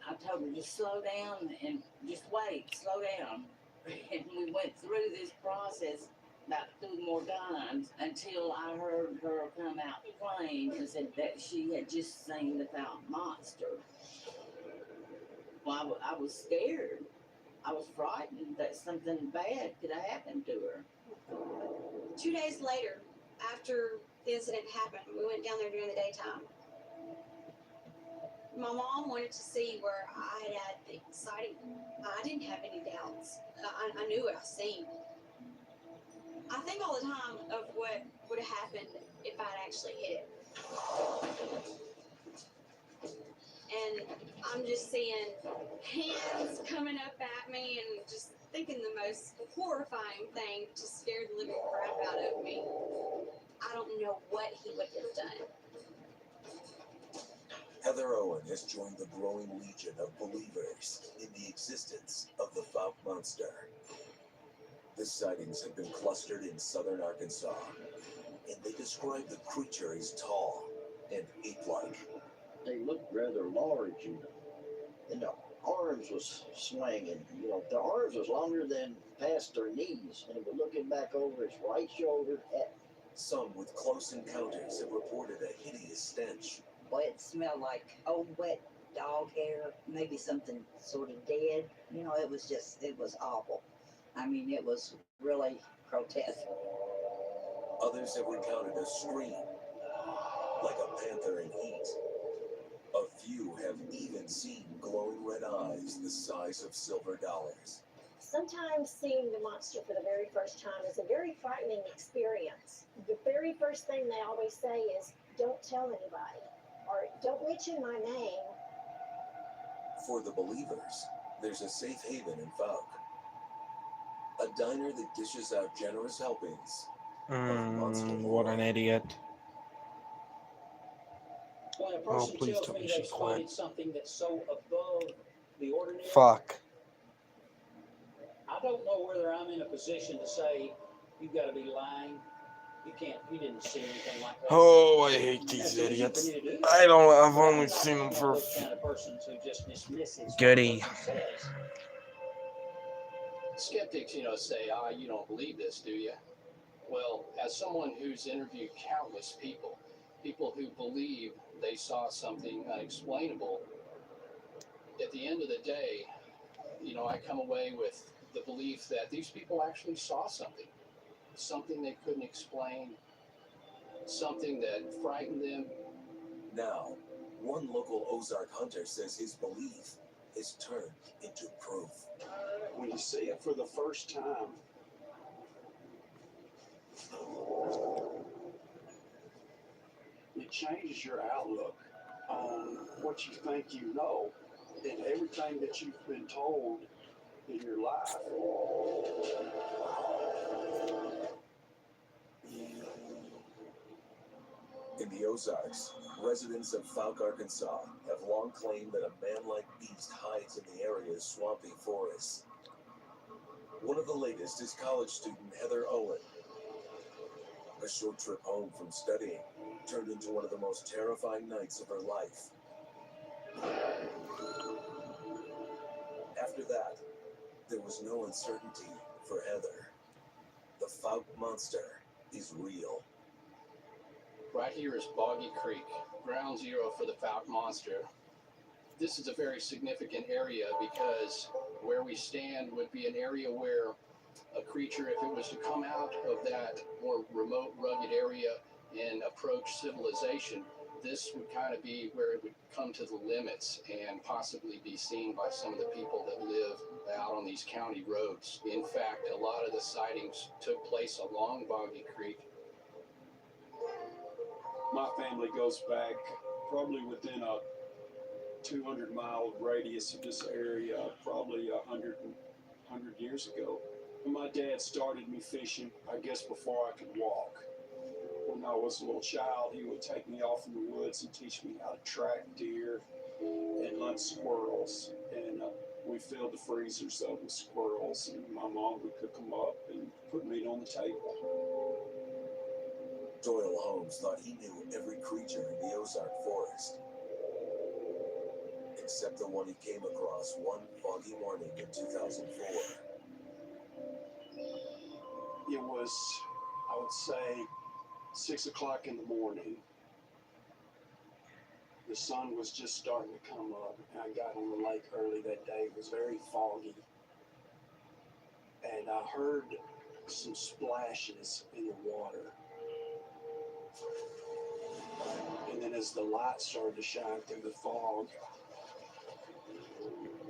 I told her to slow down and just wait, slow down. And we went through this process about 2 more times until I heard her come out plain and said that she had just seen the fountain monster. Well, I was scared. I was frightened that something bad could have happened to her. 2 days later, after the incident happened, we went down there during the daytime. My mom wanted to see where I had the sighting. I didn't have any doubts. I knew what I seen. I think all the time of what would have happened if I'd actually hit it. And I'm just seeing hands coming up at me and just thinking the most horrifying thing to scare the living crap out of me. I don't know what he would have done. Heather Owen has joined the growing legion of believers in the existence of the fountain monster. The sightings have been clustered in southern Arkansas, and they describe the creature as tall and ape-like. They looked rather large, and the arms was swinging. The arms was longer than past their knees, and it was looking back over its right shoulder at me. Some with close encounters have reported a hideous stench. Boy, it smelled like old wet dog hair, maybe something sort of dead. It was awful. I mean, it was really grotesque. Others have recounted a scream, like a panther in heat. A few have even seen glowing red eyes the size of silver dollars. Sometimes seeing the monster for the very first time is a very frightening experience. The very first thing they always say is, don't tell anybody, or don't mention my name. For the believers, there's a safe haven in Fouke. A diner that dishes out generous helpings. What an idiot. When a Oh, person please tells tell me me she they spotted quit. something that's so above the ordinary, Fuck. I don't know whether I'm in a position to say, you've got to be lying, You didn't see anything like that. Oh, I hate these idiots. I've only seen them for a Those few. kind of persons who just dismisses Goody. what a person says. Skeptics, say, you don't believe this, do you? Well, as someone who's interviewed countless people who believe they saw something unexplainable, at the end of the day, I come away with the belief that these people actually saw something they couldn't explain, something that frightened them. Now, one local Ozark hunter says his belief is turned into proof. When you see it for the first time, it changes your outlook on what you think you know and everything that you've been told in your life. In the Ozarks, residents of Fouke, Arkansas have long claimed that a man-like beast hides in the area's swampy forests. One of the latest is college student Heather Owen. A short trip home from studying turned into one of the most terrifying nights of her life. After that, there was no uncertainty for Heather. The Fouke monster is real. Right here is Boggy Creek, ground zero for the Fouke monster. This is a very significant area because where we stand would be an area where a creature, if it was to come out of that more remote, rugged area and approach civilization, this would kind of be where it would come to the limits and possibly be seen by some of the people that live out on these county roads. In fact, a lot of the sightings took place along Boggy Creek. My family goes back probably within a 200-mile radius of this area, probably 100 years ago. When my dad started me fishing, I guess before I could walk. When I was a little child, he would take me off in the woods and teach me how to track deer and hunt squirrels. And we filled the freezers up with squirrels, and my mom would cook them up and put meat on the table. Doyle Holmes thought he knew every creature in the Ozark forest, except the one he came across one foggy morning in 2004. It was, I would say, 6 o'clock in the morning. The sun was just starting to come up. I got on the lake early that day. It was very foggy. And I heard some splashes in the water. And then as the light started to shine through the fog,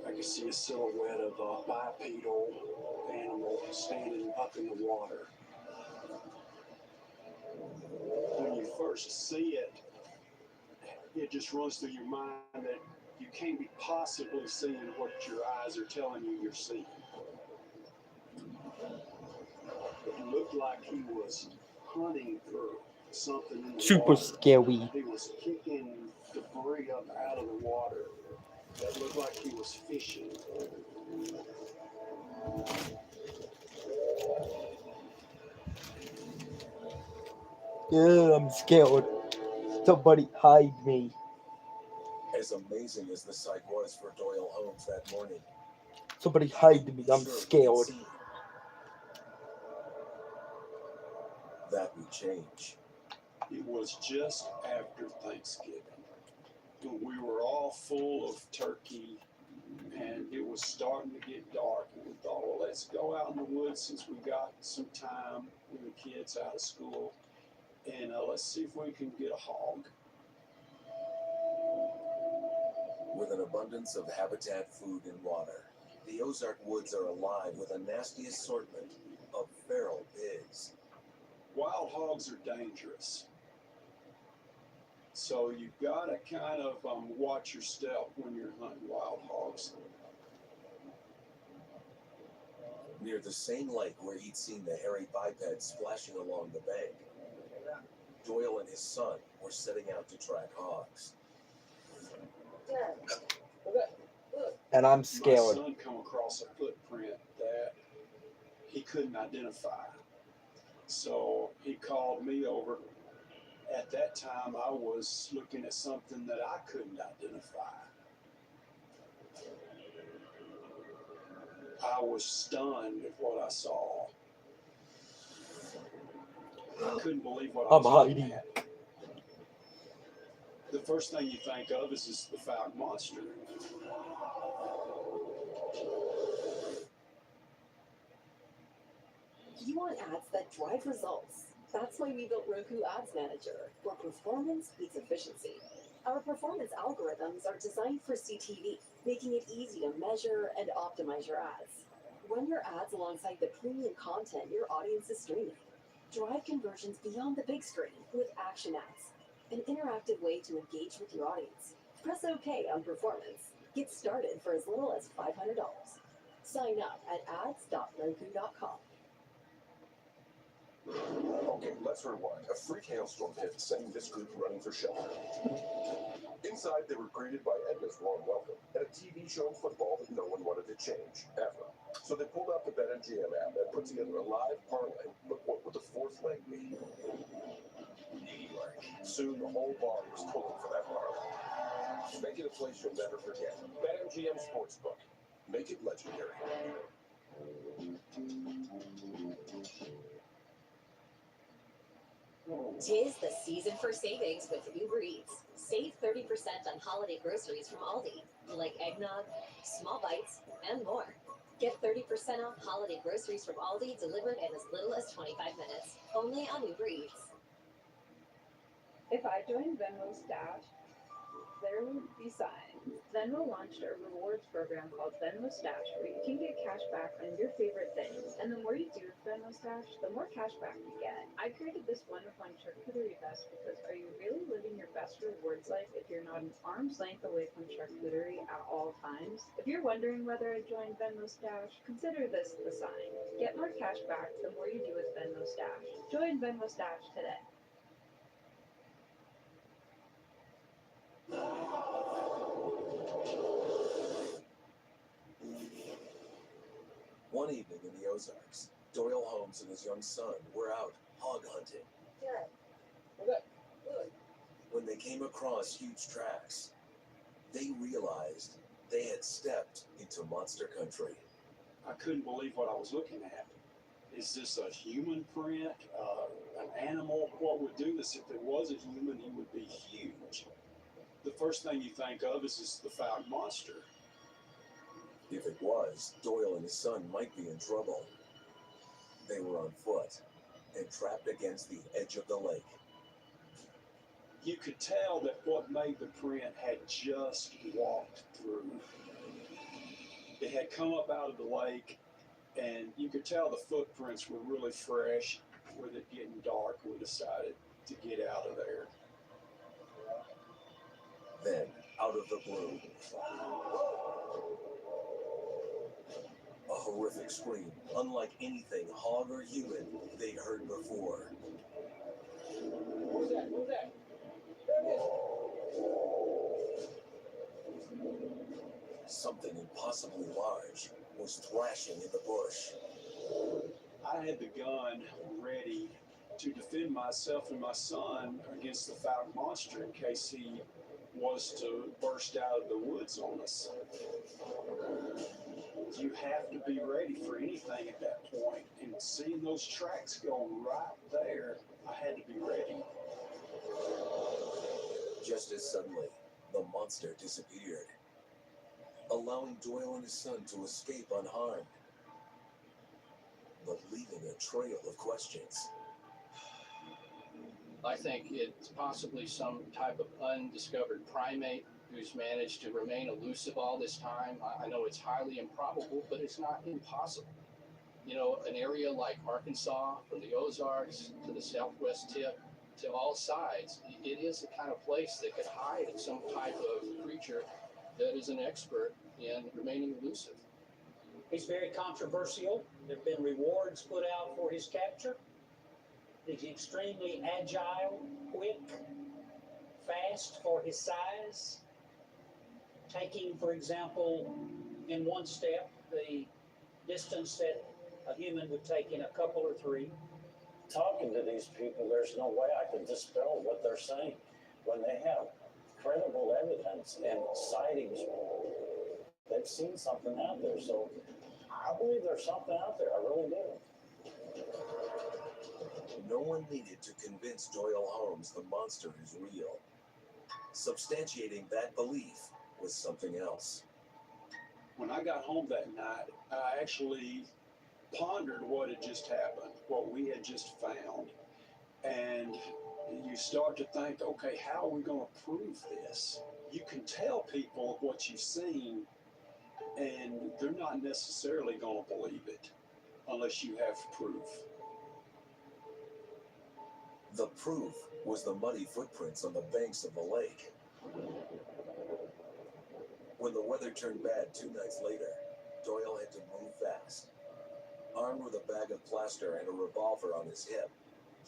I could see a silhouette of a bipedal animal standing up in the water. When you first see it, it just runs through your mind that you can't be possibly seeing what your eyes are telling you you're seeing. It looked like he was hunting for something in the Super water. scary. He was kicking debris up out of the water that looked like he was fishing. Yeah, I'm scared. Somebody hide me. As amazing as the sight was for Doyle Holmes that morning, Somebody hide me. I'm scared. That would change. It was just after Thanksgiving. We were all full of turkey, and it was starting to get dark. And we thought, well, let's go out in the woods since we got some time with the kids out of school, and let's see if we can get a hog. With an abundance of habitat, food, and water, the Ozark woods are alive with a nasty assortment of feral pigs. Wild hogs are dangerous. So you've got to kind of watch your step when you're hunting wild hogs. Near the same lake where he'd seen the hairy biped splashing along the bank, Doyle and his son were setting out to track hogs. And I'm My scared. son come across a footprint that he couldn't identify. So he called me over. At that time, I was looking at something that I couldn't identify. I was stunned at what I saw. I couldn't believe what I was looking at. The first thing you think of is the Falcon monster. You want ads that drive results. That's why we built Roku Ads Manager, where performance beats efficiency. Our performance algorithms are designed for CTV, making it easy to measure and optimize your ads. Run your ads alongside the premium content your audience is streaming. Drive conversions beyond the big screen with action ads, an interactive way to engage with your audience. Press OK on performance. Get started for as little as $500. Sign up at ads.roku.com. Okay, let's rewind. A freak hailstorm hit, sending this group running for shelter. Inside, they were greeted by Edna's warm welcome and a TV show of football that no one wanted to change, ever. So they pulled out the BetMGM app and put together a live parlay, but what would the fourth leg be? New York. Soon, the whole bar was pulling for that parlay. Make it a place you'll never forget. BetMGM Sportsbook. Make it legendary. Tis the season for savings with Uber Eats. Save 30% on holiday groceries from Aldi, like eggnog, small bites, and more. Get 30% off holiday groceries from Aldi delivered in as little as 25 minutes, only on Uber Eats. If I joined Venmo's Stash, there would be signs. Venmo launched a rewards program called Venmo Stash, where you can get cash back on your favorite things. And the more you do with Venmo Stash, the more cash back you get. I created this one-of-one charcuterie vest because are you really living your best rewards life if you're not an arm's length away from charcuterie at all times? If you're wondering whether I joined Venmo Stash, consider this the sign. Get more cash back the more you do with Venmo Stash. Join Venmo Stash today. One evening in the Ozarks, Doyle Holmes and his young son were out hog hunting. When they came across huge tracks, they realized they had stepped into monster country. I couldn't believe what I was looking at. Is this a human print? An animal? What would do this? If it was a human, he would be huge. The first thing you think of is the Falcon monster. If it was, Doyle and his son might be in trouble. They were on foot and trapped against the edge of the lake. You could tell that what made the print had just walked through. It had come up out of the lake, and you could tell the footprints were really fresh. With it getting dark, we decided to get out of there. Then, out of the blue, a horrific scream, unlike anything hog or human they'd heard before. Who's that? Who's that? There it is. Something impossibly large was thrashing in the bush. I had the gun ready to defend myself and my son against the Falcon monster in case he was to burst out of the woods on us. You have to be ready for anything at that point, and seeing those tracks go right there, I had to be ready. Just as suddenly, the monster disappeared, allowing Doyle and his son to escape unharmed, but leaving a trail of questions. I think it's possibly some type of undiscovered primate who's managed to remain elusive all this time. I know it's highly improbable, but it's not impossible. You know, an area like Arkansas, from the Ozarks to the southwest tip, to all sides, it is the kind of place that could hide some type of creature that is an expert in remaining elusive. He's very controversial. There have been rewards put out for his capture. He's extremely agile, quick, fast for his size. Taking, for example, in one step, the distance that a human would take in a couple or three. talking to these people, there's no way I can dispel what they're saying when they have credible evidence and sightings. They've seen something out there, so I believe there's something out there. I really do. No one needed to convince Doyle Holmes the monster is real. Substantiating that belief was something else. When I got home that night, I actually pondered what had just happened, what we had just found. And you start to think, okay, how are we going to prove this? You can tell people what you've seen, and they're not necessarily going to believe it unless you have proof. The proof was the muddy footprints on the banks of the lake. When the weather turned bad 2 nights later, Doyle had to move fast. Armed with a bag of plaster and a revolver on his hip,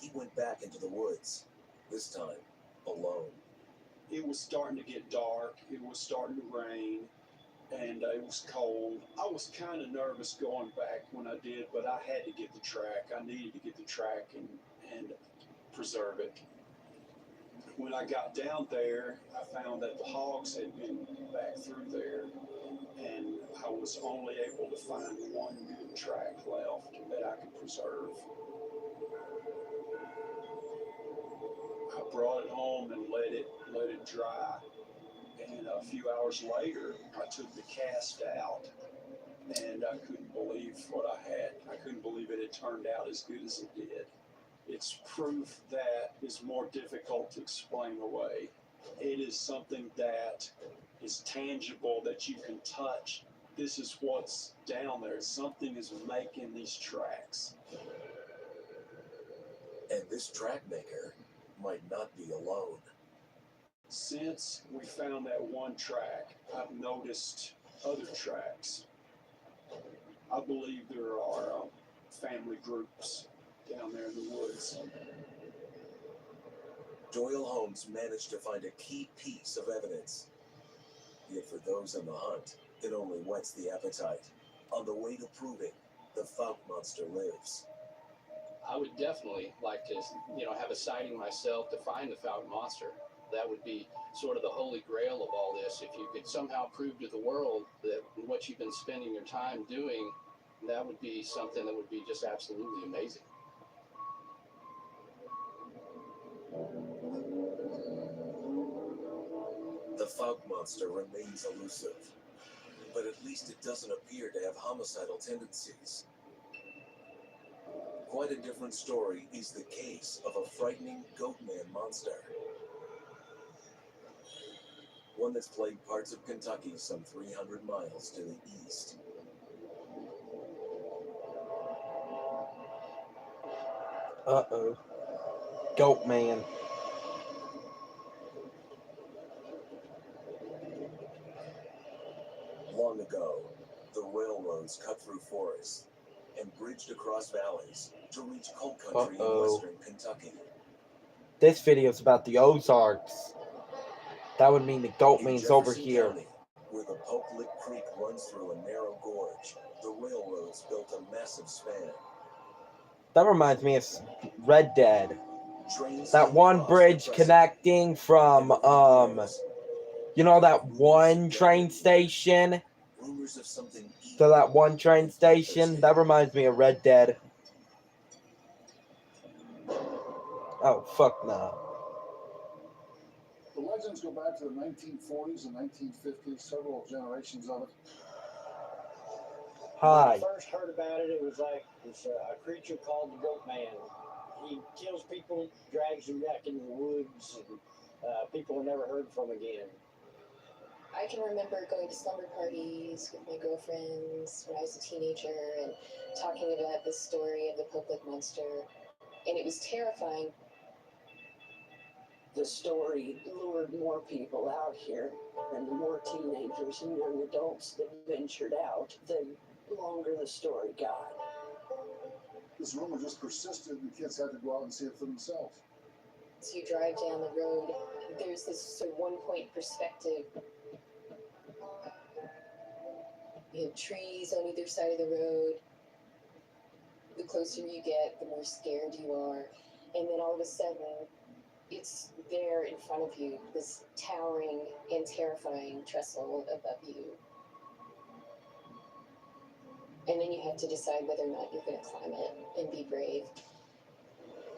he went back into the woods, this time alone. It was starting to get dark, it was starting to rain, and it was cold. I was kind of nervous going back when I did, but I had to get the track. I needed to get the track and preserve it. When I got down there, I found that the hogs had been back through there, and I was only able to find one good track left that I could preserve. I brought it home and let it dry, and a few hours later, I took the cast out, and I couldn't believe what I had. I couldn't believe it had turned out as good as it did. It's proof that is more difficult to explain away. It is something that is tangible, that you can touch. This is what's down there. Something is making these tracks. And this track maker might not be alone. Since we found that one track, I've noticed other tracks. I believe there are family groups down there in the woods. Doyle Holmes managed to find a key piece of evidence. Yet for those on the hunt, it only whets the appetite. On the way to proving the Fouke monster lives. I would definitely like to, have a sighting myself to find the Fouke monster. That would be sort of the holy grail of all this. If you could somehow prove to the world that what you've been spending your time doing, that would be something that would be just absolutely amazing. The Fouke monster remains elusive, but at least it doesn't appear to have homicidal tendencies. Quite a different story is the case of a frightening goatman monster. One that's plagued parts of Kentucky some 300 miles to the east. Uh-oh. Goat man. Long ago, the railroads cut through forests and bridged across valleys to reach coal country in western Kentucky. This video is about the Ozarks. That would mean the goat man's over here. County, where the Poke Lick Creek runs through a narrow gorge, the railroads built a massive span. That reminds me of Red Dead. That one bridge connecting from, that one train station to that one train station? That reminds me of Red Dead. Oh, fuck no. The legends go back to the 1940s and 1950s, several generations of it. Hi. When I first heard about it, it was like it's a creature called the Goat Man. He kills people, drags them back into the woods, and people are never heard from again. I can remember going to slumber parties with my girlfriends when I was a teenager and talking about the story of the Poke Lick monster, and it was terrifying. The story lured more people out here, and the more teenagers and young adults that ventured out, the longer the story got. This rumor just persisted, and kids had to go out and see it for themselves. As you drive down the road, there's this sort of one-point perspective. You have trees on either side of the road. The closer you get, the more scared you are. And then all of a sudden, it's there in front of you, this towering and terrifying trestle above you. And then you have to decide whether or not you're going to climb it and be brave.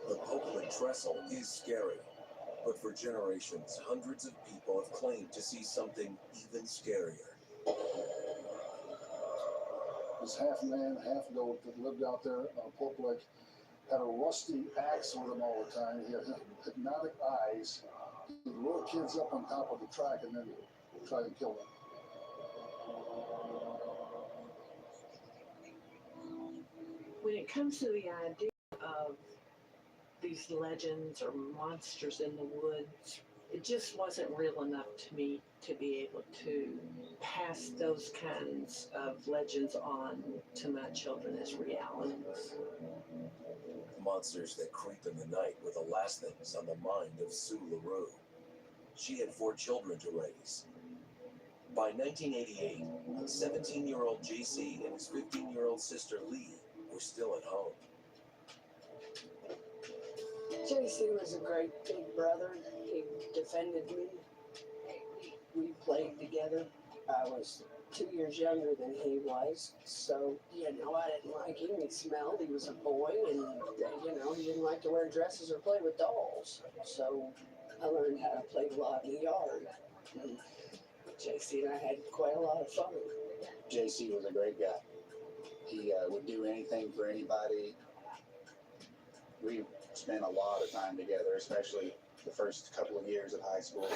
The Popeland Trestle is scary, but for generations, hundreds of people have claimed to see something even scarier. This half man, half goat that lived out there on Pope Lake had a rusty axe with him all the time. He had hypnotic eyes. He'd lure kids up on top of the track and then try to kill them. When it comes to the idea of these legends or monsters in the woods, it just wasn't real enough to me to be able to pass those kinds of legends on to my children as realities. Monsters that creep in the night were the last things on the mind of Sue LaRue. She had 4 children to raise. By 1988, 17-year-old JC and his 15-year-old sister Lee were still at home. JC was a great big brother. He defended me. We played together. I was 2 years younger than he was, so, I didn't like him. He smelled. He was a boy, and, he didn't like to wear dresses or play with dolls. So I learned how to play a lot in the yard. And JC and I had quite a lot of fun. JC was a great guy. He would do anything for anybody. We spent a lot of time together, especially the first couple of years of high school.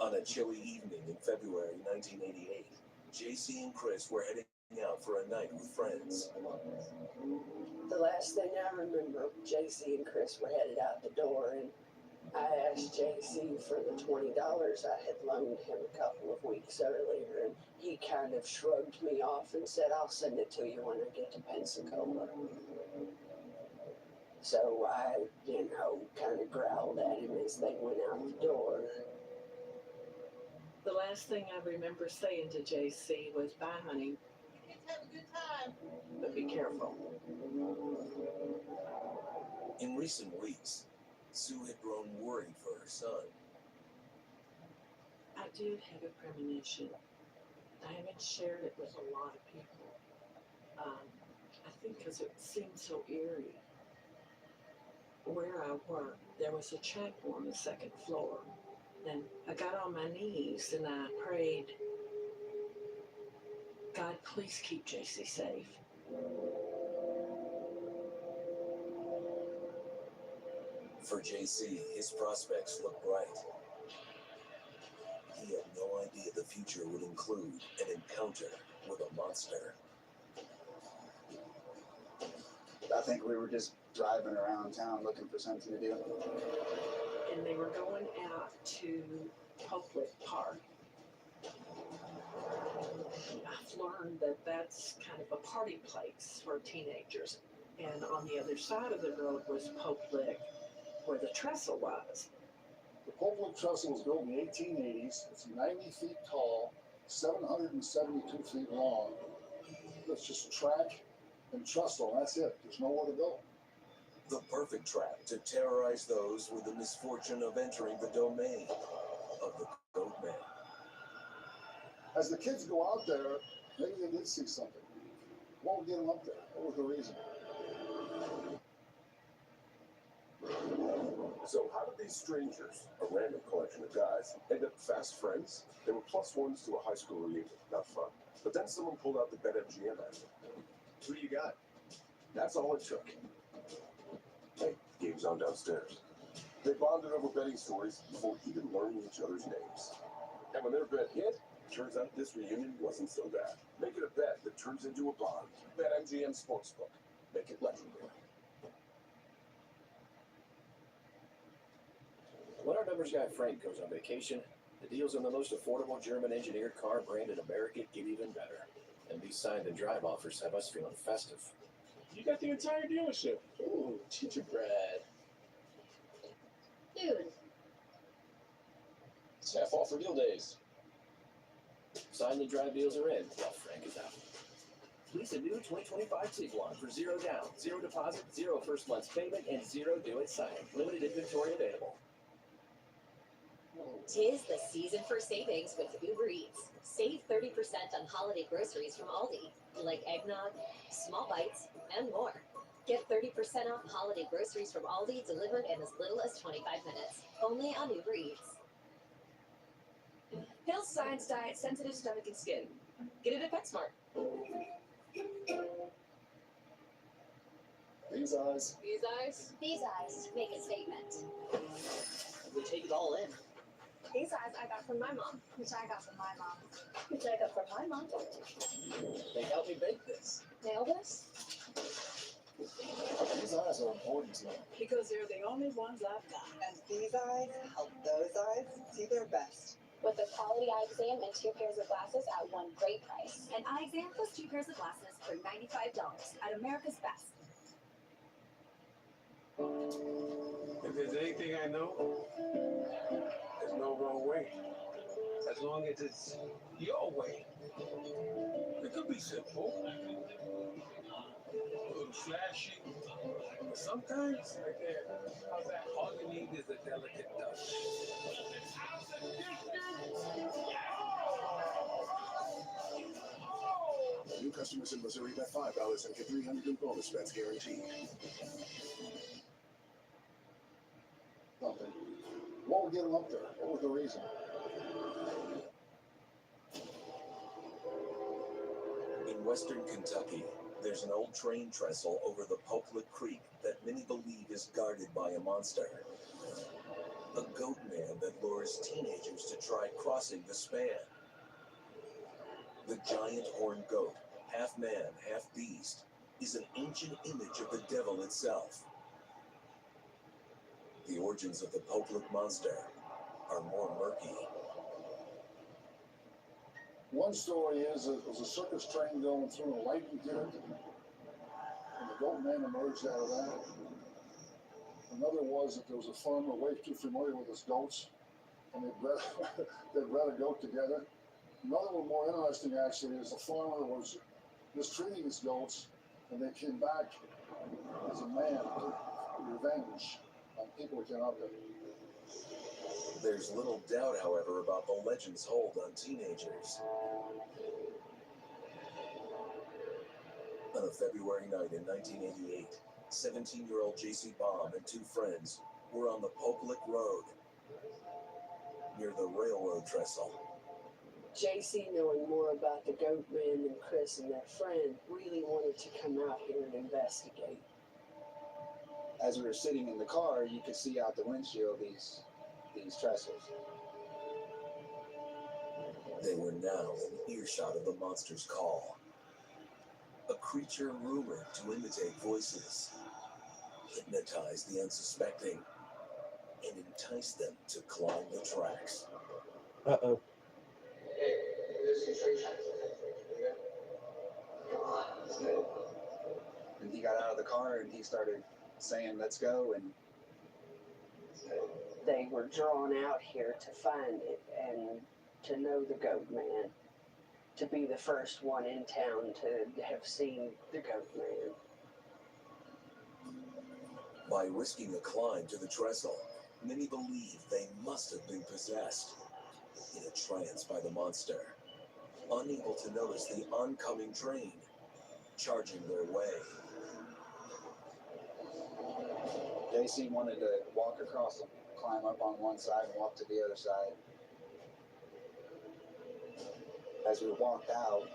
On a chilly evening in February 1988, JC and Chris were heading out for a night with friends. The last thing I remember, JC and Chris were headed out the door, and I asked JC for the $20 I had loaned him a couple of weeks earlier, and he kind of shrugged me off and said, "I'll send it to you when I get to Pensacola." So I, kind of growled at him as they went out the door. The last thing I remember saying to JC was, "Bye, honey. Have a good time. But be careful." In recent weeks, Sue had grown worried for her son. I did have a premonition. I haven't shared it with a lot of people. I think because it seemed so eerie. Where I worked, there was a chapel on the 2nd floor. And I got on my knees and I prayed, "God, please keep JC safe." For JC, his prospects looked bright. He had no idea the future would include an encounter with a monster. I think we were just driving around town looking for something to do. And they were going out to Popeland Park. I've learned that that's kind of a party place for teenagers. And on the other side of the road was Popeland, where the trestle was. The Popeland Trestle was built in the 1880s. It's 90 feet tall, 772 feet long. It's just track and trestle, that's it. There's nowhere to go. The perfect trap to terrorize those with the misfortune of entering the domain of the Goat Man. As the kids go out there, maybe they did see something. What would get them up there? What was the reason? So how did these strangers, a random collection of guys, end up fast friends? They were +1s to a high school reunion. Not fun. But then someone pulled out the BetMGM app. Who you got? That's all it took. Hey, game's on downstairs. They bonded over betting stories before even learning each other's names. And when their bet hit, turns out this reunion wasn't so bad. Make it a bet that turns into a bond. BetMGM Sportsbook. Make it legendary. When our numbers guy Frank goes on vacation, the deals on the most affordable German-engineered car brand in America get even better. And these signed and drive offers have us feeling festive. You got the entire dealership. Ooh, gingerbread. Dude, It's half off for deal days. Sign and drive deals are in while Frank is out. Lease a new 2025 Tiguan for $0 down, 0 deposit, 0 first month's payment, and 0 do-it signing. Limited inventory available. Tis the season for savings with Uber Eats. Save 30% on holiday groceries from Aldi, like eggnog, small bites, and more. Get 30% off holiday groceries from Aldi delivered in as little as 25 minutes. Only on Uber Eats. Hill's Science Diet Sensitive Stomach and Skin. Get it at PetSmart. These eyes. These eyes. These eyes make a statement. We take it all in. These eyes I got from my mom. Which I got from my mom. Which I got from my mom. They helped me bake this. Nail this? These eyes are important to me. Because they're the only ones I've got. And these eyes help those eyes see their best. With a quality eye exam and 2 pairs of glasses at one great price. An eye exam plus 2 pairs of glasses for $95 at America's Best. If there's anything I know, there's no wrong way. As long as it's your way. It could be simple. A little flashy. But sometimes, right there, how's that? All you need is a delicate touch. New customers in Missouri bet $5 and get $300 in bonus bets guaranteed. Something. What would get them up there? What was the reason? In western Kentucky, there's an old train trestle over the Pokelet Creek that many believe is guarded by a monster. A goat man that lures teenagers to try crossing the span. The giant horned goat, half man, half beast, is an ancient image of the devil itself. The origins of the Pokelet monster are more murky. One story is that it was a circus train going through a lightning grid, and the goat man emerged out of that. Another was that there was a farmer way too familiar with his goats, and they'd bred a goat together. Another one more interesting actually is the farmer was mistreating his goats, and they came back as a man to revenge on people who came out there. There's little doubt, however, about the legend's hold on teenagers. On a February night in 1988, 17-year-old J.C. Baum and 2 friends were on the Pokelet Road, near the railroad trestle. JC, knowing more about the goat man than Chris and their friend, really wanted to come out here and investigate. As we were sitting in the car, you could see out the windshield these trestles. They were now in earshot of the monster's call. A creature rumored to imitate voices, hypnotize the unsuspecting, and entice them to climb the tracks. Uh-oh. And he got out of the car and he started saying, "Let's go," and They were drawn out here to find it and to know the goat man, to be the first one in town to have seen the goat man. By risking a climb to the trestle, many believe they must have been possessed, in a trance by the monster, unable to notice the oncoming train, charging their way. JC wanted to walk across and climb up on one side and walk to the other side. As we walked out,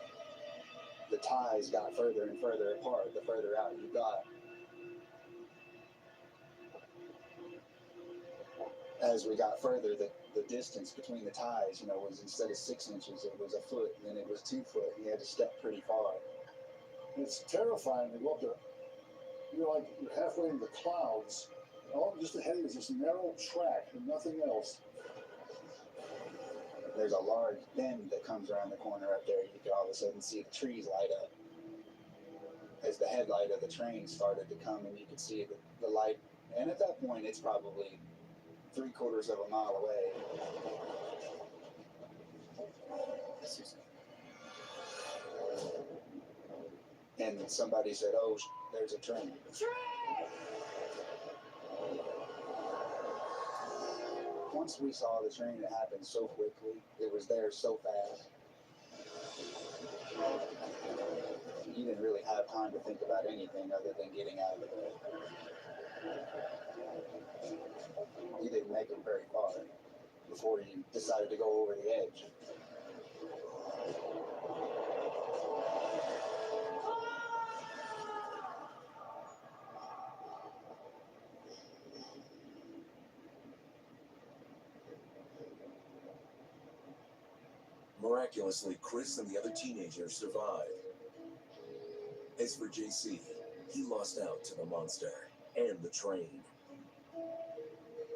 the ties got further and further apart the further out you got. As we got further, the distance between the ties, was instead of 6 inches, it was a foot, and then it was 2 foot, and you had to step pretty far. It's terrifying to go up there. You're halfway in the clouds. All just ahead of you is this narrow track and nothing else. There's a large bend that comes around the corner up there. You could all of a sudden see the trees light up. As the headlight of the train started to come, and you could see the light. And at that point, it's probably 3/4 of a mile away. and somebody said, "Oh, there's a train." Once we saw the train, it happened so quickly. It was there so fast. You didn't really have time to think about anything other than getting out of the bed. You didn't make it very far before you decided to go over the edge. Miraculously, Chris and the other teenagers survived. As for JC, he lost out to the monster and the train.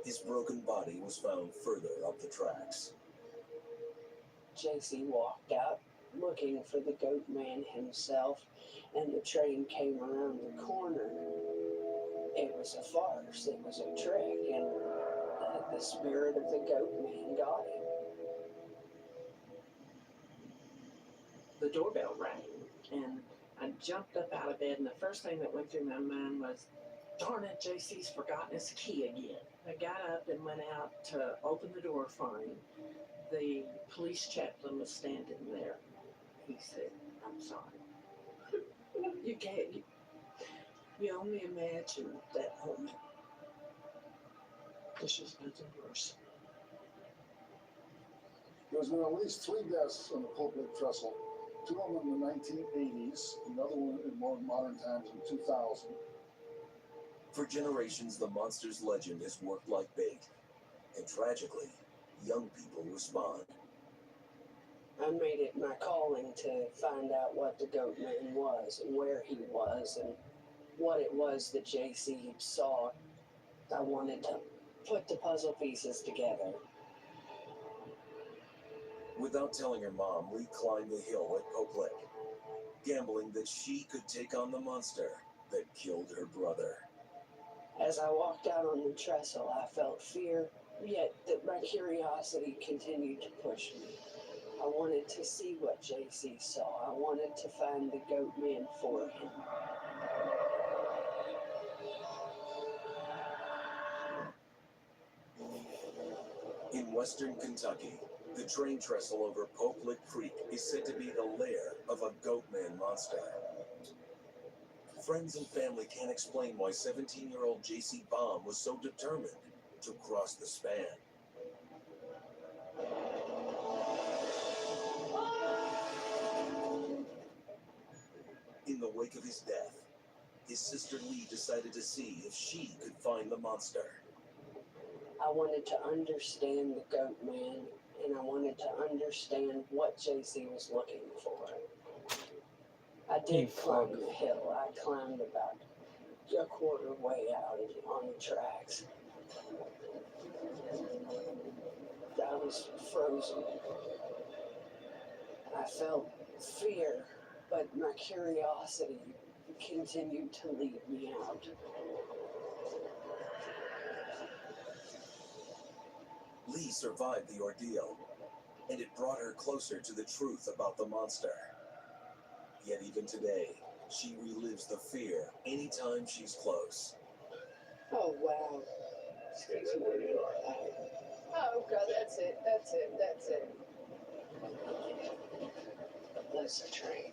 His broken body was found further up the tracks. JC walked out looking for the goat man himself, and the train came around the corner. It was a farce, it was a trick, and the spirit of the goat man got him. The doorbell rang, and I jumped up out of bed, and the first thing that went through my mind was, darn it, JC's forgotten his key again. I got up and went out to open the door for him. The police chaplain was standing there. He said, I'm sorry. You can't, you only imagine that moment. There's just nothing worse. There's been at least 3 deaths on the Pope Lake Trestle. 2 of them in the 1980s, another one in more modern times in 2000. For generations, the monster's legend has worked like bait. And tragically, young people respond. I made it my calling to find out what the goat man was and where he was and what it was that JC saw. I wanted to put the puzzle pieces together. Without telling her mom, Lee climbed the hill at Pope Lake, gambling that she could take on the monster that killed her brother. As I walked out on the trestle, I felt fear, yet that my curiosity continued to push me. I wanted to see what JC saw. I wanted to find the goat man for him. In western Kentucky, the train trestle over Pope Lick Creek is said to be the lair of a goatman monster. Friends and family can't explain why 17-year-old JC Baum was so determined to cross the span. In the wake of his death, his sister Lee decided to see if she could find the monster. I wanted to understand the goat man, and I wanted to understand what JC was looking for. I did climb the hill. I climbed about a quarter way out on the tracks. I was frozen. I felt fear, but my curiosity continued to lead me out. Lee survived the ordeal, and it brought her closer to the truth about the monster. Yet even today, she relives the fear anytime she's close. Oh, wow. Excuse me. Oh, God, that's it. That's it. That's it. That's a train.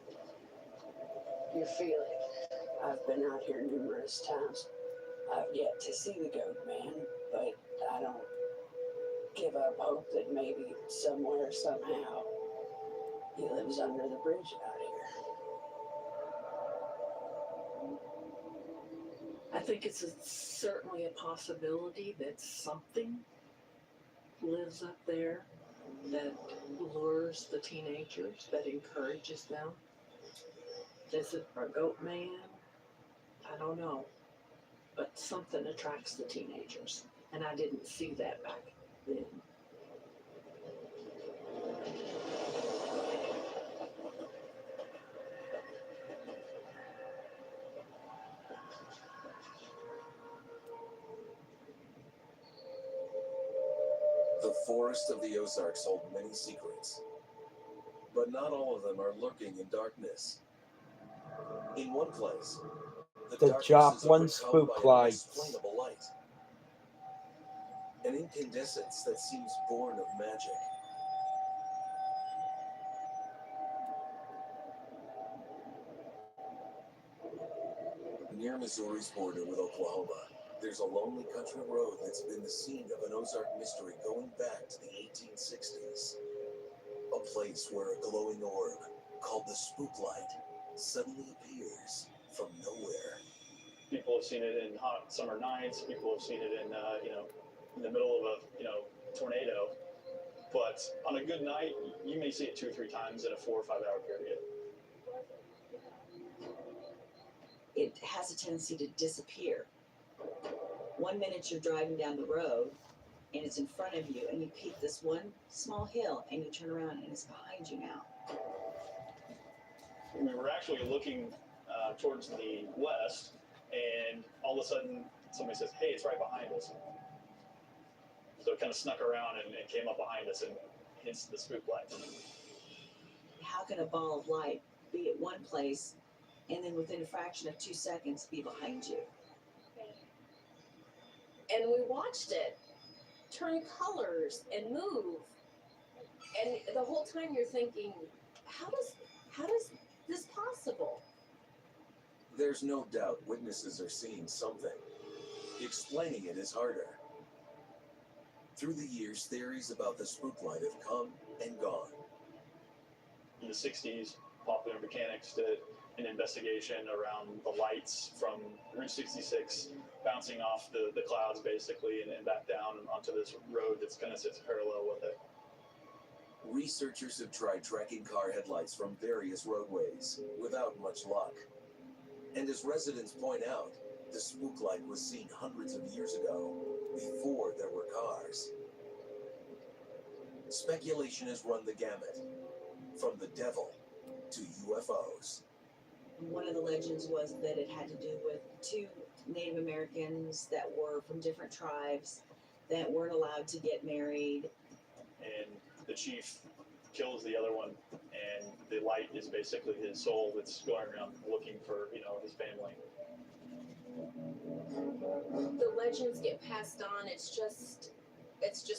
You feel it. I've been out here numerous times. I've yet to see the goat man, but I don't give up hope that maybe somewhere, somehow, he lives under the bridge out here. I think it's certainly a possibility that something lives up there that lures the teenagers, that encourages them. Is it a goat man? I don't know. But something attracts the teenagers. And I didn't see that back then. The forests of the Ozarks hold many secrets, but not all of them are lurking in darkness. In one place, the The darkness is Joplin overcome spook by an lights. unexplainable light. An incandescence that seems born of magic. Near Missouri's border with Oklahoma, there's a lonely country road that's been the scene of an Ozark mystery going back to the 1860s. A place where a glowing orb, called the spook light, suddenly appears from nowhere. People have seen it in hot summer nights. People have seen it in, in the middle of a tornado. But on a good night, you may see it 2 or 3 times in a 4 or 5 hour period. It has a tendency to disappear. One minute you're driving down the road and it's in front of you, and you peak this one small hill and you turn around and it's behind you now. We were actually looking towards the west, and all of a sudden somebody says, "Hey, it's right behind us." So it kind of snuck around and came up behind us, and hence the spook light. How can a ball of light be at one place and then within a fraction of 2 seconds be behind you? And we watched it turn colors and move. And the whole time you're thinking, how does this possible? There's no doubt witnesses are seeing something. Explaining it is harder. Through the years, theories about the spook light have come and gone. In the 60s, Popular Mechanics did an investigation around the lights from Route 66 bouncing off the clouds, basically, and back down onto this road that's kind of sits parallel with it. Researchers have tried tracking car headlights from various roadways without much luck. And as residents point out, the spook light was seen hundreds of years ago, before there were cars. Speculation has run the gamut, from the devil to UFOs. One of the legends was that it had to do with 2 Native Americans that were from different tribes that weren't allowed to get married. And the chief kills the other one, and the light is basically his soul that's going around looking for, his family. The legends get passed on. It's just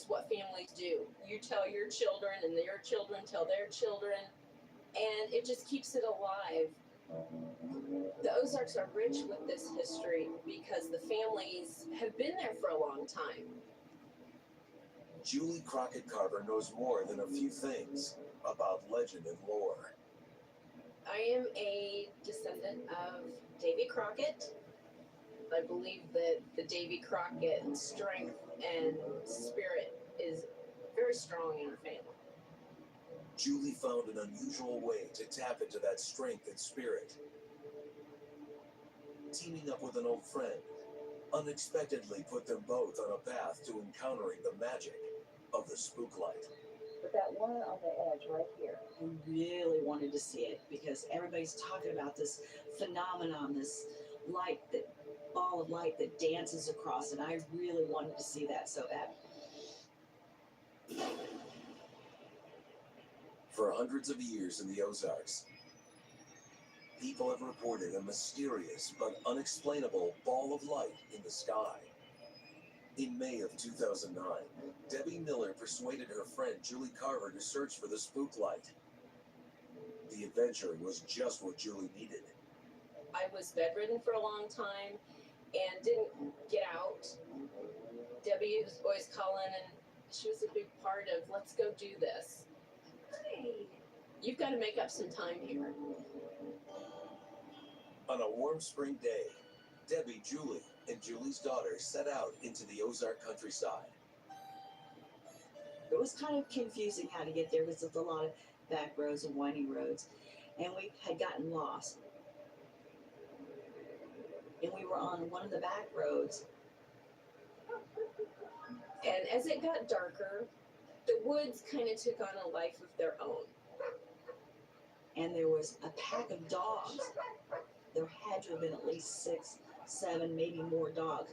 what families do. You tell your children, and their children tell their children, and it just keeps it alive. The Ozarks are rich with this history because the families have been there for a long time. Julie Crockett Carver knows more than a few things about legend and lore. I am a descendant of Davy Crockett. I believe that the Davy Crockett strength and spirit is very strong in our family. Julie found an unusual way to tap into that strength and spirit. Teaming up with an old friend unexpectedly put them both on a path to encountering the magic of the spook light. But that one on the edge right here, I really wanted to see it because everybody's talking about this phenomenon, this light, that ball of light that dances across, and I really wanted to see that so bad. For hundreds of years in the Ozarks, people have reported a mysterious but unexplainable ball of light in the sky. In May of 2009, Debbie Miller persuaded her friend Julie Carver to search for the spook light. The adventure was just what Julie needed. I was bedridden for a long time and didn't get out. Debbie was always calling, and she was a big part of, let's go do this. Hey, you've got to make up some time here. On a warm spring day, Debbie, Julie, and Julie's daughter set out into the Ozark countryside. It was kind of confusing how to get there because there's a lot of back roads and winding roads, and we had gotten lost. And we were on one of the back roads. And as it got darker, the woods kind of took on a life of their own. And there was a pack of dogs. There had to have been at least 6, 7, maybe more dogs.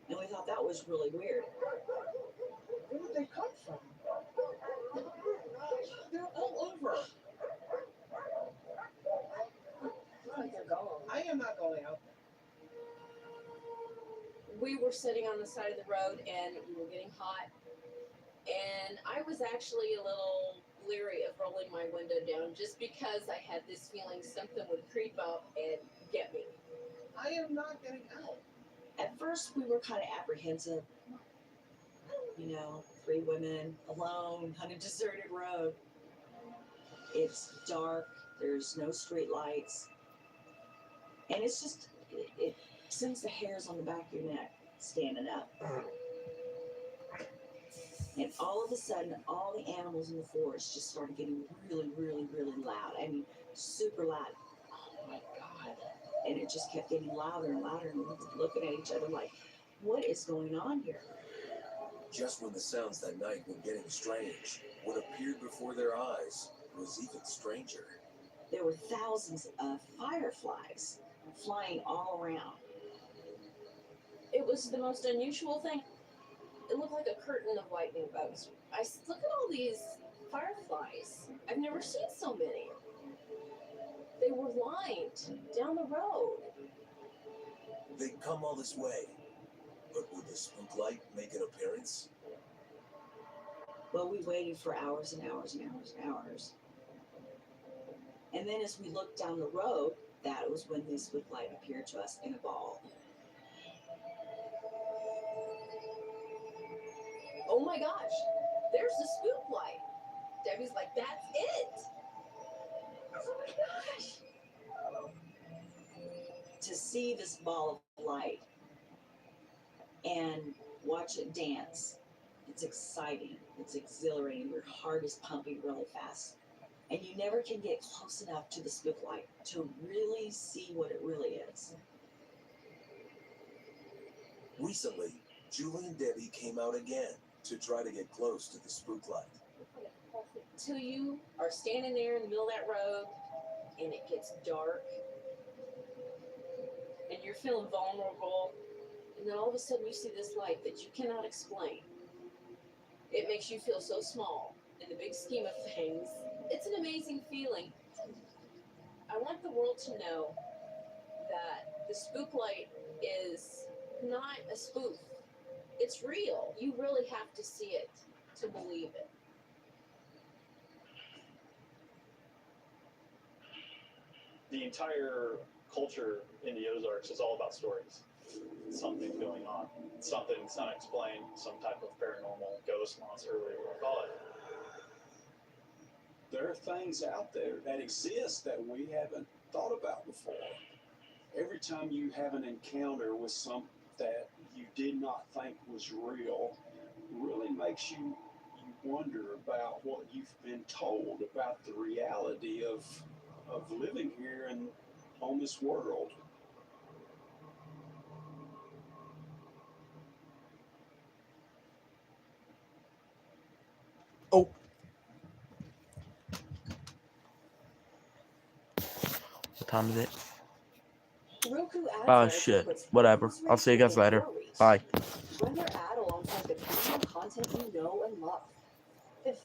And we thought that was really weird. Where did they come from? They're all over. Looks like they're gone. really out there? We were sitting on the side of the road and we were getting hot. And I was actually a little leery of rolling my window down just because I had this feeling something would creep up and get me. I am not getting out. At first, we were kind of apprehensive. You know, 3 women alone on a deserted road. It's dark. There's no street lights. And it's just, it sends the hairs on the back of your neck standing up. And all of a sudden, all the animals in the forest just started getting really, really, really loud. I mean, super loud. Oh my God. And it just kept getting louder and louder, and we were looking at each other like, what is going on here? Just when the sounds that night were getting strange, what appeared before their eyes was even stranger. There were thousands of fireflies flying all around. It was the most unusual thing. It looked like a curtain of lightning bugs. I said, look at all these fireflies. I've never seen so many. They were lined down the road. They'd come all this way, but would the spook light make an appearance? Well, we waited for hours and hours and hours and hours. And then as we looked down the road, that was when the spook light appeared to us in a ball. Oh my gosh, there's the spook light. Debbie's like, that's it. Oh my gosh. To see this ball of light and watch it dance, it's exciting, it's exhilarating, your heart is pumping really fast. And you never can get close enough to the spook light to really see what it really is. Recently, Julie and Debbie came out again to try to get close to the spook light. Till you are standing there in the middle of that road and it gets dark and you're feeling vulnerable, and then all of a sudden you see this light that you cannot explain. It makes you feel so small in the big scheme of things. It's an amazing feeling. I want the world to know that the spook light is not a spoof. It's real. You really have to see it to believe it. The entire culture in the Ozarks is all about stories. Something's going on. Something's unexplained. Some type of paranormal ghost monster, whatever you want to call it. There are things out there that exist that we haven't thought about before. Every time you have an encounter with something that you did not think was real, really makes you wonder about what you've been told about the reality of living here and on this world. Oh. What time is it? Roku ads Oh manager shit. puts Whatever. photos I'll see you guys right later. in your reach. Bye. Run your ad alongside the premium content you know and love.